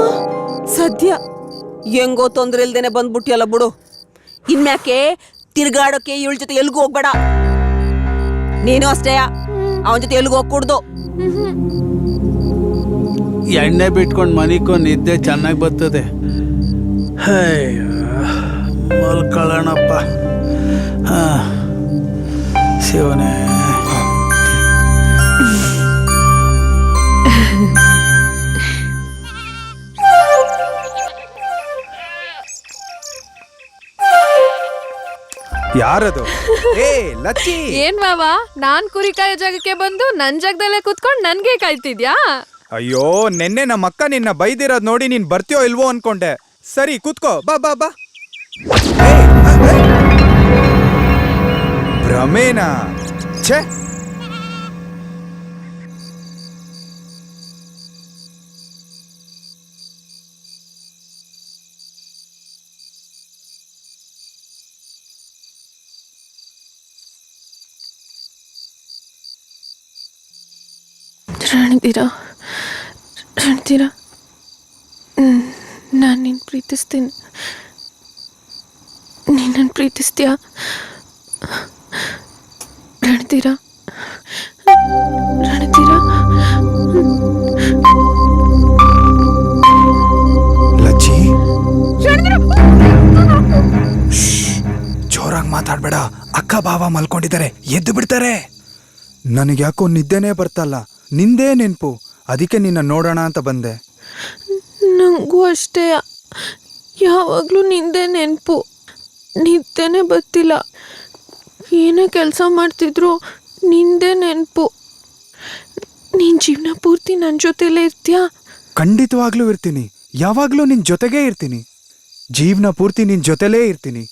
ಸದ್ಯ ಹೆಂಗೋ ತೊಂದ್ರೆ ಇಲ್ದೇನೆ ಬಂದ್ಬಿಟ್ಟಿಯಲ್ಲ ಬಿಡು. ಇನ್ಮ್ಯಾಕೆ ತಿರ್ಗಾಡೋಕೆ ಇವಳ ಜೊತೆ ಎಲ್ಗೂ ಹೋಗ್ಬೇಡ. ನೀನು ಅಷ್ಟೇ, ಅವನ ಜೊತೆ ಎಲ್ಗೂ ಹೋಗ್ಕೂಡ್ದು. ಎಣ್ಣೆ ಬಿಟ್ಕೊಂಡು ಮನಿಕೋ ನಿದ್ದೆ ಚೆನ್ನಾಗಿ ಬರ್ತದೆ. ಮಲ್ಕೊಳ್ಳೋಣಪ್ಪ. ಶಿವನೇ. ಯಾರದು? ಏ ಲಚ್ಚಿ, ಏನ್ ಮಾವ, ನಾನ್ ಕುರಿ ಕಾಯೋ ಜಾಗಕ್ಕೆ ಬಂದು ನನ್ ಜಾಗದಲ್ಲೇ ಕುತ್ಕೊಂಡ್ ನನ್ಗೆ ಕಾಯ್ತಿದ್ಯಾ? ಅಯ್ಯೋ, ನೆನ್ನೆ ನಮ್ಮ ಅಕ್ಕ ನಿನ್ನ ಬೈದಿರೋದ್ ನೋಡಿ ನೀನ್ ಬರ್ತೀಯೋ ಇಲ್ವೋ ಅನ್ಕೊಂಡೆ. ಸರಿ ಕೂತ್ಕೋ, ಬಾ ಬಾ ಬಾ. ಭ್ರಮೇನಾ? ಛೇ, ರಣಧೀರ, ನಾನು ನಿನ್ನ ಪ್ರೀತಿಸ್ತೀನಿ. ನೀನು ನನ್ನ ಪ್ರೀತಿಸ್ತೀಯಾ ರಣಧೀರ? ಲಚ್ಚಿ, ಜೋರಾಗಿ ಮಾತಾಡ್ಬೇಡ. ಅಕ್ಕ ಬಾವ ಮಲ್ಕೊಂಡಿದ್ದಾರೆ, ಎದ್ದು ಬಿಡ್ತಾರೆ. ನನಗೆ ಯಾಕೋ ನಿದ್ದೆನೇ ಬರ್ತಲ್ಲ. ನಿಂದೇ ನೆನ್ಪು, ಅದಕ್ಕೆ ನಿನ್ನ ನೋಡೋಣ ಅಂತ ಬಂದೆ. ನನಗೂ ಅಷ್ಟೇ, ಯಾವಾಗಲೂ ನಿಂದೇ ನೆನಪು, ನಿದ್ದೆನೇ ಬರ್ತಿಲ್ಲ. ಏನೇ ಕೆಲಸ ಮಾಡ್ತಿದ್ರು ನಿಂದೇ ನೆನಪು. ನೀನು ಜೀವನ ಪೂರ್ತಿ ನನ್ನ ಜೊತೆಲೇ ಇರ್ತೀಯಾ? ಖಂಡಿತವಾಗ್ಲೂ ಇರ್ತೀನಿ. ಯಾವಾಗ್ಲೂ ನಿನ್ ಜೊತೆಗೇ ಇರ್ತೀನಿ. ಜೀವನ ಪೂರ್ತಿ ನಿನ್ ಜೊತೆಲೇ ಇರ್ತೀನಿ.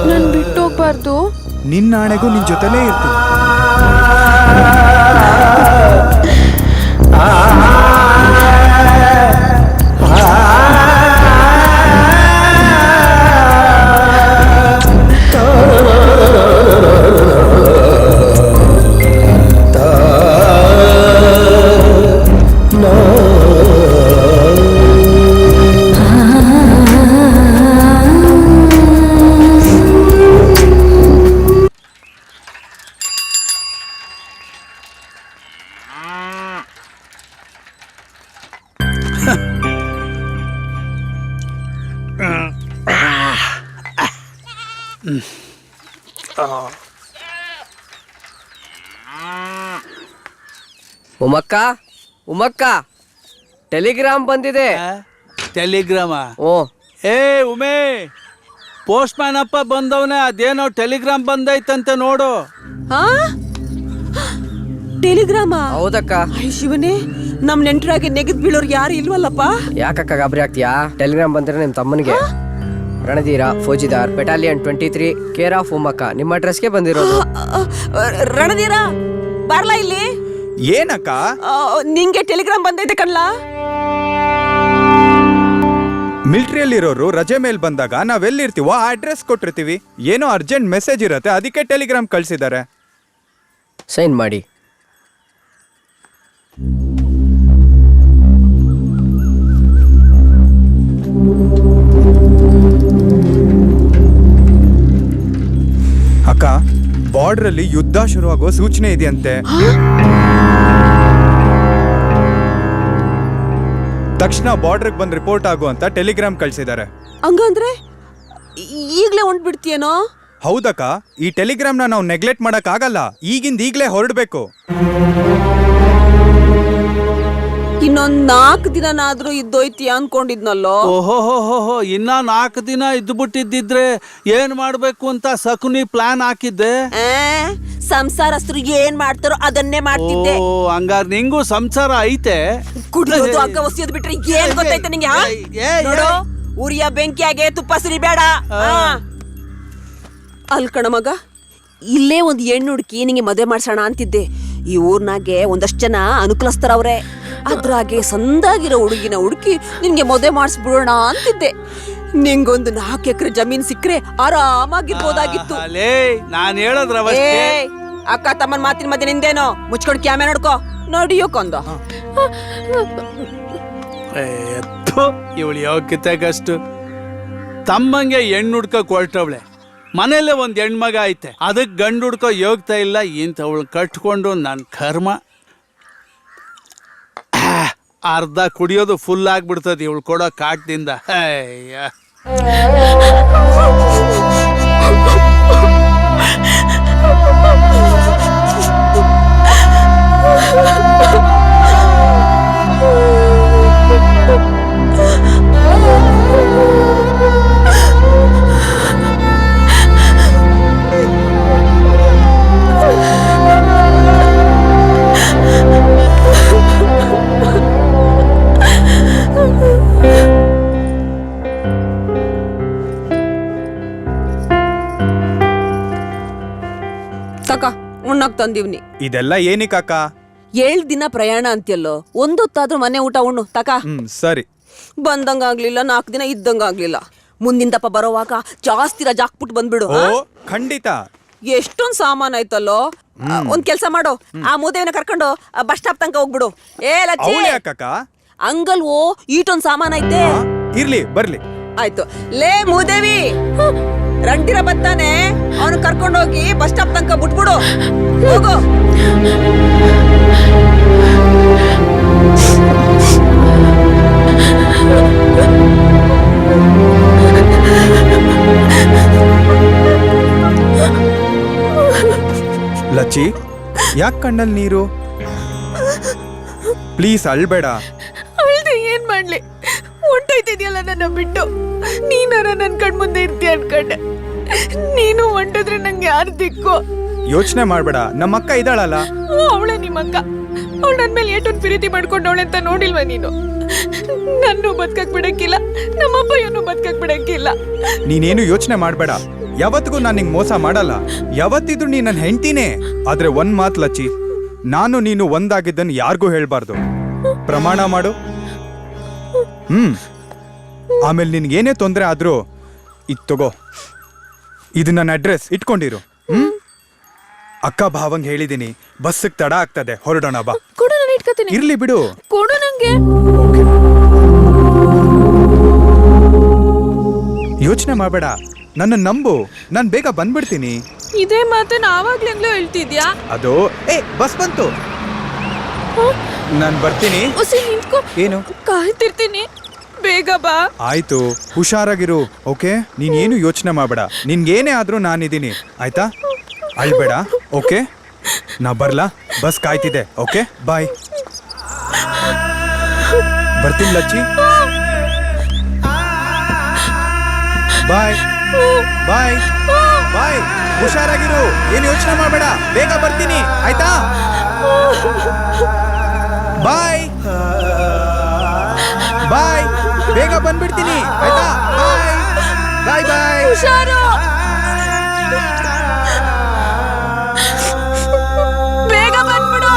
ನಾನು ಬಿಟ್ಟೋಗ್ಬಾರ್ದು. ನಿನ್ನ ಆಣೆಗೂ ನಿನ್ ಜೊತೆಲೇ ಇರ್ತೀನಿ. ಉಮಕ್ಕ, ಟೆಲಿಗ್ರಾಮ್ ಬಂದಿದೆ. ಟೆಲಿಗ್ರಾಮ? ಓ, ಏ ಉಮೇ, ಪೋಸ್ಟ್ ಮ್ಯಾನ್ ಅಪ್ಪ ಬಂದವನೇ. ಅದೇನೋ ಟೆಲಿಗ್ರಾಮ್ ಬಂದೈತಂತೆ ನೋಡು. ಟೆಲಿಗ್ರಾಮ? ಹೌದಕ್ಕ. ಶಿವನೇ, ನಮ್ ನೆಂಟರಾಗಿ ನೆಗೆದ್ ಬೀಳೋರ್ ಯಾರು ಇಲ್ವಲ್ಲಪ್ಪ? ಯಾಕಕ್ಕ ಗಾಬರಿ ಆಗ್ತೀಯಾ? ಟೆಲಿಗ್ರಾಮ್ ಬಂದ್ರೆ ನಿಮ್ ತಮ್ಮನಿಗೆ. ರಣಧೀರ ಫೌಜಿದಾರ್, ಬೆಟಾಲಿಯನ್ 23, ಕೇರ್ ಆಫ್ ಉಮಕ್ಕ, ನಿಮ್ಮ ಅಡ್ರೆಸ್ಗೆ ಬಂದಿರೋದು. ರಣಧೀರ ಬರ್ಲಾ ಇಲ್ಲಿ. ಏನಕ್ಕ? ನಿಂಗೆ ಟೆಲಿಗ್ರಾಮ್ ಬಂದೈತೆ ಕಣ್ಲಾ. ಮಿಲಿಟರಿಯಲ್ಲಿರೋರು ರಜೆ ಮೇಲ್ ಬಂದಾಗ ನಾವೆಲ್ಲಿರ್ತೀವೋ ಆ ಅಡ್ರೆಸ್ ಕೊಟ್ಟಿರ್ತೀವಿ. ಏನೋ ಅರ್ಜೆಂಟ್ ಮೆಸೇಜ್ ಇರುತ್ತೆ, ಅದಕ್ಕೆ ಟೆಲಿಗ್ರಾಮ್ ಕಳ್ಸಿದ್ದಾರೆ. ಸೈನ್ ಮಾಡಿ. ಅಕ್ಕ, ಬಾರ್ಡರ್ ಅಲ್ಲಿ ಯುದ್ಧ ಶುರುವಾಗುವ ಸೂಚನೆ ಇದೆಯಂತೆ. ತಕ್ಷಣ ಬಾರ್ಡರ್ಗೆ ಬಂದು ರಿಪೋರ್ಟ್ ಆಗು ಅಂತ ಟೆಲಿಗ್ರಾಮ್ ಕಳ್ಸಿದ್ದಾರೆ. ಹಂಗಂದ್ರೆ ಈಗ್ಲೇ ಹೊಂಟ್ಬಿಡ್ತೀಯೇನೋ? ಹೌದಕ್ಕ, ಈ ಟೆಲಿಗ್ರಾಮ್ನ ನಾವು ನೆಗ್ಲೆಕ್ಟ್ ಮಾಡಕ್ ಆಗಲ್ಲ. ಈಗ್ಲೇ ಹೊರಡ್ಬೇಕು. ಇನ್ನೊಂದ್ 4 ದಿನನಾದ್ರೂ ಇದ್ದೋಯ್ತಿ ಅನ್ಕೊಂಡಿದ್ನಲ್ಲೋ. ಓಹೋ ಇನ್ನ 4 ದಿನ ಇದ್ಬಿಟ್ಟಿದ್ದಿದ್ರೆ ಏನ್ ಮಾಡ್ಬೇಕು ಅಂತ ಸಕುನಿ ಪ್ಲಾನ್ ಹಾಕಿದ್ದೆ. ಸಂಸಾರಸ್ಥರು ಏನ್ ಮಾಡ್ತಾರೋ ಅದನ್ನೇ ಮಾಡ್ತಿದ್ದೆ. ಓ ಹಂಗಾರ್ ನಿಂಗೂ ಸಂಸಾರ ಐತೆ. ಕುಡಿಯೋದು ಅಗ್ಗ ಒಸಿಯೋದು ಬಿಟ್ರೆ ಏನ್ ಗೊತ್ತೈತೆ ನಿಂಗೆ? ನೋಡು, ಉರಿಯ ಬೆಂಕಿಯಾಗೆ ತುಪ್ಪ ಸುರಿಬೇಡ. ಅಲ್ ಕಣ ಮಗ, ಇಲ್ಲೇ ಒಂದ್ ಹೆಣ್ಣು ಹುಡುಕಿ ನಿಂಗೆ ಮದುವೆ ಮಾಡ್ಸೋಣ ಅಂತಿದ್ದೆ. ಈ ಊರ್ನಾಗೆ ಒಂದಷ್ಟು ಜನ ಅನುಕೂಲಸ್ಥರವ್ರೆ. ಅದ್ರಾಗೆ ಸಂದಾಗಿರೋ ಹುಡುಗಿನ ಹುಡುಕಿ ನಿನ್ಗೆ ಮದುವೆ ಮಾಡಿಸ್ಬಿಡೋಣ ಅಂತಿದ್ದೆ. ನಿಂಗೊಂದು 4 ಎಕರೆ ಜಮೀನ್ ಸಿಕ್ಕ್ರೆ ಆರಾಮಾಗಿರ್ಬೋದಾಗಿತ್ತು. ನಾನ್ ಹೇಳದ್ರ ಅಕ್ಕ ತಮ್ಮನ್ ಮಾತಿನ ಮಧ್ಯೆ ನಿಂದೇನೋ ಮುಚ್ಕೊಂಡು ಕ್ಯಾಮೆ ನೋಡ್ಕೋ. ನೋಡಿಯೋಕೊಂದು ಇವಳು ಯೋಗ್ಯತೆಗಷ್ಟು ತಮ್ಮಂಗೆ ಹೆಣ್ಣು ಹುಡ್ಕಕ್ ಹೊರಟವಳೆ. ಮನೇಲೆ ಒಂದ್ ಹೆಣ್ಮಗ ಐತೆ, ಅದಕ್ ಗಂಡು ಹುಡ್ಕೋ ಯೋಗ್ತಾ ಇಲ್ಲ. ಇಂಥವಳು ಕಟ್ಕೊಂಡು ನನ್ ಕರ್ಮ. ಅರ್ಧ ಕುಡಿಯೋದು ಫುಲ್ ಆಗ್ಬಿಡ್ತದೆ ಇವಳು ಕೊಡೋ ಕಾಟದಿಂದ. ಅಯ್ಯ ತಕ ಉಣ್ಣಕ್ ತಂದಿವ್ನಿ. ಇದೆಲ್ಲ ಏನಿಕಕ್ಕ? 7 ದಿನ ಪ್ರಯಾಣ ಅಂತ್ಯಲ್ಲೋ, ಒಂದೊತ್ತಾದ್ರೂ ಮನೆ ಊಟ ಉಣ್ಣು. ತಕ ಸರಿ. ಬಂದಂಗಾಗ್ಲಿಲ್ಲ, 4 ದಿನ ಇದ್ದಂಗಾಗ್ಲಿಲ್ಲ. ಮುಂದಿನ ದಪ್ಪ ಬರೋವಾಗ ಜಾಸ್ತಿ ರಜಾ ಹಾಕ್ಬಿಟ್ಟು ಬಂದ್ಬಿಡು. ಖಂಡಿತ. ಎಷ್ಟೊಂದ್ ಸಾಮಾನ್ ಆಯ್ತಲ್ಲೋ. ಒಂದ್ ಕೆಲ್ಸ ಮಾಡು, ಆ ಮೂದೇವಿನ ಕರ್ಕೊಂಡು ಬಸ್ ಸ್ಟಾಪ್ ತನಕ ಹೋಗ್ಬಿಡು. ಏ ಲಚ್ಚಿ, ಅಂಗಲ್ವೋ ಈಟೊಂದ್ ಸಾಮಾನ್ ಐತೆ. ಇರ್ಲಿ ಬರ್ಲಿ. ಆಯ್ತು. ಲೇ ಮೂದೇವಿ, ರಂಟಿರ ಬತ್ತಾನೆ, ಅವನು ಕರ್ಕೊಂಡೋಗಿ ಬಸ್ ಸ್ಟಾಪ್ ತನಕ ಬಿಟ್ಬಿಡು. ಹೋಗು. ಲಚ್ಚಿ, ಯಾಕೆ ಕಣ್ಣಲ್ಲಿ ನೀರು? ಪ್ಲೀಸ್ ಅಳ್ಬೇಡ. ಅಳ್ದೆ ಏನ್ ಮಾಡ್ಲಿ, ಹೊಂಟೋಯ್ತಿದ್ಯಲ್ಲ ನನ್ನ ಬಿಟ್ಟು. ನೀನಾರ ನನ್ ಕಣ್ ಮುಂದೆ ಇರ್ತೀಯ ಅನ್ಕೊಂಡೆ. ನೀನು ಹೊಂಟಿದ್ರೆ ನಂಗೆ ಯಾರು ದಿಕ್ಕು? ಯೋಚನೆ ಮಾಡ್ಬೇಡ, ನಮ್ಮ ಅಕ್ಕ ಇದ್ದಾಳಲ್ಲ. ಅವಳೆ ನಿಮ್ಮಕ್ಕ. ಅವಳು ನನ್ ಮೇಲೆ ಏಟೊಂದು ಪ್ರೀತಿ ಮಾಡ್ಕೊಂಡವಳೆ ಅಂತ ನೋಡಿಲ್ವ ನೀನು? ನನ್ನೂ ಬದುಕಕ್ ಬಿಡಕ್ಕಿಲ್ಲ, ನಮ್ಮಪ್ಪಯ್ಯನೂ ಬದುಕಕ್ ಬಿಡಕ್ಕಿಲ್ಲ. ನೀನೇನು ಯೋಚನೆ ಮಾಡ್ಬೇಡ. ಯಾವತ್ತಿಗೂ ನಾನು ನಿಂಗೆ ಮೋಸ ಮಾಡಲ್ಲ. ಯಾವತ್ತಿದ್ರು ನೀ ನನ್ನ ಹೆಂಡ್ತಿನೇ. ಆದ್ರೆ ಒಂದ್ ಮಾತು ಲಚ್ಚಿ, ನಾನು ನೀನು ಒಂದಾಗಿದ್ದನ್ನು ಯಾರಿಗೂ ಹೇಳ್ಬಾರ್ದು. ಪ್ರಮಾಣ ಮಾಡು. ಆಮೇಲೆ ನಿನ್ಗೇನೇ ತೊಂದರೆ ಆದ್ರೂ ಇದು ತಗೋ, ಇದು ನನ್ನ ಅಡ್ರೆಸ್, ಇಟ್ಕೊಂಡಿರು. ಅಕ್ಕ ಭಾವಂಗ್ ಹೇಳಿದೀನಿ, ಬಸ್ಸಿಗೆ ತಡ ಆಗ್ತದೆ, ಹೊರಡೋಣ ಬಾ. ಕೊಡು, ನಾನು ಇಟ್ಕೋತೀನಿ. ಇರ್ಲಿ ಬಿಡು. ಕೊಡು ನಂಗೆ. ಯೋಚನೆ ಮಾಡಬೇಡ, ನನ್ನ ನಂಬು, ನಾನು ಬೇಗ ಬಂದ್ಬಿಡ್ತೀನಿ. ಇದೇ ಮಾತನ್ನ ಆವಾಗ್ಲಿಂದಲೂ ಹೇಳ್ತಿದ್ಯಾ? ಅದು ಬಸ್ ಬಂತು, ನಾನು ಬರ್ತೀನಿ. ನಿಂತ್ಕೋ. ಏನು? ಕಾಯ್ತಿರ್ತೀನಿ, ಬೇಗ ಬಾ. ಆಯ್ತು, ಹುಷಾರಾಗಿರು. ಓಕೆ, ನೀನೇನು ಯೋಚನೆ ಮಾಡಬೇಡ. ನಿನ್ಗೇನೇ ಆದ್ರೂ ನಾನಿದ್ದೀನಿ, ಆಯ್ತಾ? ಅಳ್ಬೇಡ. ಓಕೆ, ನಾ ಬರ್ಲಾ? ಬಸ್ ಕಾಯ್ತಿದೆ. ಓಕೆ, ಬಾಯ್. ಬರ್ತೀನಿ ಲಚ್ಚಿ. ಬಾಯ್ ಬಾಯ್ ಬಾಯ್. ಹುಷಾರಾಗಿರು, ಏನು ಯೋಚನೆ ಮಾಡಬೇಡ. ಬೇಗ ಬರ್ತೀನಿ, ಆಯ್ತಾ? ಬಾಯ್ ಬಾಯ್. ಬೇಗ ಬಂದ್ಬಿಡ್ತೀನಿ, ಆಯ್ತಾ? ಬಾಯ್ ಬಾಯ್ ಬಾಯ್. ಹುಷಾರು. ಬೇಗ ಬಂದ್ಬಿಡು.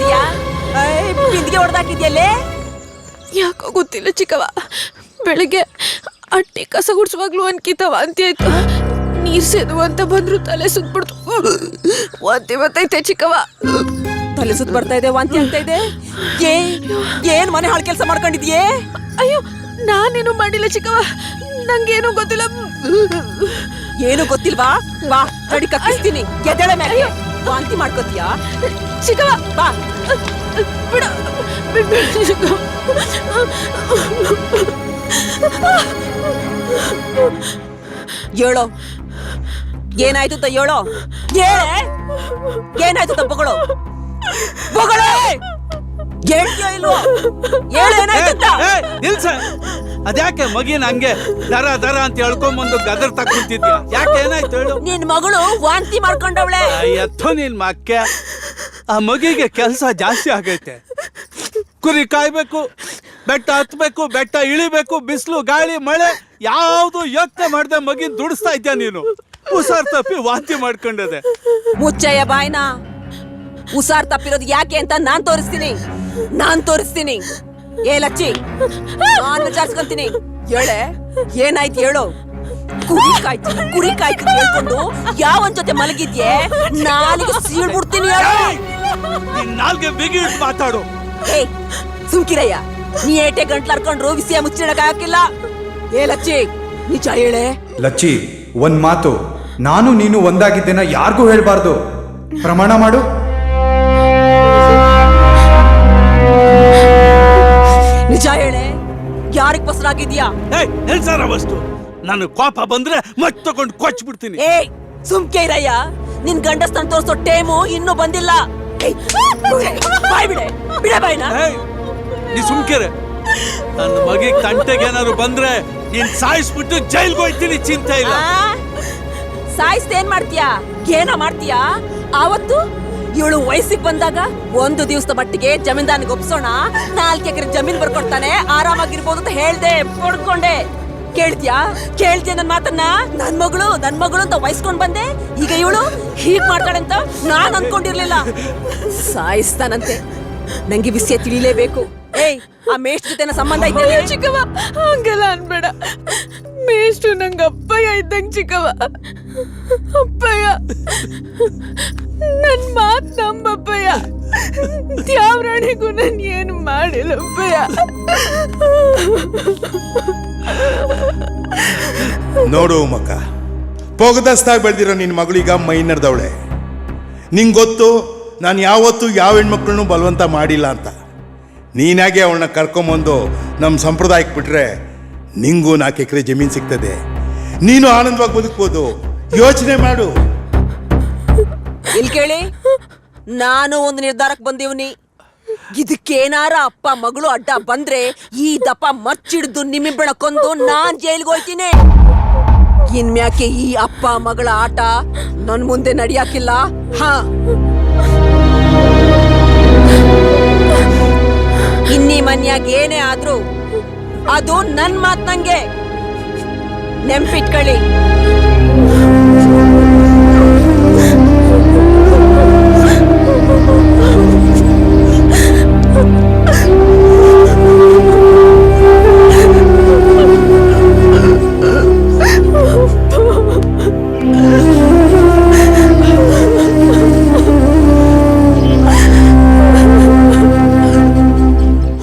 ಮಾಡ್ತಿದ್ಯಾ ಬಿಂದಿಗೆ ಹೊಡೆದಾಕಿದ್ಯಲ್ಲೇ? ಯಾಕೋ ಗೊತ್ತಿಲ್ಲ ಚಿಕ್ಕವ, ಬೆಳಿಗ್ಗೆ ಅಟ್ಟಿ ಕಸ ಗುಡ್ಸುವಾಗ್ಲೂ ಅನ್ಕಿತ ವಾಂತಿ ಆಯ್ತು. ನೀರ್ ಸೇದು ಅಂತ ಬಂದ್ರು ತಲೆ ಸುತ್ಬಿಡ್ತು. ವಾಂತಿ ಬರ್ತೈತೆ ಚಿಕ್ಕವ. ತಲೆ ಸುತ್ತ ಬರ್ತಾ ಇದೆ, ವಾಂತಿ ಆಗ್ತಾ ಇದೆ. ಏನ್ ಮನೆ ಹಾಳು ಕೆಲಸ ಮಾಡ್ಕೊಂಡಿದ್ಯೇ? ಅಯ್ಯೋ, ನಾನೇನು ಮಾಡಿಲ್ಲ ಚಿಕ್ಕವ, ನಂಗೇನು ಗೊತ್ತಿಲ್ಲ. ಏನು ಗೊತ್ತಿಲ್ವಾ? ಬಾ ತಡಿ ಕಕ್ಕಿಸ್ತೀನಿ. ಎದೆಳೆ ಮೇಲೆ ವಾಂತಿ ಮಾಡ್ಕೋತೀಯಾ? ಚಿಕ್ಕವ ಬಾ. ಬಿಡು, ಬಿಡು ಚಿಕ್ಕವ. ಹೇಳೋ, ಏನಾಯ್ತು ಅಂತ ಹೇಳೋ. ಏನಾಯ್ತು ಅಂತ ಬಗಳು ಹೇಳ್ತೀಯೋ ಇಲ್ವೋ? ಹೇಳು ಏನಾಯ್ತು ಅಂತ. ನಿಲ್ಸ. ಅದ್ಯಾಕೆ ಮಗಿನ ಹಂಗೆ ದರ ದರ ಅಂತ ಹೇಳ್ಕೊಂಬಂದು ಗದರ್ ತಕ್ಕೊಂತಿದ್ಯಾ? ಯಾಕೆ ಏನಾಯ್ತು ಹೇಳು? ನಿನ್ ಮಗಳು ವಾಂತಿ ಮಾಡ್ಕೊಂಡವಳೆ. ಎತ್ತೋ ನಿನ್ ಮಕ್ಕೆ. ಆ ಮಗಿಗೆ ಕೆಲಸ ಜಾಸ್ತಿ ಆಗೈತೆ. ಕುರಿ ಕಾಯ್ಬೇಕು, ಬೆಟ್ಟ ಹತ್ಬೇಕು, ಬೆಟ್ಟ ಇಳಿಬೇಕು, ಬಿಸಿಲು ಗಾಳಿ ಮಳೆ ಯಾವ್ದು ಯೋಚನೆ ಮಾಡ್ದೆ ಮಗಿನ್ ದುಡಿಸ್ತಾ ಇದ್ಯಾ ನೀನು? ಉಸಾರ್ ತಪ್ಪಿ ವಾಂತಿ ಮಾಡ್ಕೊಂಡದೆ. ಮುಚ್ಚಯ್ಯ ಬಾಯ್ನ. ಉಸಾರ್ ತಪ್ಪಿರೋದು ಯಾಕೆ ಅಂತ ನಾನ್ ತೋರಿಸ್ತೀನಿ. ಏ ಲಚ್ಚಿ, ನಾನ್ ವಿಚಾರಿಸ್ಕೊಂತೀನಿ. ಹೇಳೆ ಏನಾಯ್ತು ಹೇಳು. ಕುರಿ ಕಾಯ್ತು ಹೇಳ್ಕೊಂಡು ಯಾವನ್ ಜೊತೆ ಮಲಗಿದ್ಯೆ? ನಾಲಿಗೆ ಸೀಳ್ಬಿಡ್ತೀನಿ. ನಾಲ್ಗೆ ಬಿಗಿ ಇಟ್ಟು ಮಾತಾಡು. ಏ ಸುಮ್ಕಿರಯ್ಯ, ನೀ ಏಟೆ ಗಂಟ್ಲಾರ್ಕೊಂಡ್ರು ವಿಷಯ ಮುಚ್ಚಿಡಕ್ ಹಾಕಿಲ್ಲ. ಏ ಲಚ್ಚಿ, ನಿಜ ಹೇಳೆ. ಲಚ್ಚಿ, ಒಂದ್ ಮಾತು, ನಾನು ನೀನು ಒಂದಾಗಿದ್ದೇನ ಯಾರಿಗೂ ಹೇಳ್ಬಾರ್ದು. ಪ್ರಮಾಣ ಮಾಡು. ನಿಜ ಹೇಳೆ, ಯಾರಿಗ್ ಬಸರಾಗಿದ್ಯಾ? ನಿಲ್ಸಾರ ವಸ್ತು. ನಾನು ಕೋಪ ಬಂದ್ರೆ ಮತ್ ತಗೊಂಡು ಕೊಚ್ಬಿಡ್ತೀನಿ. ಏ ಸುಮ್ಕೆ ಇರಯ್ಯ, ನಿನ್ ಗಂಡಸ್ತನ ತೋರ್ಸೋ ಟೇಮು ಇನ್ನೂ ಬಂದಿಲ್ಲ. ಬಾಯ್ ಬಿಡೆ ಬಾಯ್ನ. ನೀ ಸುಮ್ಕೆರೆ. ನನ್ನ ಮಗಿಗೆ ತಂಟೆಗೆ ಏನಾದ್ರು ಬಂದ್ರೆ ನೀನ್ ಸಾಯಿಸ್ಬಿಟ್ಟು ಜೈಲ್ಗೆ ಹೋಯ್ತೀನಿ. ಚಿಂತೆ ಇಲ್ಲ. ಸಾಯಿಸ್ತೇನ್ ಮಾಡ್ತೀಯಾ? ಏನೋ ಮಾಡ್ತೀಯಾ? ಆವತ್ತು ಇವಳು ವಯಸ್ಸಿಗೆ ಬಂದಾಗ ಒಂದು ದಿವಸದ ಮಟ್ಟಿಗೆ ಜಮೀನ್ದಾರನಿಗೆ ಒಪ್ಸೋಣ, 4 ಎಕರೆ ಜಮೀನ್ ಬರ್ಕೊಡ್ತಾನೆ, ಆರಾಮಾಗಿರ್ಬೋದು ಅಂತ ಹೇಳ್ದೆ, ಪಡ್ಕೊಂಡೆ. ಕೇಳ್ತೀಯಾ ನನ್ ಮಾತನ್ನ? ನನ್ ಮಗಳು ಅಂತ ವಯಸ್ಕೊಂಡ್ ಬಂದೆ. ಈಗ ಇವಳು ಹೀಗ್ ಮಾಡ್ತಾಳೆ ಅಂತ ನಾನ್ ಅನ್ಕೊಂಡಿರ್ಲಿಲ್ಲ. ಸಾಯಿಸ್ತಾನಂತೆ. ನಂಗೆ ವಿಷಯ ತಿಳಿಲೇಬೇಕು. ಏಯ್, ಆ ಮೇಷ್ಟ್ರ ಜೊತೆನ ಸಂಬಂಧ ಇದ್ದಲ್ಲಿ? ಚಿಕ್ಕವ, ಹಂಗೆಲ್ಲ ಅನ್ಬೇಡ. ಮೇಷ್ಟು ನಂಗ ಅಪ್ಪಯ್ಯ ಇದ್ದಂಗ ಚಿಕ್ಕವ. ಅಪ್ಪಯ್ಯ, ನನ್ ಮಾತ್ ನಂಬಪ್ಪಯ್ಯ. ತ್ಯಾವ್ರಾಣಿಗೂ ನನ್ ಏನು ಮಾಡಿಲ್ಲ ಅಪ್ಪಯ್ಯ. ನೋಡು ಮಕ್ಕ, ಪೊಗದಸ್ತಾಗಿ ಬೆಳೆದಿರೋ ನಿನ್ನ ಮಗಳೀಗ ಮೈ ನಡೆದವಳೆ. ನಿಂಗೆ ಗೊತ್ತು, ನಾನು ಯಾವತ್ತೂ ಯಾವ ಹೆಣ್ಮಕ್ಳನ್ನೂ ಬಲವಂತ ಮಾಡಿಲ್ಲ ಅಂತ. ನೀನಾಗೆ ಅವಳನ್ನ ಕರ್ಕೊಂಬಂದು ನಮ್ಮ ಸಂಪ್ರದಾಯಕ್ಕೆ ಬಿಟ್ರೆ ನಿಂಗೂ 4 ಎಕರೆ ಜಮೀನು ಸಿಗ್ತದೆ. ನೀನು ಆನಂದವಾಗಿ ಬದುಕ್ಬೋದು. ಯೋಚನೆ ಮಾಡು. ಇಲ್ಲಿ ಕೇಳಿ, ನಾನು ಒಂದು ನಿರ್ಧಾರಕ್ಕೆ ಬಂದಿವ್ನಿ. ಇದಕ್ಕೇನಾರ ಅಪ್ಪ ಮಗಳು ಅಡ್ಡ ಬಂದ್ರೆ ಈ ದಪ್ಪ ಮಚ್ಚಿಡ್ದು ನಿಮ್ಮಿಬ್ಬಳ ಕೊಂದು ನಾನ್ ಜೈಲ್ಗೆ ಹೋಯ್ತೀನಿ. ಇನ್ಮ್ಯಾಕೆ ಈ ಅಪ್ಪ ಮಗಳ ಆಟ ನನ್ ಮುಂದೆ ನಡಿಯಾಕಿಲ್ಲ. ಇನ್ನಿ ಮನ್ಯಾಗ ಏನೇ ಆದ್ರೂ ಅದು ನನ್ ಮಾತ್ ನಂಗೆ ನೆನ್ಪಿಟ್ಕೊಳ್ಳಿ.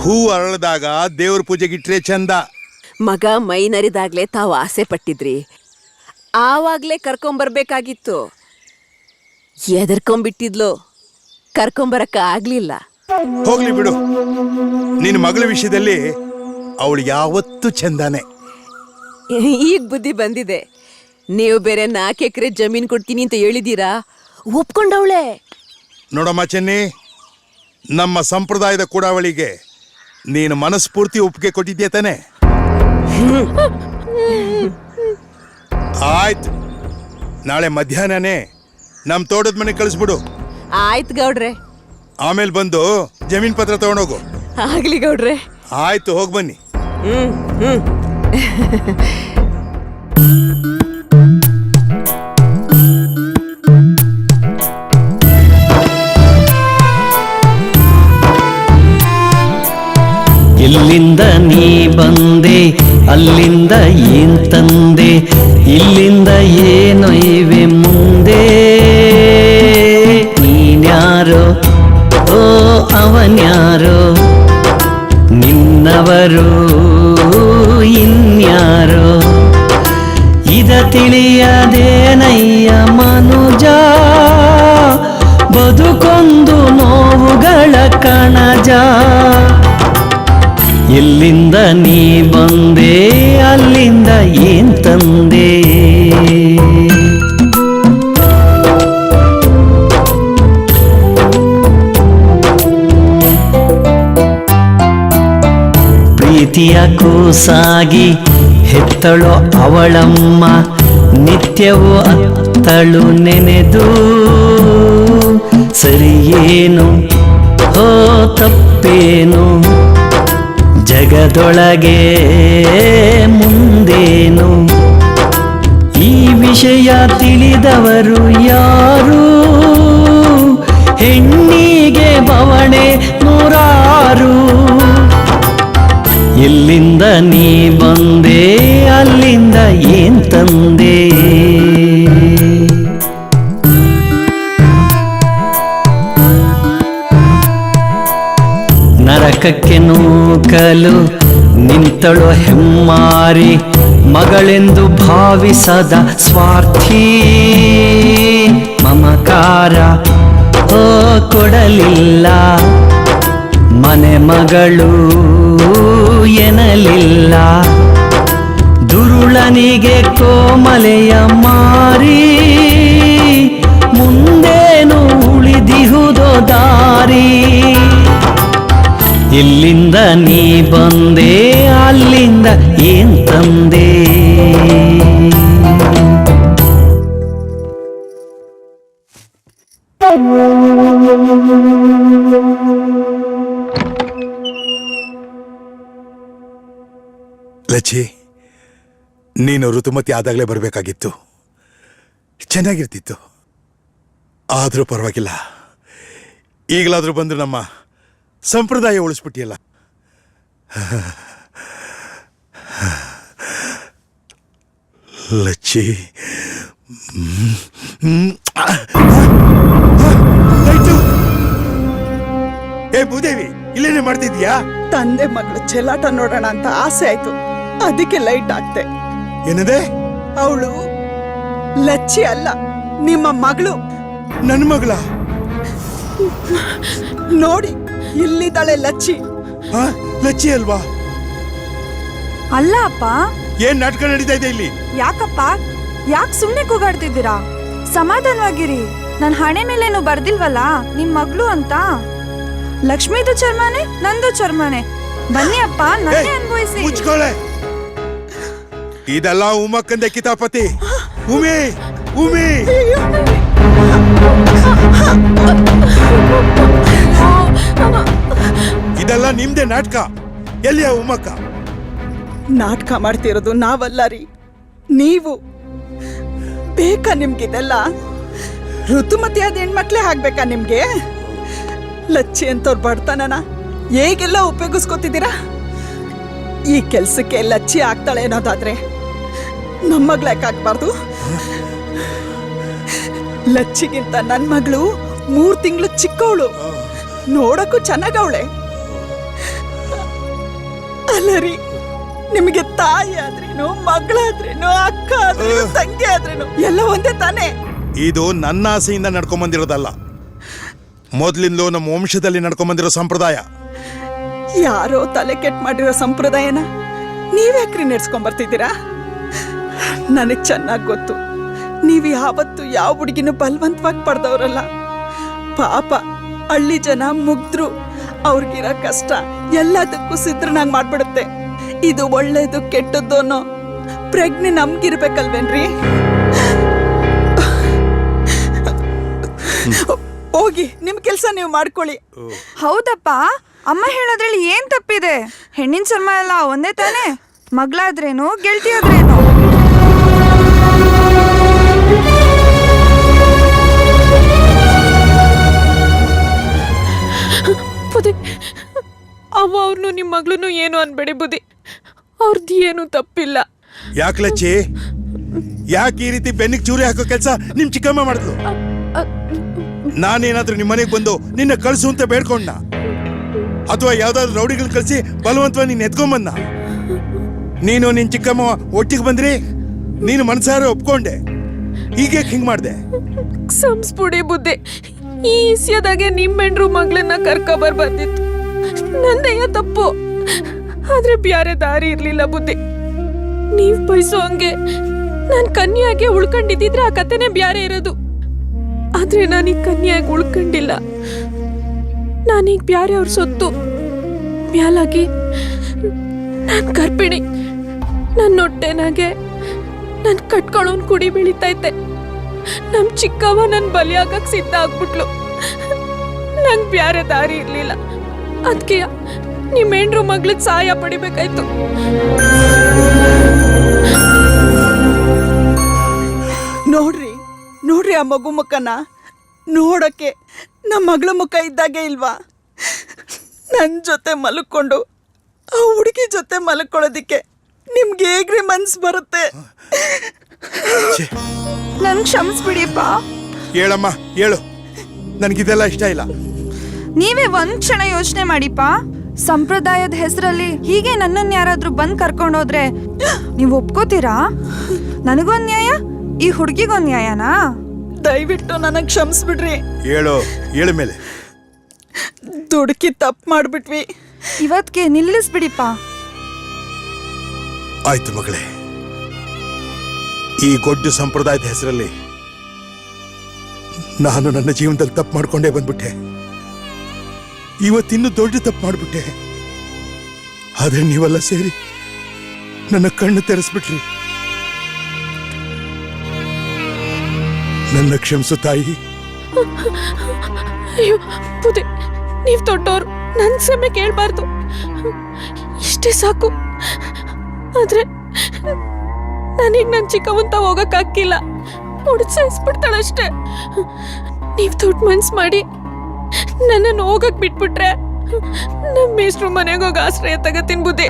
ಹೂ ಅರಳದಾಗ ದೇವ್ರ ಪೂಜೆಗಿಟ್ರೆ ಚಂದ. ಮಗ ಮೈನರಿದಾಗ್ಲೇ ತಾವು ಆಸೆ ಪಟ್ಟಿದ್ರಿ, ಆವಾಗ್ಲೇ ಕರ್ಕೊಂಬರ್ಬೇಕಾಗಿತ್ತು. ಎದರ್ಕೊಂಬಿಟ್ಟಿದ್ಲು, ಕರ್ಕೊಂಬರಕ್ಕ ಆಗ್ಲಿಲ್ಲ. ಹೋಗ್ಲಿ ಬಿಡು. ನಿನ್ನ ಮಗಳ ವಿಷಯದಲ್ಲಿ ಅವಳು ಯಾವತ್ತೂ ಚಂದಾನೆ. ಈಗ ಬುದ್ಧಿ ಬಂದಿದೆ. ನೀವು ಬೇರೆ 4 ಎಕರೆ ಜಮೀನ್ ಕೊಡ್ತೀನಿ ಅಂತ ಹೇಳಿದೀರಾ, ಒಪ್ಕೊಂಡವಳೆ. ನೋಡಮ್ಮ ಚೆನ್ನಿ, ನಮ್ಮ ಸಂಪ್ರದಾಯದ ಕೂಡಾವಳಿಗೆ ನೀನು ಮನಸ್ಫೂರ್ತಿ ಒಪ್ಪಿಗೆ ಕೊಟ್ಟಿದ್ಯಾ ತಾನೆ? ಆಯ್ತು, ನಾಳೆ ಮಧ್ಯಾಹ್ನನೇ ನಮ್ಮ ತೋಟದ ಮನೆಗೆ ಕಳಿಸ್ಬಿಡು. ಆಯ್ತು ಗೌಡ್ರೆ. ಆಮೇಲೆ ಬಂದು ಜಮೀನ್ ಪತ್ರ ತಗೊಂಡೋಗು. ಆಗ್ಲಿ ಗೌಡ್ರೆ. ಆಯ್ತು, ಹೋಗಿ ಬನ್ನಿ. ಎಲ್ಲಿಂದ ನೀ ಬಂದೆ ಅಲ್ಲಿಂದ ಏನ್ ತಂದೆ ಇಲ್ಲಿಂದ ಏನೊಯ್ವೆ ಮುಂದೆ ನೀನ್ಯಾರೋ ಓ ಅವನ್ಯಾರೋ ನಿನ್ನವರು ಇನ್ಯಾರೋ ಇದ ತಿಳಿಯದೇನಯ್ಯ ಮನುಜ ಬದುಕೊಂದು ನೋವುಗಳ ಕಣಜ ಎಲ್ಲಿಂದ ನೀ ಬಂದೆ ಅಲ್ಲಿಂದ ಏನ್ ತಂದೆ ಪ್ರೀತಿಯ ಕೂಸಾಗಿ ಹೆತ್ತಳೋ ಅವಳಮ್ಮ ನಿತ್ಯವೂ ಅತ್ತಳು ನೆನೆದು ಸರಿಯೇನು ಹೋ ತಪ್ಪೇನು ಜಗದೊಳಗೆ ಮುಂದೇನು ಈ ವಿಷಯ ತಿಳಿದವರು ಯಾರು ಹೆಣ್ಣಿಗೆ ಬವಣೆ ನೂರಾರು ಎಲ್ಲಿಂದ ನೀ ಬಂದೆ ಅಲ್ಲಿಂದ ಏನ್ ತಂದೆ ನರಕಕ್ಕೆ ನೂಕಲು ನಿಂತಳು ಹೆಮ್ಮಾರಿ ಮಗಳೆಂದು ಭಾವಿಸದ ಸ್ವಾರ್ಥಿ ಮಮಕಾರ ಓ ಕೊಡಲಿಲ್ಲ ಮನೆ ಮಗಳು ಎನ್ನಲಿಲ್ಲ ದುರುಳನಿಗೆ ಕೋಮಲೆಯ ಮಾರಿ ಮುಂದೇನು ಉಳಿದಿಹುದೋ ದಾರಿ ಇಲ್ಲಿಂದ ನೀ ಬಂದೆ ಅಲ್ಲಿಂದ ಏನ್ ತಂದೆ ಲಚ್ಚಿ, ನೀನು ಋತುಮತಿ ಆದಾಗಲೇ ಬರಬೇಕಾಗಿತ್ತು, ಚೆನ್ನಾಗಿರ್ತಿತ್ತು. ಆದರೂ ಪರವಾಗಿಲ್ಲ, ಈಗಲಾದರೂ ಬಂದು ನಮ್ಮ ಸಂಪ್ರದಾಯ ಉಳಿಸ್ಬಿಟ್ಟಿಯಲ್ಲ. ಲಚ್ಚಿ, ಏ ಭೂದೇವಿ, ಇಲ್ಲೇನೆ ಮಾಡ್ತಿದ್ಯಾ? ತಂದೆ ಮಗಳು ಚೆಲ್ಲಾಟ ನೋಡೋಣ ಅಂತ ಆಸೆ ಆಯ್ತು, ಅದಕ್ಕೆ ಲೈಟ್ ಹಾಕ್ತೆ. ಏನದೆ? ಅವಳು ಲಚ್ಚಿ ಅಲ್ಲ, ನಿಮ್ಮ ಮಗಳು. ನನ್ನ ಮಗಳ? ನೋಡಿ, ಇಲ್ಲಿದ್ದಾಳೆ ಲಚ್ಚಿ. ಲಚ್ಚಿ ಅಲ್ವಾ? ಅಲ್ಲ ಅಪ್ಪ. ಏನ್ ನಾಟಕ ನಡೀತಾ ಇದೆ ಇಲ್ಲಿ? ಯಾಕಪ್ಪ, ಯಾಕೆ ಸುಮ್ನೆ ಕೂಗಾಡ್ತಿದ್ದೀರಾ? ಸಮಾಧಾನವಾಗಿರಿ. ನನ್ನ ಹಣೆ ಮೇಲೇನು ಬರ್ದಿಲ್ವಲ್ಲ ನಿಮ್ ಮಗಳು ಅಂತ. ಲಕ್ಷ್ಮೀದು ಚರ್ಮನೆ, ನಂದು ಚರ್ಮನೆ. ಬನ್ನಿ ಅಪ್ಪ, ನನ್ನೇ ಅನ್ಭವಿಸಿ. ಮುಚ್ಕೊಳ್ಳೆ, ಇದೆಲ್ಲ ಉಮಕ್ಕಂದೆ ಕಿತಾಪತಿ. ಉಮಿ, ಉಮಿ, ಇದೆಲ್ಲ ನಿಮ್ದೇ ನಾಟಕ. ಎಲ್ಲಿಯ ಉಮಕ್ಕ? ನಾಟಕ ಮಾಡ್ತಿರೋದು ನಾವಲ್ಲ ರೀ, ನೀವು. ಬೇಕಾ ನಿಮ್ಗಿದೆಲ್ಲ? ಋತುಮತಿ ಆದ ಹೆಣ್ಮಕ್ಳೇ ಆಗ್ಬೇಕಾ ನಿಮ್ಗೆ? ಲಚ್ಚಿ ಅಂತವ್ರು ಬಡ್ತಾನನ ಹೇಗೆಲ್ಲ ಉಪಯೋಗಿಸ್ಕೊತಿದ್ದೀರಾ? ಈ ಕೆಲ್ಸಕ್ಕೆ ಲಚ್ಚಿ ಆಗ್ತಾಳೆ ಅನ್ನೋದಾದ್ರೆ ನಮ್ಮ ಮಗ್ಳು ಯಾಕೆ ಆಗ್ಬಾರ್ದು? ಲಚ್ಚಿಗಿಂತ ನನ್ನ ಮಗಳು 3 ತಿಂಗಳು ಚಿಕ್ಕವಳು, ನೋಡಕ್ಕೂ ಚೆನ್ನಾಗವಳೆ. ಅಲ್ಲ ರೀ, ನಿಮಗೆ ತಾಯಿ ಆದ್ರೇನು, ಮಗಳಾದ್ರೇನು, ಅಕ್ಕ ಆದ್ರೇನು, ತಂಗಿ ಆದ್ರೇನು ಎಲ್ಲ ಒಂದೇ ತಾನೇ? ಇದು ನನ್ನ ಆಸೆಯಿಂದ ನಡ್ಕೊಂಬಂದಿರೋದಲ್ಲ, ಮೊದ್ಲಿಂದಲೂ ನಮ್ಮ ವಂಶದಲ್ಲಿ ನಡ್ಕೊಂಬಂದಿರೋ ಸಂಪ್ರದಾಯ. ಯಾರೋ ತಲೆ ಕೆಟ್ಟ ಮಾಡಿರೋ ಸಂಪ್ರದಾಯನ ನೀವ್ಯಾಕ್ರಿ ನೆಡ್ಸ್ಕೊಂಬರ್ತಿದ್ದೀರಾ? ನನಗ್ ಚೆನ್ನಾಗ್ ಗೊತ್ತು, ನೀವು ಯಾವತ್ತು ಯಾವ ಹುಡುಗಿನೂ ಬಲವಂತವಾಗಿ ಪಡೆದವ್ರಲ್ಲ. ಪಾಪ ಹಳ್ಳಿ ಜನ ಮುಗ್ದ್ರು, ಅವ್ರಿಗಿರೋ ಕಷ್ಟ ಎಲ್ಲದಕ್ಕೂ ಸಿದ್ರನಾಗ್ ಮಾಡ್ಬಿಡುತ್ತೆ. ಇದು ಒಳ್ಳೇದು ಕೆಟ್ಟದ್ದು ಅನ್ನೋ ಪ್ರಜ್ಞೆ ನಮ್ಗಿರ್ಬೇಕಲ್ವೇನ್ರಿ? ಹೋಗಿ ನಿಮ್ ಕೆಲ್ಸ ನೀವು ಮಾಡ್ಕೊಳ್ಳಿ. ಹೌದಪ್ಪ, ಅಮ್ಮ ಹೇಳೋದ್ರಲ್ಲಿ ಏನ್ ತಪ್ಪಿದೆ? ಹೆಣ್ಣಿನ ಚರ್ಮ ಎಲ್ಲ ಒಂದೇ ತಾನೇ? ಮಗಳಾದ್ರೇನು, ಗೆಳತಿ ಆದ್ರೇನು? ಅವ್ರನ್ನು ನಿಮ್ಮ ಮಗಳನ್ನು ಏನು ಅನ್ಬೇಡಿ ಬುದ್ಧಿ, ಅವ್ರದ್ದು ಏನು ತಪ್ಪಿಲ್ಲ. ಯಾಕೆ ಲಚ್ಚಿ, ಯಾಕೆ ಈ ರೀತಿ ಬೆನ್ನಿಗೆ ಚೂರಿ ಹಾಕೋ ಕೆಲಸ ನಿಮ್ ಚಿಕ್ಕಮ್ಮ ಮಾಡಿದ್ಲು? ನಾನೇನಾದ್ರೂ ನಿಮ್ಮ ಮನೆಗೆ ಬಂದು ನಿನ್ನ ಕಳ್ಸು ಅಂತ ಬೇಡ್ಕೊಂಡ, ಅಥವಾ ಯಾವ್ದಾದ್ರು ರೌಡಿಗಳನ್ನ ಕಳಿಸಿ ಬಲವಂತವಾಗಿ ನೀನ್ ಎತ್ಕೊಂಬಂದ? ನೀನು ನಿನ್ ಚಿಕ್ಕಮ್ಮ ಒಟ್ಟಿಗೆ ಬಂದ್ರಿ, ನೀನು ಮನ್ಸಾರ ಒಪ್ಕೊಂಡೆ, ಹೀಗೆ ಹಿಂಗ್ ಮಾಡ್ದೆ? ಸಂಸ್ಬಿಡಿ ಬುದ್ಧಿ, ಈ ಇಸ್ಯದಾಗೆ ನಿಮ್ಮೆಂಡ್ರು ಮಗಳನ್ನ ಕರ್ಕೊಬರ್ಬಂದಿತ್ತು, ನಂದೆಯ ತಪ್ಪು. ಆದ್ರೆ ಬ್ಯಾರೆ ದಾರಿ ಇರ್ಲಿಲ್ಲ ಬುದ್ಧಿ. ನೀವ್ ಬಯಸೋ ಹಂಗೆ ನಾನ್ ಕನ್ಯಾಗೆ ಉಳ್ಕೊಂಡಿದ್ದಿದ್ರೆ ಆ ಕತೆನೆ ಬ್ಯಾರೆ ಇರೋದು. ಆದ್ರೆ ನಾನೀಗ ಕನ್ಯಾಗಿ ಉಳ್ಕೊಂಡಿಲ್ಲ. ನಾನೀಗ ಬ್ಯಾರೆ ಅವ್ರ ಸೊತ್ತು ಮ್ಯಾಲಾಗಿ ನಾನ್ ಗರ್ಭಿಣಿ. ನನ್ನ ಹೊಟ್ಟೆನಾಗೆ ನನ್ ಕಟ್ಕೊಳ್ಳೋನ್ ಕುಡಿ ಬೆಳಿತೈತೆ. ನಮ್ ಚಿಕ್ಕವ್ವ ನನ್ ಬಲಿಯಾಗಕ್ ಸಿದ್ಧ ಆಗ್ಬಿಟ್ಲು. ನಂಗ್ ಬ್ಯಾರೆ ದಾರಿ ಇರ್ಲಿಲ್ಲ. ಅದ್ಕೆ ನಿಮ್ ಹೆಂಡ್ರು ಮಗ್ಳದ್ ಸಹಾಯ ಪಡಿಬೇಕಾಯ್ತು. ನೋಡ್ರಿ ಆ ಮಗು ಮುಖನ ನೋಡಕ್ಕೆ ನಮ್ಮ ಮಗಳ ಮುಖ ಇದ್ದಾಗೆ ಇಲ್ವಾ? ನನ್ನ ಜೊತೆ ಮಲ್ಕೊಂಡು ಆ ಹುಡುಗಿ ಜೊತೆ ಮಲ್ಕೊಳ್ಳೋದಿಕ್ಕೆ ನಿಮ್ಗೆ ಹೇಗ್ರಿ ಮನ್ಸು ಬರುತ್ತೆ? ನನ್ ಕ್ಷಮಿಸ್ಬಿಡಿಪ್ಪ. ಹೇಳಮ್ಮ ಹೇಳು, ನನಗಿದೆಲ್ಲ ಇಷ್ಟ ಇಲ್ಲ. ನೀವೇ ಒಂದ್ ಕ್ಷಣ ಯೋಚನೆ ಮಾಡಿಪ್ಪ. ಸಂಪ್ರದಾಯದ ಹೆಸರಲ್ಲಿ ಹೀಗೆ ನನ್ನನ್ನು ಯಾರಾದ್ರೂ ಬಂದ್ ಕರ್ಕೊಂಡೋದ್ರೆ ನೀವು ಒಪ್ಕೋತೀರಾ? ನನಗೊಂದ್ ನ್ಯಾಯ, ಈ ಹುಡುಗಿಗೊಂದ್ ನ್ಯಾಯನಾ? ದಯವಿಟ್ಟು ನನಗೆ ಕ್ಷಮಿಸ್ಬಿಡ್ರಿ. ಹೇಳು ಮೇಲೆ ದುಡುಕಿ ತಪ್ಪು ಮಾಡ್ಬಿಟ್ವಿ. ಇವತ್ಗೆ ನಿಲ್ಲಿಸ್ಬಿಡಿಪ್ಪ. ಆಯ್ತು ಮಗಳೇ, ಈ ಗೊಡ್ಡು ಸಂಪ್ರದಾಯದ ಹೆಸರಲ್ಲಿ ನಾನು ನನ್ನ ಜೀವನದಲ್ಲಿ ತಪ್ಪು ಮಾಡ್ಕೊಂಡೇ ಬಂದ್ಬಿಟ್ಟೆ. ಇವತ್ತಿನ್ನೂ ದೊಡ್ಡ ತಪ್ಪು ಮಾಡ್ಬಿಟ್ಟೆ. ಆದ್ರೆ ನೀವೆಲ್ಲ ಸೇರಿ ನನ್ನ ಕಣ್ಣು ತೆರೆಸ್ಬಿಟ್ರಿ. ನನ್ನ ಕ್ಷಮಿಸು ತಾಯಿ. ಅಯ್ಯೋ ಬುದ್ಧಿ, ನೀವ್ ದೊಡ್ಡವ್ರು, ನನ್ ಕ್ಷಮೆ ಕೇಳ್ಬಾರ್ದು, ಇಷ್ಟೇ ಸಾಕು. ಆದ್ರೆ ನಾನೀಗ ನನ್ ಚಿಕ್ಕವಂತ ಹೋಗಕ್ ಆಗಿಲ್ಲ, ಉಡ್ಸಾಯಿಸ್ಬಿಡ್ತಾಳಷ್ಟೇ. ನೀವ್ ದೊಡ್ಡ ಮನ್ಸ್ ಮಾಡಿ ನನ್ನನ್ನು ಹೋಗಕ್ ಬಿಟ್ಬಿಟ್ರೆ ನಮ್ಮ ಮೇಷ್ಟ್ರು ಮನೆಗೆ ಹೋಗಿ ಆಶ್ರಯ ತಗತೀನಿ ಬುದ್ಧಿ.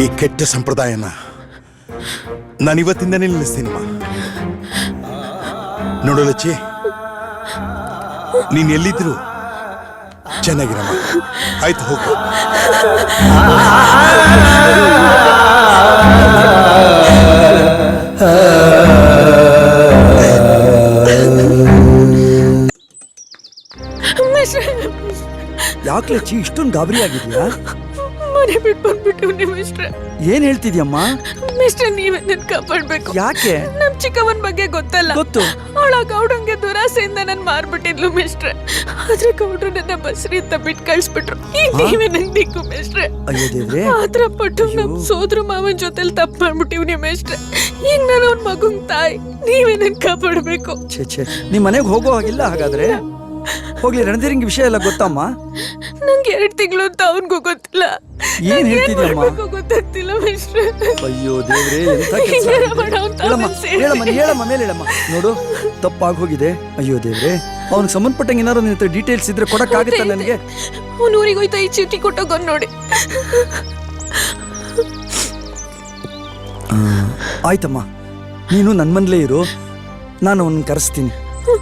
ಈ ಕೆಟ್ಟ ಸಂಪ್ರದಾಯನ ನಾನಿವತ್ತಿಂದ ನಿಲ್ಲಿಸ್ತೀನಮ್ಮ. ನೋಡು ಲಚ್ಚಿ, ನೀನ್ ಎಲ್ಲಿದ್ರು ಚೆನ್ನಾಗಿರಮ್ಮ. ಆಯ್ತು, ಹೋಗು. ಯಾಕೆ ಲಚ್ಚಿ ಇಷ್ಟೊಂದು ಗಾಬರಿ ಆಗಿದ್ಯಾ? ಮನೆ ಬಿಟ್ಟು ಬಂದ್ಬಿಟ್ಟು ಮಿಸ್ಟ್ರೆ. ಏನ್ ಹೇಳ್ತಿದ್ಯಮ್ಮ? ಮಿಸ್ಟ್ರೆ, ನೀವೇ ನನ್ ಕಾಪಾಡ್ಬೇಕು. ಯಾಕೆ? ನಮ್ ಚಿಕ್ಕವನ್ ಬಗ್ಗೆ ಗೊತ್ತಲ್ಲ. ಗೊತ್ತು. ಅವಳ ಗೌಡಂಗೆ ದುರಾಸೆಯಿಂದ ನನ್ ಮಾರ್ಬಿಟ್ಟಿದ್ಲು ಮಿಸ್ಟ್ರೆ. ಆದ್ರೆ ಗೌಡ್ರು ನನ್ನ ಬಸ್ರಿ ಅಂತ ಬಿಟ್ಟು ಕಳ್ಸ್ಬಿಟ್ರು. ಈಗ ನೀವೇ ನನ್ ದಿಕ್ಕು ಮಿಸ್ಟ್ರೆ. ಅಯ್ಯೋ ದೇವ್ರೆ, ಆತರ ಪಟ್ಟು ನಮ್ ಸೋದ್ರ ಮಾವನ್ ಜೊತೆಲಿ ತಪ್ಪು ಮಾಡ್ಬಿಟ್ಟಿವ್ನಿ ಮಿಸ್ಟ್ರೆ. ಈಗ ನಾನು ಅವ್ನ ಮಗುನ್ ತಾಯಿ, ನೀವೇ ನನ್ ಕಾಪಾಡ್ಬೇಕು. ಛೇ, ನಿಮ್ ಮನೆಗೆ ಹೋಗೋ ಹಾಗಿಲ್ಲ. ಹಾಗಾದ್ರೆ ಹೋಗ್ಲಿ, ರಣಧೀರಿಂಗ್ ವಿಷಯ ಎಲ್ಲ ಗೊತ್ತಮ್ಮ? ನಂಗೆ 2 ತಿಂಗಳು ಅಂತ ಅವನ್ಗೂ ಗೊತ್ತಿಲ್ಲ. ಏನ್ ಹೇಳ್ತಿದ್ಯಮ್ಮ? ಗೊತ್ತಾಗ್ತಿಲ್ಲ ಮಿಸ್ಟ್ರೆ. ಅಯ್ಯೋ ದೇವ್ರೆ, ಎಂತ ಕೆಲಸ! ಹೇಳಮ್ಮ ಮೇಲೆ ಹೇಳಮ್ಮ. ನೋಡು, ತಪ್ಪಾಗಿ ಹೋಗಿದೆ. ಅಯ್ಯೋ ದೇವ್ರೆ, ಅವ್ನಿಗೆ ಸಂಬಂಧಪಟ್ಟಂಗೆ ಏನಾದ್ರು ನಿನ್ನ ಹತ್ರ ಡೀಟೇಲ್ಸ್ ಇದ್ರೆ ಕೊಡಕ್ಕಾಗತ್ತಾ ನನಗೆ? ಅವ್ನು ಊರಿಗೆ ಹೋಯ್ತಾ ಈ ಚೀಟಿ ಕೊಟ್ಟೋಗ್ ನೋಡಿ. ಆಯ್ತಮ್ಮ, ನೀನು ನನ್ನ ಮನೇಲೇ ಇರು, ನಾನು ಅವನ್ನ ಕರೆಸ್ತೀನಿ.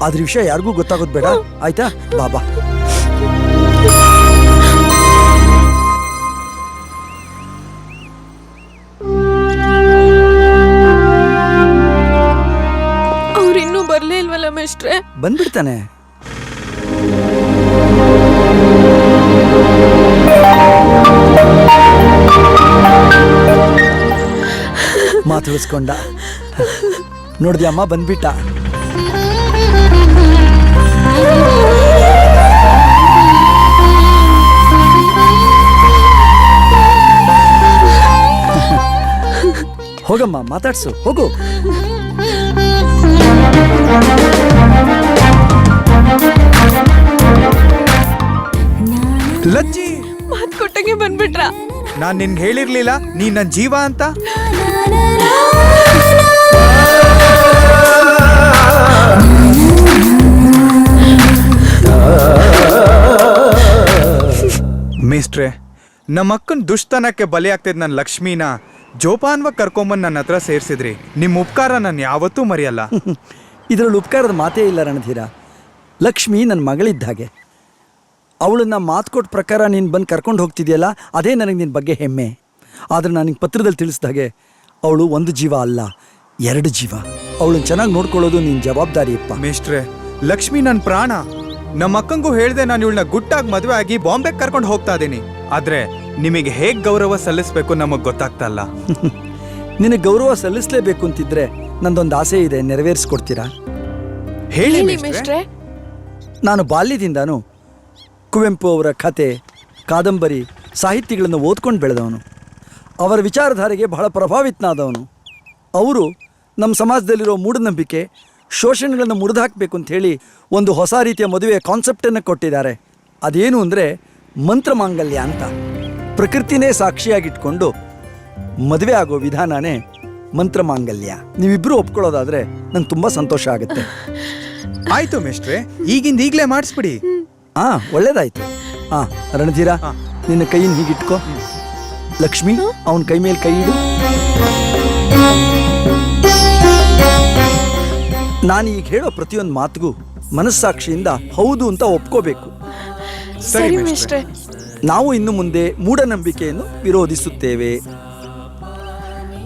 ಆದ್ರ ವಿಷಯ ಯಾರಿಗೂ ಗೊತ್ತಾಗೋದು ಬೇಡ, ಆಯ್ತಾ? ಬಾಬಾ. ಅವ್ರಿನ್ನೂ ಬರ್ಲೇ ಇಲ್ವಲ್ಲ ಮೇಷ್ಟ್ರೆ? ಬಂದ್ಬಿಡ್ತಾನೆ. ಮಾತಾಡಿಸ್ಕೊಂಡ ನೋಡ್ದ್ಯಮ್ಮ, ಬಂದ್ಬಿಟ್ಟ. ಹೋಗಮ್ಮ, ಮಾತಾಡ್ಸು, ಹೋಗು. ಲಚ್ಚಿ, ಮಾತ್ ಕೊಟ್ಟಂಗೆ ಬಂದ್ಬಿಟ್ರ. ನಾನ್ ನಿನ್ಗೆ ಹೇಳಿರ್ಲಿಲ್ಲ ನೀ ನನ್ ಜೀವ ಅಂತ? ಮಿಸ್ಟ್ರೆ, ನಮ್ಮ ಅಕ್ಕನ ದುಷ್ಟತನಕ್ಕೆ ಬಲಿಯಾಗ್ತಿದ್ ನನ್ನ ಲಕ್ಷ್ಮೀನ ಜೋಪಾನ್ವಾಗಿ ಕರ್ಕೊಂಬಂದು ನನ್ನ ಹತ್ರ ಸೇರಿಸಿದ್ರಿ. ನಿಮ್ಮ ಉಪಕಾರ ನಾನು ಯಾವತ್ತೂ ಮರೆಯಲ್ಲ. ಇದರಲ್ಲಿ ಉಪಕಾರದ ಮಾತೇ ಇಲ್ಲ ರಣಧೀರ. ಲಕ್ಷ್ಮಿ ನನ್ನ ಮಗಳಿದ್ದ ಹಾಗೆ. ಅವಳನ್ನ ಮಾತು ಕೊಟ್ಟ ಪ್ರಕಾರ ನೀನು ಬಂದು ಕರ್ಕೊಂಡು ಹೋಗ್ತಿದ್ಯಲ್ಲ, ಅದೇ ನನಗೆ ನಿನ್ನ ಬಗ್ಗೆ ಹೆಮ್ಮೆ. ಆದರೆ ನನಗೆ ಪತ್ರದಲ್ಲಿ ತಿಳಿಸಿದ ಹಾಗೆ ಅವಳು ಒಂದು ಜೀವ ಅಲ್ಲ, 2 ಜೀವ. ಅವಳನ್ನ ಚೆನ್ನಾಗಿ ನೋಡ್ಕೊಳ್ಳೋದು ನಿನ್ನ ಜವಾಬ್ದಾರಿಯಪ್ಪ. ಮೇಷ್ಟ್ರೆ, ಲಕ್ಷ್ಮಿ ನನ್ನ ಪ್ರಾಣ. ನಮ್ಮ ಅಕ್ಕಂಗೂ ಹೇಳ್ದೆ ನಾನು ಇವಳನ್ನ ಗುಟ್ಟಾಗಿ ಮದುವೆ ಆಗಿ ಬಾಂಬೆಗೆ ಕರ್ಕೊಂಡು ಹೋಗ್ತಾ ಇದ್ದೀನಿ. ಆದ್ರೆ ನಿಮಗೆ ಹೇಗೆ ಗೌರವ ಸಲ್ಲಿಸ್ಬೇಕು ನಮಗೆ ಗೊತ್ತಾಗ್ತಾ ಇಲ್ಲ. ನಿನಗೆ ಗೌರವ ಸಲ್ಲಿಸಲೇಬೇಕು ಅಂತಿದ್ರೆ ನಂದೊಂದು ಆಸೆ ಇದೆ, ನೆರವೇರಿಸ್ಕೊಡ್ತೀರಾ? ಹೇಳಿ ಹೇಳಿ ಮೇಷ್ಟ್ರೆ. ಮಿಸ್ಟ್ರೆ. ನಾನು ಬಾಲ್ಯದಿಂದಾನು ಕುವೆಂಪು ಅವರ ಕತೆ, ಕಾದಂಬರಿ, ಸಾಹಿತ್ಯಗಳನ್ನು ಓದ್ಕೊಂಡು ಬೆಳೆದವನು. ಅವರ ವಿಚಾರಧಾರೆಗೆ ಬಹಳ ಪ್ರಭಾವಿತನಾದವನು. ಅವರು ನಮ್ಮ ಸಮಾಜದಲ್ಲಿರೋ ಮೂಢನಂಬಿಕೆ, ಶೋಷಣೆಗಳನ್ನು ಮುರಿದಾಕಬೇಕು ಅಂತ ಹೇಳಿ ಒಂದು ಹೊಸ ರೀತಿಯ ಮದುವೆಯ ಕಾನ್ಸೆಪ್ಟನ್ನು ಕೊಟ್ಟಿದ್ದಾರೆ. ಅದೇನು ಅಂದರೆ ಮಂತ್ರಮಾಂಗಲ್ಯ ಅಂತ. ಪ್ರಕೃತಿನೇ ಸಾಕ್ಷಿಯಾಗಿಟ್ಕೊಂಡು ಮದುವೆ ಆಗೋ ವಿಧಾನನೇ ಮಂತ್ರಮಾಂಗಲ್ಯ. ನೀವಿಬ್ಬರು ಒಪ್ಕೊಳ್ಳೋದಾದರೆ ನಂಗೆ ತುಂಬ ಸಂತೋಷ ಆಗುತ್ತೆ. ಆಯ್ತು ಮೇಷ್ಟ್ರೆ, ಈಗಲೇ ಮಾಡಿಸ್ಬಿಡಿ. ಒಳ್ಳೇದಾಯ್ತು. ರಣಧೀರ, ನಿನ್ನ ಕೈಯನ್ನು ಹೀಗಿಟ್ಕೋ. ಲಕ್ಷ್ಮಿ, ಅವನ ಕೈ ಮೇಲೆ ಕೈ ಇಡು. ನಾನು ಈಗ ಹೇಳೋ ಪ್ರತಿಯೊಂದು ಮಾತಿಗೂ ಮನಸ್ಸಾಕ್ಷಿಯಿಂದ ಹೌದು ಅಂತ ಒಪ್ಕೋಬೇಕು. ಸರಿ ಮಿಸ್ಟ್ರೆ. ನಾವು ಇನ್ನು ಮುಂದೆ ಮೂಢನಂಬಿಕೆಯನ್ನು ವಿರೋಧಿಸುತ್ತೇವೆ.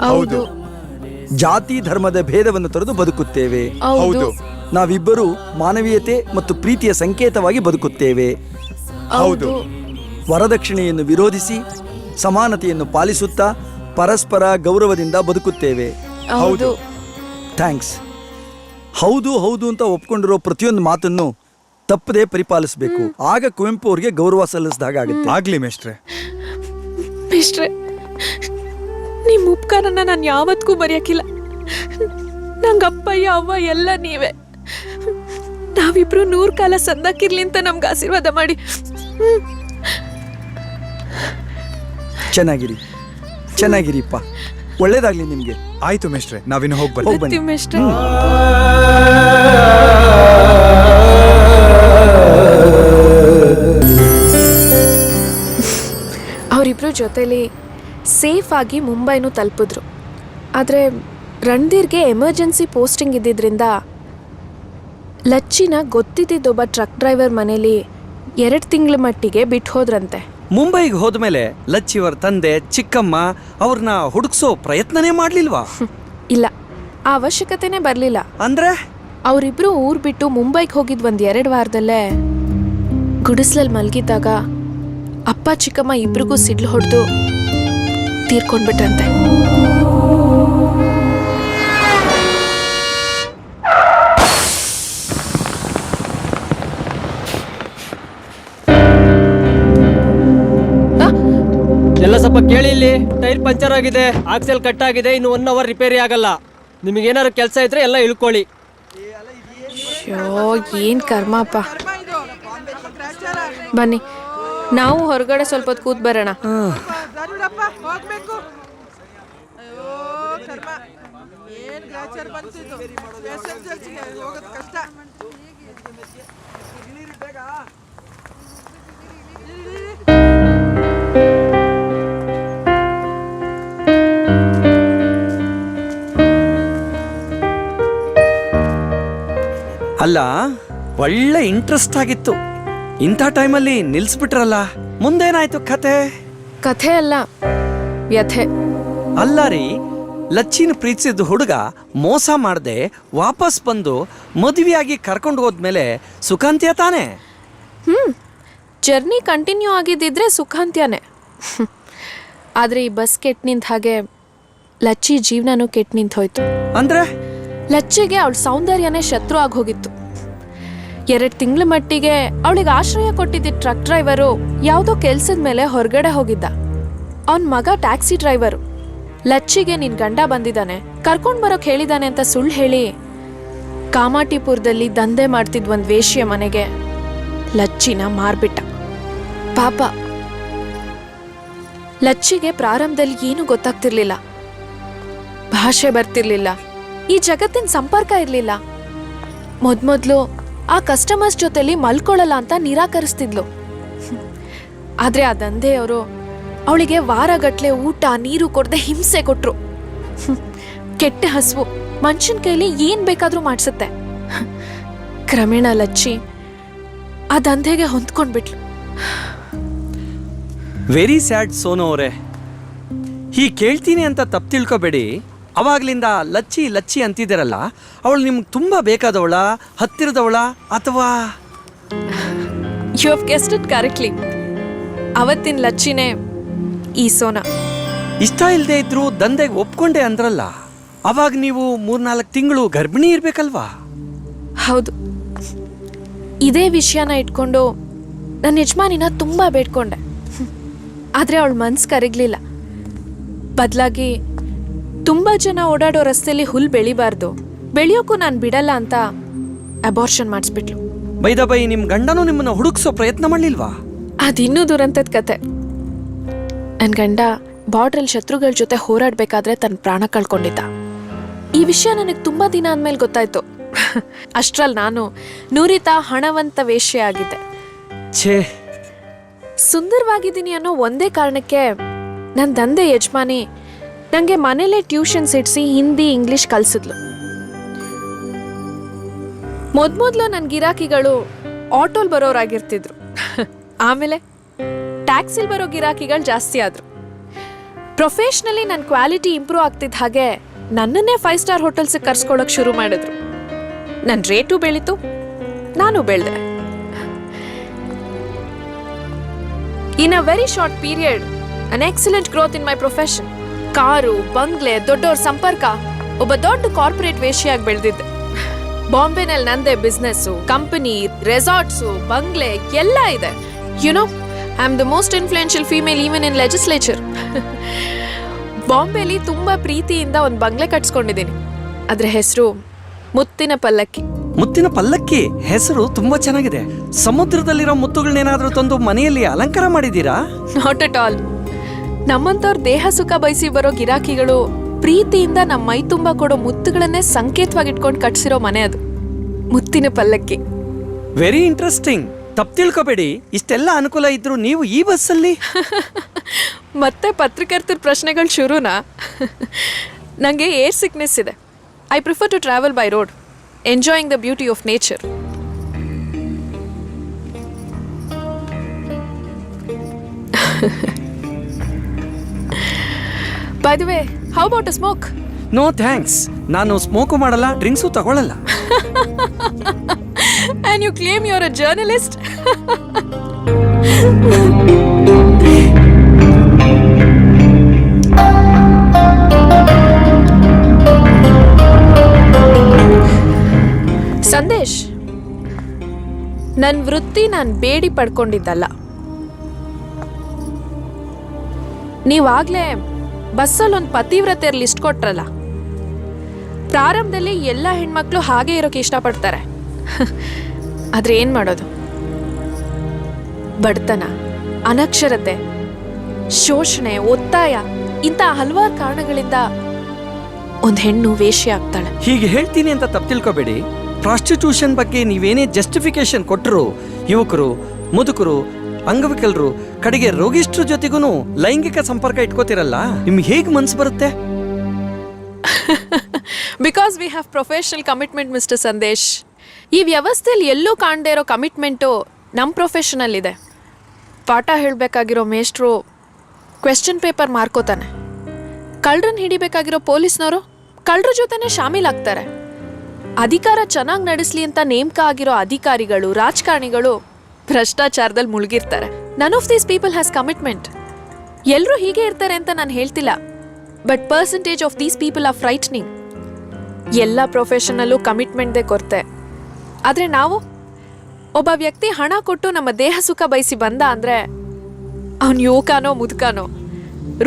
ಹೌದು. ಜಾತಿ ಧರ್ಮದ ಭೇದವನ್ನು ತೊರೆದು ಬದುಕುತ್ತೇವೆ. ಹೌದು. ನಾವಿಬ್ಬರು ಮಾನವೀಯತೆ ಮತ್ತು ಪ್ರೀತಿಯ ಸಂಕೇತವಾಗಿ ಬದುಕುತ್ತೇವೆ. ಹೌದು. ವರದಕ್ಷಿಣೆಯನ್ನು ವಿರೋಧಿಸಿ ಸಮಾನತೆಯನ್ನು ಪಾಲಿಸುತ್ತಾ ಪರಸ್ಪರ ಗೌರವದಿಂದ ಬದುಕುತ್ತೇವೆ. ಹೌದು. ಥ್ಯಾಂಕ್ಸ್. ಹೌದು ಹೌದು ಅಂತ ಒಪ್ಕೊಂಡಿರೋ ಪ್ರತಿಯೊಂದು ಮಾತನ್ನು ತಪ್ಪದೇ ಪರಿಪಾಲಿಸಬೇಕು. ಆಗ ಕುವೆಂಪು ಅವರಿಗೆ ಗೌರವ ಸಲ್ಲಿಸಿದಾಗುತ್ತೆ. ಆಗ್ಲಿ ಮೇಷ್ಟ್ರೆ. ಮಿಸ್ಟ್ರೆ, ನಿಮ್ಮ ಉಪಕಾರನ ನಾನು ಯಾವತ್ತಿಗೂ ಮರೆಯಕ್ಕಿಲ್ಲ. ನಂಗೆ ಅಪ್ಪಯ್ಯ ಅವ್ವ ಎಲ್ಲ ನೀವೇ. ನಾವಿಬ್ರು 100 ಕಾಲ ಸಂದಾಕಿರ್ಲಿ ಅಂತ ನಮ್ಗೆ ಆಶೀರ್ವಾದ ಮಾಡಿ. ಚೆನ್ನಾಗಿರಿಪ್ಪ. ಒಳ್ಳೇದಾಗ್ಲಿ ನಿಮ್ಗೆ. ಆಯ್ತು ಮೇಷ್ಟ್ರೆ, ನಾವಿನ್ನು ಹೋಗಿ ಬನ್ನಿ. ಮಿಸ್ಟ್ರೆ, ಅವರಿಬ್ರು ಜೊತೆಲಿ ಸೇಫ್ ಆಗಿ ಮುಂಬೈನೂ ತಲುಪಿದ್ರು. ಆದರೆ ರಣಧೀರ್ಗೆ ಎಮರ್ಜೆನ್ಸಿ ಪೋಸ್ಟಿಂಗ್ ಇದ್ದಿದ್ದರಿಂದ ಲಚ್ಚಿನ ಗೊತ್ತಿದ್ದೊಬ್ಬ ಟ್ರಕ್ ಡ್ರೈವರ್ ಮನೇಲಿ 2 ತಿಂಗಳ ಮಟ್ಟಿಗೆ ಬಿಟ್ಟು ಹೋದ್ರಂತೆ. ಮುಂಬೈಗೆ ಹೋದ್ಮೇಲೆ ಲಚ್ಚಿಯವರ ತಂದೆ, ಚಿಕ್ಕಮ್ಮ ಅವ್ರನ್ನ ಹುಡುಕ್ಸೋ ಪ್ರಯತ್ನನೇ ಮಾಡ್ಲಿಲ್ವಾ? ಇಲ್ಲ, ಆ ಅವಶ್ಯಕತೆನೇ ಬರಲಿಲ್ಲ. ಅಂದ್ರೆ ಅವರಿಬ್ರು ಊರು ಬಿಟ್ಟು ಮುಂಬೈಗೆ ಹೋಗಿದ್ 1-2 ವಾರದಲ್ಲೇ ಗುಡಿಸ್ಲಲ್ಲಿ ಮಲಗಿದ್ದಾಗ ಅಪ್ಪ ಚಿಕ್ಕಮ್ಮ ಇಬ್ರಿಗೂ ಸಿಡ್ಲು ಹೊಡೆದು ತೀರ್ಕೊಂಡ್ಬಿಟ್ರಂತೆ. ಎಲ್ಲ ಸ್ವಲ್ಪ ಕೇಳಿ. ಇಲ್ಲಿ ಟೈರ್ ಪಂಚರ್ ಆಗಿದೆ, ಆಕ್ಸೆಲ್ ಕಟ್ ಆಗಿದೆ, ಇನ್ನು 1 ಅವರ್ ರಿಪೇರಿ ಆಗಲ್ಲ. ನಿಮಗೇನಾದ್ರು ಕೆಲಸ ಇದ್ರೆ ಎಲ್ಲ ಇಳ್ಕೊಳ್ಳಿ. ಏನ್ ಕರ್ಮಪ್ಪ. ಬನ್ನಿ, ನಾವು ಹೊರಗಡೆ ಸ್ವಲ್ಪ ಹೊತ್ತು ಕೂತ್ ಬರೋಣ. ಅಲ್ಲ, ಒಳ್ಳೆ ಇಂಟ್ರೆಸ್ಟ್ ಆಗಿತ್ತು. ಇಂಥ ಟೈಮಲ್ಲಿ ನಿಲ್ಸ್ಬಿಟ್ರಲ್ಲ, ಮುಂದೇನಾಯ್ತು ಕತೆ? ಕಥೆ ಅಲ್ಲ, ವ್ಯಥೆ. ಅಲ್ಲ ರೀ, ಲಚ್ಚಿನ ಪ್ರೀತಿಸಿದ ಹುಡುಗ ಮೋಸ ಮಾಡದೆ ವಾಪಸ್ ಬಂದು ಮದುವೆಯಾಗಿ ಕರ್ಕೊಂಡು ಹೋದ್ಮೇಲೆ ಸುಖಾಂತ್ಯ ತಾನೆ? ಜರ್ನಿ ಕಂಟಿನ್ಯೂ ಆಗಿದ್ದಿದ್ರೆ ಸುಖಾಂತ್ಯನೇ. ಆದರೆ ಈ ಬಸ್ ಕೆಟ್ಟು ನಿಂತ ಹಾಗೆ ಲಚ್ಚಿ ಜೀವನನೂ ಕೆಟ್ಟು ನಿಂತು ಹೋಯ್ತು. ಅಂದ್ರೆ ಲಚ್ಚಿಗೆ ಅವಳ ಸೌಂದರ್ಯನೇ ಶತ್ರು ಆಗಿ ಹೋಗಿತ್ತು. 2 ತಿಂಗಳ ಮಟ್ಟಿಗೆ ಅವಳಿಗೆ ಆಶ್ರಯ ಕೊಟ್ಟಿದ್ದ ಟ್ರಕ್ ಡ್ರೈವರು ಯಾವುದೋ ಕೆಲ್ಸದ ಮೇಲೆ ಹೊರಗಡೆ ಹೋಗಿದ್ದ. ಅವನ ಮಗ ಟ್ಯಾಕ್ಸಿ ಡ್ರೈವರು. ಲಚ್ಚಿಗೆ ನಿನ್ ಗಂಡ ಬಂದಿದ್ದಾನೆ, ಕರ್ಕೊಂಡ್ ಬರೋಕ್ ಹೇಳಿದಾನೆ ಅಂತ ಸುಳ್ಳು ಹೇಳಿ ಕಾಮಾಟಿಪುರದಲ್ಲಿ ದಂಧೆ ಮಾಡ್ತಿದ್ ಒಂದ್ ವೇಶ್ಯ ಮನೆಗೆ ಲಚ್ಚಿನ ಮಾರ್ಬಿಟ್ಟ. ಪಾಪ ಲಚ್ಚಿಗೆ ಪ್ರಾರಂಭದಲ್ಲಿ ಏನೂ ಗೊತ್ತಾಗ್ತಿರ್ಲಿಲ್ಲ. ಭಾಷೆ ಬರ್ತಿರ್ಲಿಲ್ಲ, ಈ ಜಗತ್ತಿನ ಸಂಪರ್ಕ ಇರ್ಲಿಲ್ಲ. ಮೊದ್ಲು ಆ ಕಸ್ಟಮರ್ಸ್ ಜೊತೆಲಿ ಮಲ್ಕೊಳ್ಳಲ್ಲ ಅಂತ ನಿರಾಕರಿಸ್ತಿದ್ಲು. ಆದರೆ ಆ ದಂಧೆಯವರು ಅವಳಿಗೆ ವಾರಗಟ್ಲೆ ಊಟ ನೀರು ಕೊಡದೆ ಹಿಂಸೆ ಕೊಟ್ರು. ಕೆಟ್ಟ ಹಸುವು ಮನುಷ್ಯನ ಕೈಲಿ ಏನ್ ಬೇಕಾದ್ರೂ ಮಾಡಿಸುತ್ತೆ. ಕ್ರಮೇಣ ಲಚ್ಚಿ ಆ ದಂಧೆಗೆ ಹೊಂದ್ಕೊಂಡ್ಬಿಟ್ಲು. ವೆರಿ ಸ್ಯಾಡ್ ಸೋನು ಅವರೇ. ಹೀಗೆ ಕೇಳ್ತೀನಿ ಅಂತ ತಪ್ಪು ತಿಳ್ಕೊಬೇಡಿ. ಅವಾಗ್ಲಿಂದ ಲಚ್ಚಿ ಲಚ್ಚಿ ಅಂತಿದ್ದೀರಲ್ಲ, ಅವಳು ನಿಮ್ಗೆ ತುಂಬ ಬೇಕಾದವಳ, ಹತ್ತಿರದವಳ, ಅಥವಾ? You have guessed it correctly. ಅವತ್ತಿನ ಲಚ್ಚಿನೇ ಈ ಸೋನಾ. ಇಷ್ಟ ಇಲ್ಲದೆ ಇದ್ರು ದಂಧೆಗೆ ಒಪ್ಕೊಂಡೆ ಅಂದ್ರಲ್ಲ, ಅವಾಗ ನೀವು 3-4 ತಿಂಗಳು ಗರ್ಭಿಣಿ ಇರ್ಬೇಕಲ್ವಾ? ಹೌದು. ಇದೇ ವಿಷಯನ ಇಟ್ಕೊಂಡು ನನ್ನ ಯಜಮಾನಿನ ತುಂಬ ಬೇಡ್ಕೊಂಡೆ. ಆದರೆ ಅವಳ ಮನ್ಸು ಕರಗಲಿಲ್ಲ. ಬದಲಾಗಿ ತುಂಬ ಜನ ಓಡಾಡೋ ರಸ್ತೆಯಲ್ಲಿ ಹುಲ್ ಬೆಳಿಬಾರ್ದು, ಬೆಳೆಯೋಕ್ಕೂ ನಾನು ಬಿಡಲ್ಲ ಅಂತ ಅಬಾರ್ಷನ್ ಮಾಡಿಸ್ಬಿಟ್ಲು. ಬೈದ ಬೈ ನಿಮ್ಮ ಗಂಡನೂ ನಿಮ್ಮನ್ನು ಹುಡುಕ್ಸೋ ಪ್ರಯತ್ನ ಮಾಡಲಿಲ್ವಾ? ಅದಿನ್ನೂ ದುರಂತದ ಕತೆ. ನನ್ನ ಗಂಡ ಬಾರ್ಡ್ರಲ್ಲಿ ಶತ್ರುಗಳ ಜೊತೆ ಹೋರಾಡಬೇಕಾದ್ರೆ ತನ್ನ ಪ್ರಾಣ ಕಳ್ಕೊಂಡಿದ್ದ. ಈ ವಿಷಯ ನನಗೆ ತುಂಬ ದಿನ ಆದ್ಮೇಲೆ ಗೊತ್ತಾಯ್ತು. ಅಷ್ಟರಲ್ಲಿ ನಾನು ನುರಿತ ಹಣವಂತ ವೇಶ್ಯೆ ಆಗಿದ್ದೆ. ಛೇ, ಸುಂದರವಾಗಿದ್ದೀನಿ ಅನ್ನೋ ಒಂದೇ ಕಾರಣಕ್ಕೆ ನನ್ನ ದಂಧೆ ಯಜಮಾನಿ ನನಗೆ ಮನೇಲೇ ಟ್ಯೂಷನ್ಸ್ ಇಡಿಸಿ ಹಿಂದಿ ಇಂಗ್ಲಿಷ್ ಕಲಿಸಿದ್ಲು. ಮೊದಲು ನನ್ನ ಗಿರಾಕಿಗಳು ಆಟೋಲ್ ಬರೋರಾಗಿರ್ತಿದ್ರು. ಆಮೇಲೆ ಟ್ಯಾಕ್ಸಿಲ್ ಬರೋ ಗಿರಾಕಿಗಳು ಜಾಸ್ತಿ ಆದರು. ಪ್ರೊಫೆಷ್ನಲಿ ನನ್ನ ಕ್ವಾಲಿಟಿ ಇಂಪ್ರೂವ್ ಆಗ್ತಿದ್ದ ಹಾಗೆ ನನ್ನನ್ನೇ 5 ಸ್ಟಾರ್ ಹೋಟೆಲ್ಸಿಗೆ ಕರ್ಸ್ಕೊಳ್ಳೋಕೆ ಶುರು ಮಾಡಿದ್ರು. ನನ್ನ ರೇಟು ಬೆಳೀತು, ನಾನು ಬೆಳೆದೆ. In a very short period an excellent growth in my profession. Car, ಬಂಗ್ಲೆ, ದೊಡ್ಡವ್ರ ಸಂಪರ್ಕ, ಒಬ್ಬ ದೊಡ್ಡ ಕಾರ್ಪೊರೇಟ್ ವೇಶ್ಯಾಗಿ ಬೆಳೆದಿದ್ದೆ. ಬಾಂಬೆನಲ್ಲಿ ನಂದೇ ಬಿಸ್ನೆಸ್ಸು, ಕಂಪನಿ, ರೆಸಾರ್ಟ್ಸು, ಬಂಗ್ಲೆ ಎಲ್ಲ ಇದೆ. You know, I am the most influential female even in legislature. ಬಾಂಬೆಲಿ ತುಂಬ ಪ್ರೀತಿಯಿಂದ ಒಂದು ಬಂಗ್ಲೆ ಕಟ್ಸ್ಕೊಂಡಿದ್ದೀನಿ. ಅದ್ರ ಹೆಸರು ಮುತ್ತಿನ ಪಲ್ಲಕ್ಕಿ. ಮುತ್ತಿನ ಪಲ್ಲಕ್ಕಿ ಹೆಸರು ತುಂಬಾ ಚೆನ್ನಾಗಿದೆ. ಸಮುದ್ರದಲ್ಲಿರೋ ಮುತ್ತುಗಳನ್ನೇನಾದ್ರೂ ತಂದು ಮನೆಯಲ್ಲಿ ಅಲಂಕಾರ ಮಾಡಿದ್ದೀರಾ? Not at all. ನಮ್ಮಂತವ್ರ ದೇಹ ಸುಖ ಬಯಸಿ ಬರೋ ಗಿರಾಕಿಗಳು ಪ್ರೀತಿಯಿಂದ ನಮ್ಮ ಮೈ ತುಂಬ ಕೊಡೋ ಮುತ್ತುಗಳನ್ನೇ ಸಂಕೇತವಾಗಿ ಇಟ್ಕೊಂಡು ಕಟ್ಸಿರೋ ಮನೆ ಅದು, ಮುತ್ತಿನ ಪಲ್ಲಕ್ಕಿ. Very interesting. ತಪ್ಪು ತಿಳ್ಕೊಬೇಡಿ, ಇಷ್ಟೆಲ್ಲ ಅನುಕೂಲ ಇದ್ರು ನೀವು ಈ ಬಸ್ಸಲ್ಲಿ? ಮತ್ತೆ ಪತ್ರಕರ್ತರ ಪ್ರಶ್ನೆಗಳು ಶುರುನಾ? ನನಗೆ ಏರ್ ಸಿಕ್ನೆಸ್ ಇದೆ. I prefer to travel by road, enjoying the beauty of nature. By the way, how about a smoke? No thanks. ನಾನು ಸ್ಮೋಕು ಮಾಡಲ್ಲ, ಡ್ರಿಂಕ್ಸು ತಗೊಳ್ಳಲ್ಲ. And you claim you're a journalist? Sandesh, ನನ್ನ ವೃತ್ತಿ ನಾನು ಬೇಡಿ ಪಡ್ಕೊಂಡಿದ್ದಲ್ಲ. ನೀವಾಗ್ಲೇ ಬಸ್ಸಲ್ಲಿ ಒಂದು ಪತಿವ್ರತೆಯರ ಲಿಸ್ಟ್ ಕೊಟ್ರಲ್ಲ. ಪ್ರಾರಂಭದಲ್ಲಿ ಎಲ್ಲ ಹೆಣ್ಮಕ್ಳು ಹಾಗೆ ಇರೋಕೆ ಇಷ್ಟಪಡ್ತಾರೆ. ಆದ್ರೆ ಏನ್ ಮಾಡೋದು? ಬಡತನ, ಅನಕ್ಷರತೆ, ಶೋಷಣೆ, ಒತ್ತಾಯ ಇಂಥ ಹಲವಾರು ಕಾರಣಗಳಿಂದ ಒಂದು ಹೆಣ್ಣು ವೇಶ್ಯೆ ಆಗ್ತಾಳೆ. ಹೀಗೆ ಹೇಳ್ತೀನಿ ಅಂತ ತಪ್ಪು ತಿಳ್ಕೊಬೇಡಿ. ಪ್ರಾಸ್ಟಿಟ್ಯೂಷನ್ ಬಗ್ಗೆ ನೀವೇನೇ ಜಸ್ಟಿಫಿಕೇಶನ್ ಕೊಟ್ಟರು ಯುವಕರು, ಮುದುಕರು, ಅಂಗವಿಕಲರು, ಕಡೆಗೆ ರೋಗಿಷ್ಟ್ರ ಜೊತೆಗೂ ಲೈಂಗಿಕ ಸಂಪರ್ಕ ಇಟ್ಕೋತಿರಲ್ಲ, ನಿಮ್ಗೆ ಹೇಗೆ ಮನ್ಸು ಬರುತ್ತೆ? Because we have professional commitment mister Sandesh. ಈ ವ್ಯವಸ್ಥೆಯಲ್ಲಿ ಎಲ್ಲೂ ಕಾಣದೇ ಇರೋ ಕಮಿಟ್ಮೆಂಟು ನಮ್ಮ ಪ್ರೊಫೆಷನಲ್ಲಿದೆ. ಪಾಠ ಹೇಳಬೇಕಾಗಿರೋ ಮೇಷ್ಟ್ರು ಕ್ವೆಶ್ಚನ್ ಪೇಪರ್ ಮಾರ್ಕೋತಾನೆ. ಕಳ್ಳರನ್ನ ಹಿಡಿಬೇಕಾಗಿರೋ ಪೊಲೀಸ್ನವರು ಕಳ್ಳರ ಜೊತೆನೇ ಶಾಮೀಲಾಗ್ತಾರೆ. ಅಧಿಕಾರ ಚೆನ್ನಾಗಿ ನಡೆಸಲಿ ಅಂತ ನೇಮಕ ಆಗಿರೋ ಅಧಿಕಾರಿಗಳು, ರಾಜಕಾರಣಿಗಳು ಭ್ರಷ್ಟಾಚಾರದಲ್ಲಿ ಮುಳುಗಿರ್ತಾರೆ. None of these people has commitment. ಎಲ್ಲರೂ ಹೀಗೆ ಇರ್ತಾರೆ ಅಂತ ನಾನು ಹೇಳ್ತಿಲ್ಲ, but percentage of these people are frightening. ಎಲ್ಲ ಪ್ರೊಫೆಷನಲ್ಲೂ ಕಮಿಟ್ಮೆಂಟ್ದೇ ಕೊರತೆ. ಆದರೆ ನಾವು ಒಬ್ಬ ವ್ಯಕ್ತಿ ಹಣ ಕೊಟ್ಟು ನಮ್ಮ ದೇಹ ಸುಖ ಬಯಸಿ ಬಂದ ಅಂದರೆ ಅವನು ಯುವಕನೋ ಮುದುಕನೋ,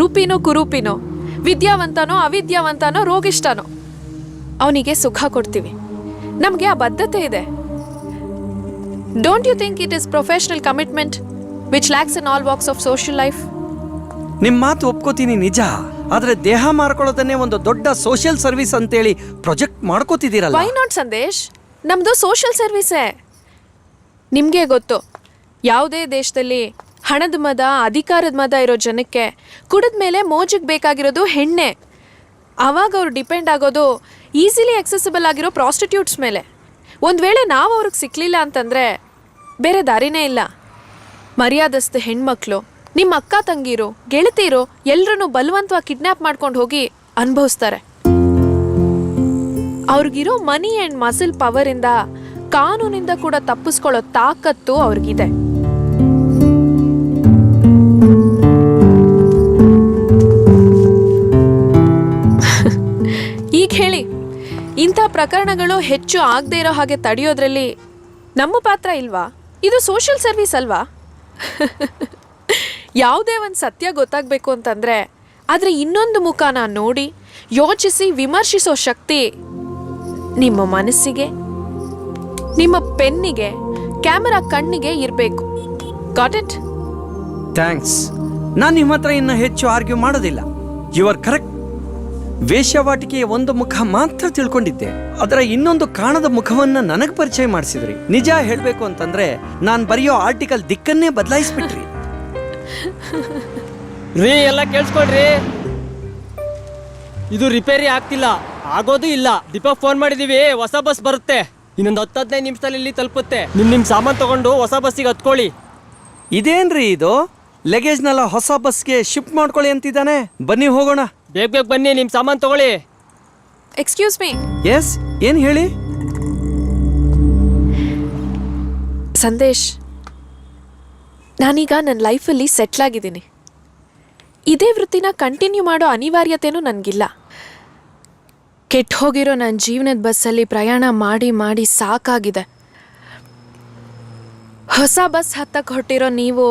ರೂಪಿನೋ ಕುರೂಪಿನೋ, ವಿದ್ಯಾವಂತನೋ ಅವಿದ್ಯಾವಂತನೋ, ರೋಗಿಷ್ಠನೋ, ಅವನಿಗೆ ಸುಖ ಕೊಡ್ತೀವಿ. ನಮಗೆ ಆ ಬದ್ಧತೆ ಇದೆ. Don't you think it is professional commitment which lacks in all walks of social life? ನಿಮ್ಮ ಮಾತು ಒಪ್ಕೋತೀನಿ ನಿಜ. ಆದರೆ ದೇಹ ಮಾರ್ಕೊಳ್ಳೋದನ್ನೇ ಒಂದು ದೊಡ್ಡ ಸೋಷಿಯಲ್ ಸರ್ವಿಸ್ ಅಂತೇಳಿ ಪ್ರೊಜೆಕ್ಟ್ ಮಾಡ್ಕೋತಿದ್ದೀರಲ್ಲ. Why not Sandesh? ನಮ್ಮದು ಸೋಷಿಯಲ್ ಸರ್ವಿಸೇ. ನಿಮಗೆ ಗೊತ್ತು, ಯಾವುದೇ ದೇಶದಲ್ಲಿ ಹಣದ ಮದ ಅಧಿಕಾರದ ಮದ ಇರೋ ಜನಕ್ಕೆ ಕುಡಿದ ಮೇಲೆ ಮೋಜಿಗೆ ಬೇಕಾಗಿರೋದು ಹೆಣ್ಣೆ. ಆವಾಗ ಅವ್ರು ಡಿಪೆಂಡ್ ಆಗೋದು ಈಸಿಲಿ ಆಕ್ಸೆಸಿಬಲ್ ಆಗಿರೋ ಪ್ರಾಸ್ಟಿಟ್ಯೂಟ್ಸ್ ಮೇಲೆ. ಒಂದು ವೇಳೆ ನಾವು ಅವ್ರಿಗೆ ಸಿಕ್ಕಲಿಲ್ಲ ಅಂತಂದರೆ ಬೇರೆ ದಾರಿನೇ ಇಲ್ಲ. ಮರ್ಯಾದಸ್ಥ ಹೆಣ್ಮಕ್ಳು, ನಿಮ್ಮ ಅಕ್ಕ ತಂಗಿರು, ಗೆಳತಿರು ಎಲ್ಲರೂ ಬಲವಂತವಾಗಿ ಕಿಡ್ನ್ಯಾಪ್ ಮಾಡ್ಕೊಂಡು ಹೋಗಿ ಅನುಭವಿಸ್ತಾರೆ. ಅವ್ರಿಗಿರೋ ಮನಿ ಆ್ಯಂಡ್ ಮಸಲ್ ಪವರಿಂದ ಕಾನೂನಿಂದ ಕೂಡ ತಪ್ಪಿಸ್ಕೊಳ್ಳೋ ತಾಕತ್ತು ಅವ್ರಿಗಿದೆ. ಈಗ ಹೇಳಿ, ಇಂಥ ಪ್ರಕರಣಗಳು ಹೆಚ್ಚು ಆಗದೆ ಇರೋ ಹಾಗೆ ತಡೆಯೋದ್ರಲ್ಲಿ ನಮ್ಮ ಪಾತ್ರ ಇಲ್ವಾ? ಇದು ಸೋಷಿಯಲ್ ಸರ್ವಿಸ್ ಅಲ್ವಾ? ಯಾವುದೇ ಒಂದು ಸತ್ಯ ಗೊತ್ತಾಗಬೇಕು ಅಂತಂದರೆ ಆದರೆ ಇನ್ನೊಂದು ಮುಖನ ನೋಡಿ ಯೋಚಿಸಿ ವಿಮರ್ಶಿಸೋ ಶಕ್ತಿ ನಿಮ್ಮ ಮನಸ್ಸಿಗೆ, ನಿಮ್ಮ ಪೆನ್ನಿಗೆ, ಕ್ಯಾಮರಾ ಕಣ್ಣಿಗೆ ಇರಬೇಕು. Got it? ಥ್ಯಾಂಕ್ಸ್. ನಾನು ನಿಮ್ಮ ಹತ್ರ ಇನ್ನು ಹೆಚ್ಚು ಆರ್ಗ್ಯೂ ಮಾಡೋದಿಲ್ಲ. You are correct. ವೇಶ್ಯಾವಾಟಿಕೆಯ ಒಂದು ಮುಖ ಮಾತ್ರ ತಿಳ್ಕೊಂಡಿದ್ದೆ, ಅದರ ಇನ್ನೊಂದು ಕಾಣದ ಮುಖವನ್ನ ನನಗೆ ಪರಿಚಯ ಮಾಡಿಸಿದ್ರಿ. ನಿಜ ಹೇಳಬೇಕು ಅಂತಂದ್ರೆ ನಾನು ಬರೆಯೋ ಆರ್ಟಿಕಲ್ ದಿಕ್ಕನ್ನೇ ಬದಲಾಯಿಸ್ಬಿಟ್ರಿ. ರೀ ಎಲ್ಲ ಕೇಳಿಸ್ಕೊಳ್ರಿ, ಇದು ರಿಪೇರಿ ಆಗ್ತಿಲ್ಲ, ಆಗೋದು ಇಲ್ಲ. ದೀಪಕ್ ಫೋನ್ ಮಾಡಿದೀವಿ, ಹೊಸ ಬಸ್ ಬರುತ್ತೆ. ಇನ್ನೊಂದು 10-15 ನಿಮಿಷದಲ್ಲಿ ಇಲ್ಲಿ ತಲುಪುತ್ತೆ. ನಿಮ್ಮ ಸಾಮಾನು ತಗೊಂಡು ಹೊಸ ಬಸ್ಸಿಗೆ ಹತ್ಕೊಳ್ಳಿ. ಇದೇನ್ರಿ ಇದು? ಲಗೇಜ್ನೆಲ್ಲ ಹೊಸ ಬಸ್ಗೆ ಶಿಫ್ಟ್ ಮಾಡ್ಕೊಳ್ಳಿ ಅಂತಿದ್ದಾನೆ. ಬನ್ನಿ ಹೋಗೋಣ. ಬೇಗ ಬನ್ನಿ, ನಿಮ್ಮ ಸಾಮಾನು ತಗೊಳ್ಳಿ. Excuse me. ಎಸ್, ಏನು ಹೇಳಿ? ಸಂದೇಶ್, ನಾನೀಗ ನನ್ನ ಲೈಫಲ್ಲಿ ಸೆಟ್ಲಾಗಿದ್ದೀನಿ. ಇದೇ ವೃತ್ತಿನ ಕಂಟಿನ್ಯೂ ಮಾಡೋ ಅನಿವಾರ್ಯತೆನೂ ನನಗಿಲ್ಲ. ಕೆಟ್ಟು ಹೋಗಿರೋ ನನ್ನ ಜೀವನದ ಬಸ್ಸಲ್ಲಿ ಪ್ರಯಾಣ ಮಾಡಿ ಮಾಡಿ ಸಾಕಾಗಿದೆ. ಹೊಸ ಬಸ್ ಹತ್ತಕ್ಕೆ ಹೊರಟಿರೋ ನೀವು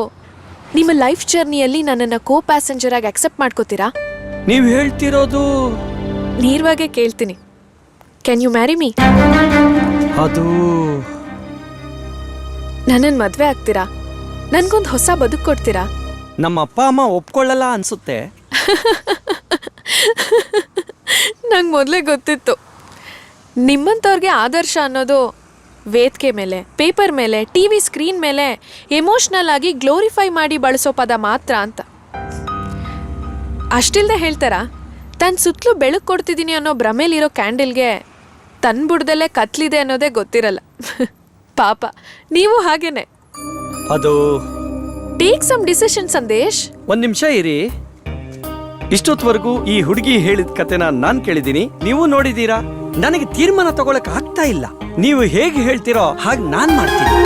ನಿಮ್ಮ ಲೈಫ್ ಜರ್ನಿಯಲ್ಲಿ ನನ್ನನ್ನು ಕೋ ಪ್ಯಾಸೆಂಜರಾಗಿ ಅಕ್ಸೆಪ್ಟ್ ಮಾಡ್ಕೋತೀರಾ? ನೀವು ಹೇಳ್ತಿರೋದು? ನೇರವಾಗೇ ಕೇಳ್ತೀನಿ, ಕ್ಯಾನ್ ಯು ಮ್ಯಾರಿ ಮೀ? ಅದು ನನ್ನನ್ನು ಮದುವೆ ಆಗ್ತೀರಾ? ನನಗೊಂದು ಹೊಸ ಬದುಕು ಕೊಡ್ತೀರಾ? ನಮ್ಮ ಅಪ್ಪ ಅಮ್ಮ ಒಪ್ಕೊಳ್ಳಲ್ಲ ಅನ್ಸುತ್ತೆ. ನಂಗೆ ಮೊದಲೇ ಗೊತ್ತಿತ್ತು ನಿಮ್ಮಂಥವ್ರಿಗೆ ಆದರ್ಶ ಅನ್ನೋದು ವೇದಿಕೆ ಮೇಲೆ, ಪೇಪರ್ ಮೇಲೆ, TV ಸ್ಕ್ರೀನ್ ಮೇಲೆ ಎಮೋಷ್ನಲ್ ಆಗಿ ಗ್ಲೋರಿಫೈ ಮಾಡಿ ಬಳಸೋ ಪದ ಮಾತ್ರ ಅಂತ. ಅಷ್ಟಿಲ್ಲದೆ ಹೇಳ್ತಾರಾ, ತನ್ನ ಸುತ್ತಲೂ ಬೆಳಕು ಕೊಡ್ತಿದ್ದೀನಿ ಅನ್ನೋ ಭ್ರಮೇಲಿರೋ ಕ್ಯಾಂಡಲ್ಗೆ ತನ್ನ ಬುಡದಲ್ಲೇ ಕತ್ಲಿದೆ ಅನ್ನೋದೇ ಗೊತ್ತಿರಲ್ಲ. ಪಾಪ ನೀವು ಹಾಗೇನೆ. ಅದು ಟೇಕ್ ಸಮ್ ಡಿಸಿಷನ್ ಸಂದೇಶ್. ಒಂದ್ ನಿಮಿಷ ಇರಿ. ಇಷ್ಟೊತ್ತವರೆಗೂ ಈ ಹುಡುಗಿ ಹೇಳಿದ ಕತೆನ ನಾನ್ ಕೇಳಿದೀನಿ, ನೀವು ನೋಡಿದೀರಾ. ನನಗೆ ತೀರ್ಮಾನ ತಗೊಳಕ್ ಆಗ್ತಾ ಇಲ್ಲ. ನೀವು ಹೇಗೆ ಹೇಳ್ತೀರೋ ಹಾಗೆ ನಾನ್ ಮಾಡ್ತೀನಿ.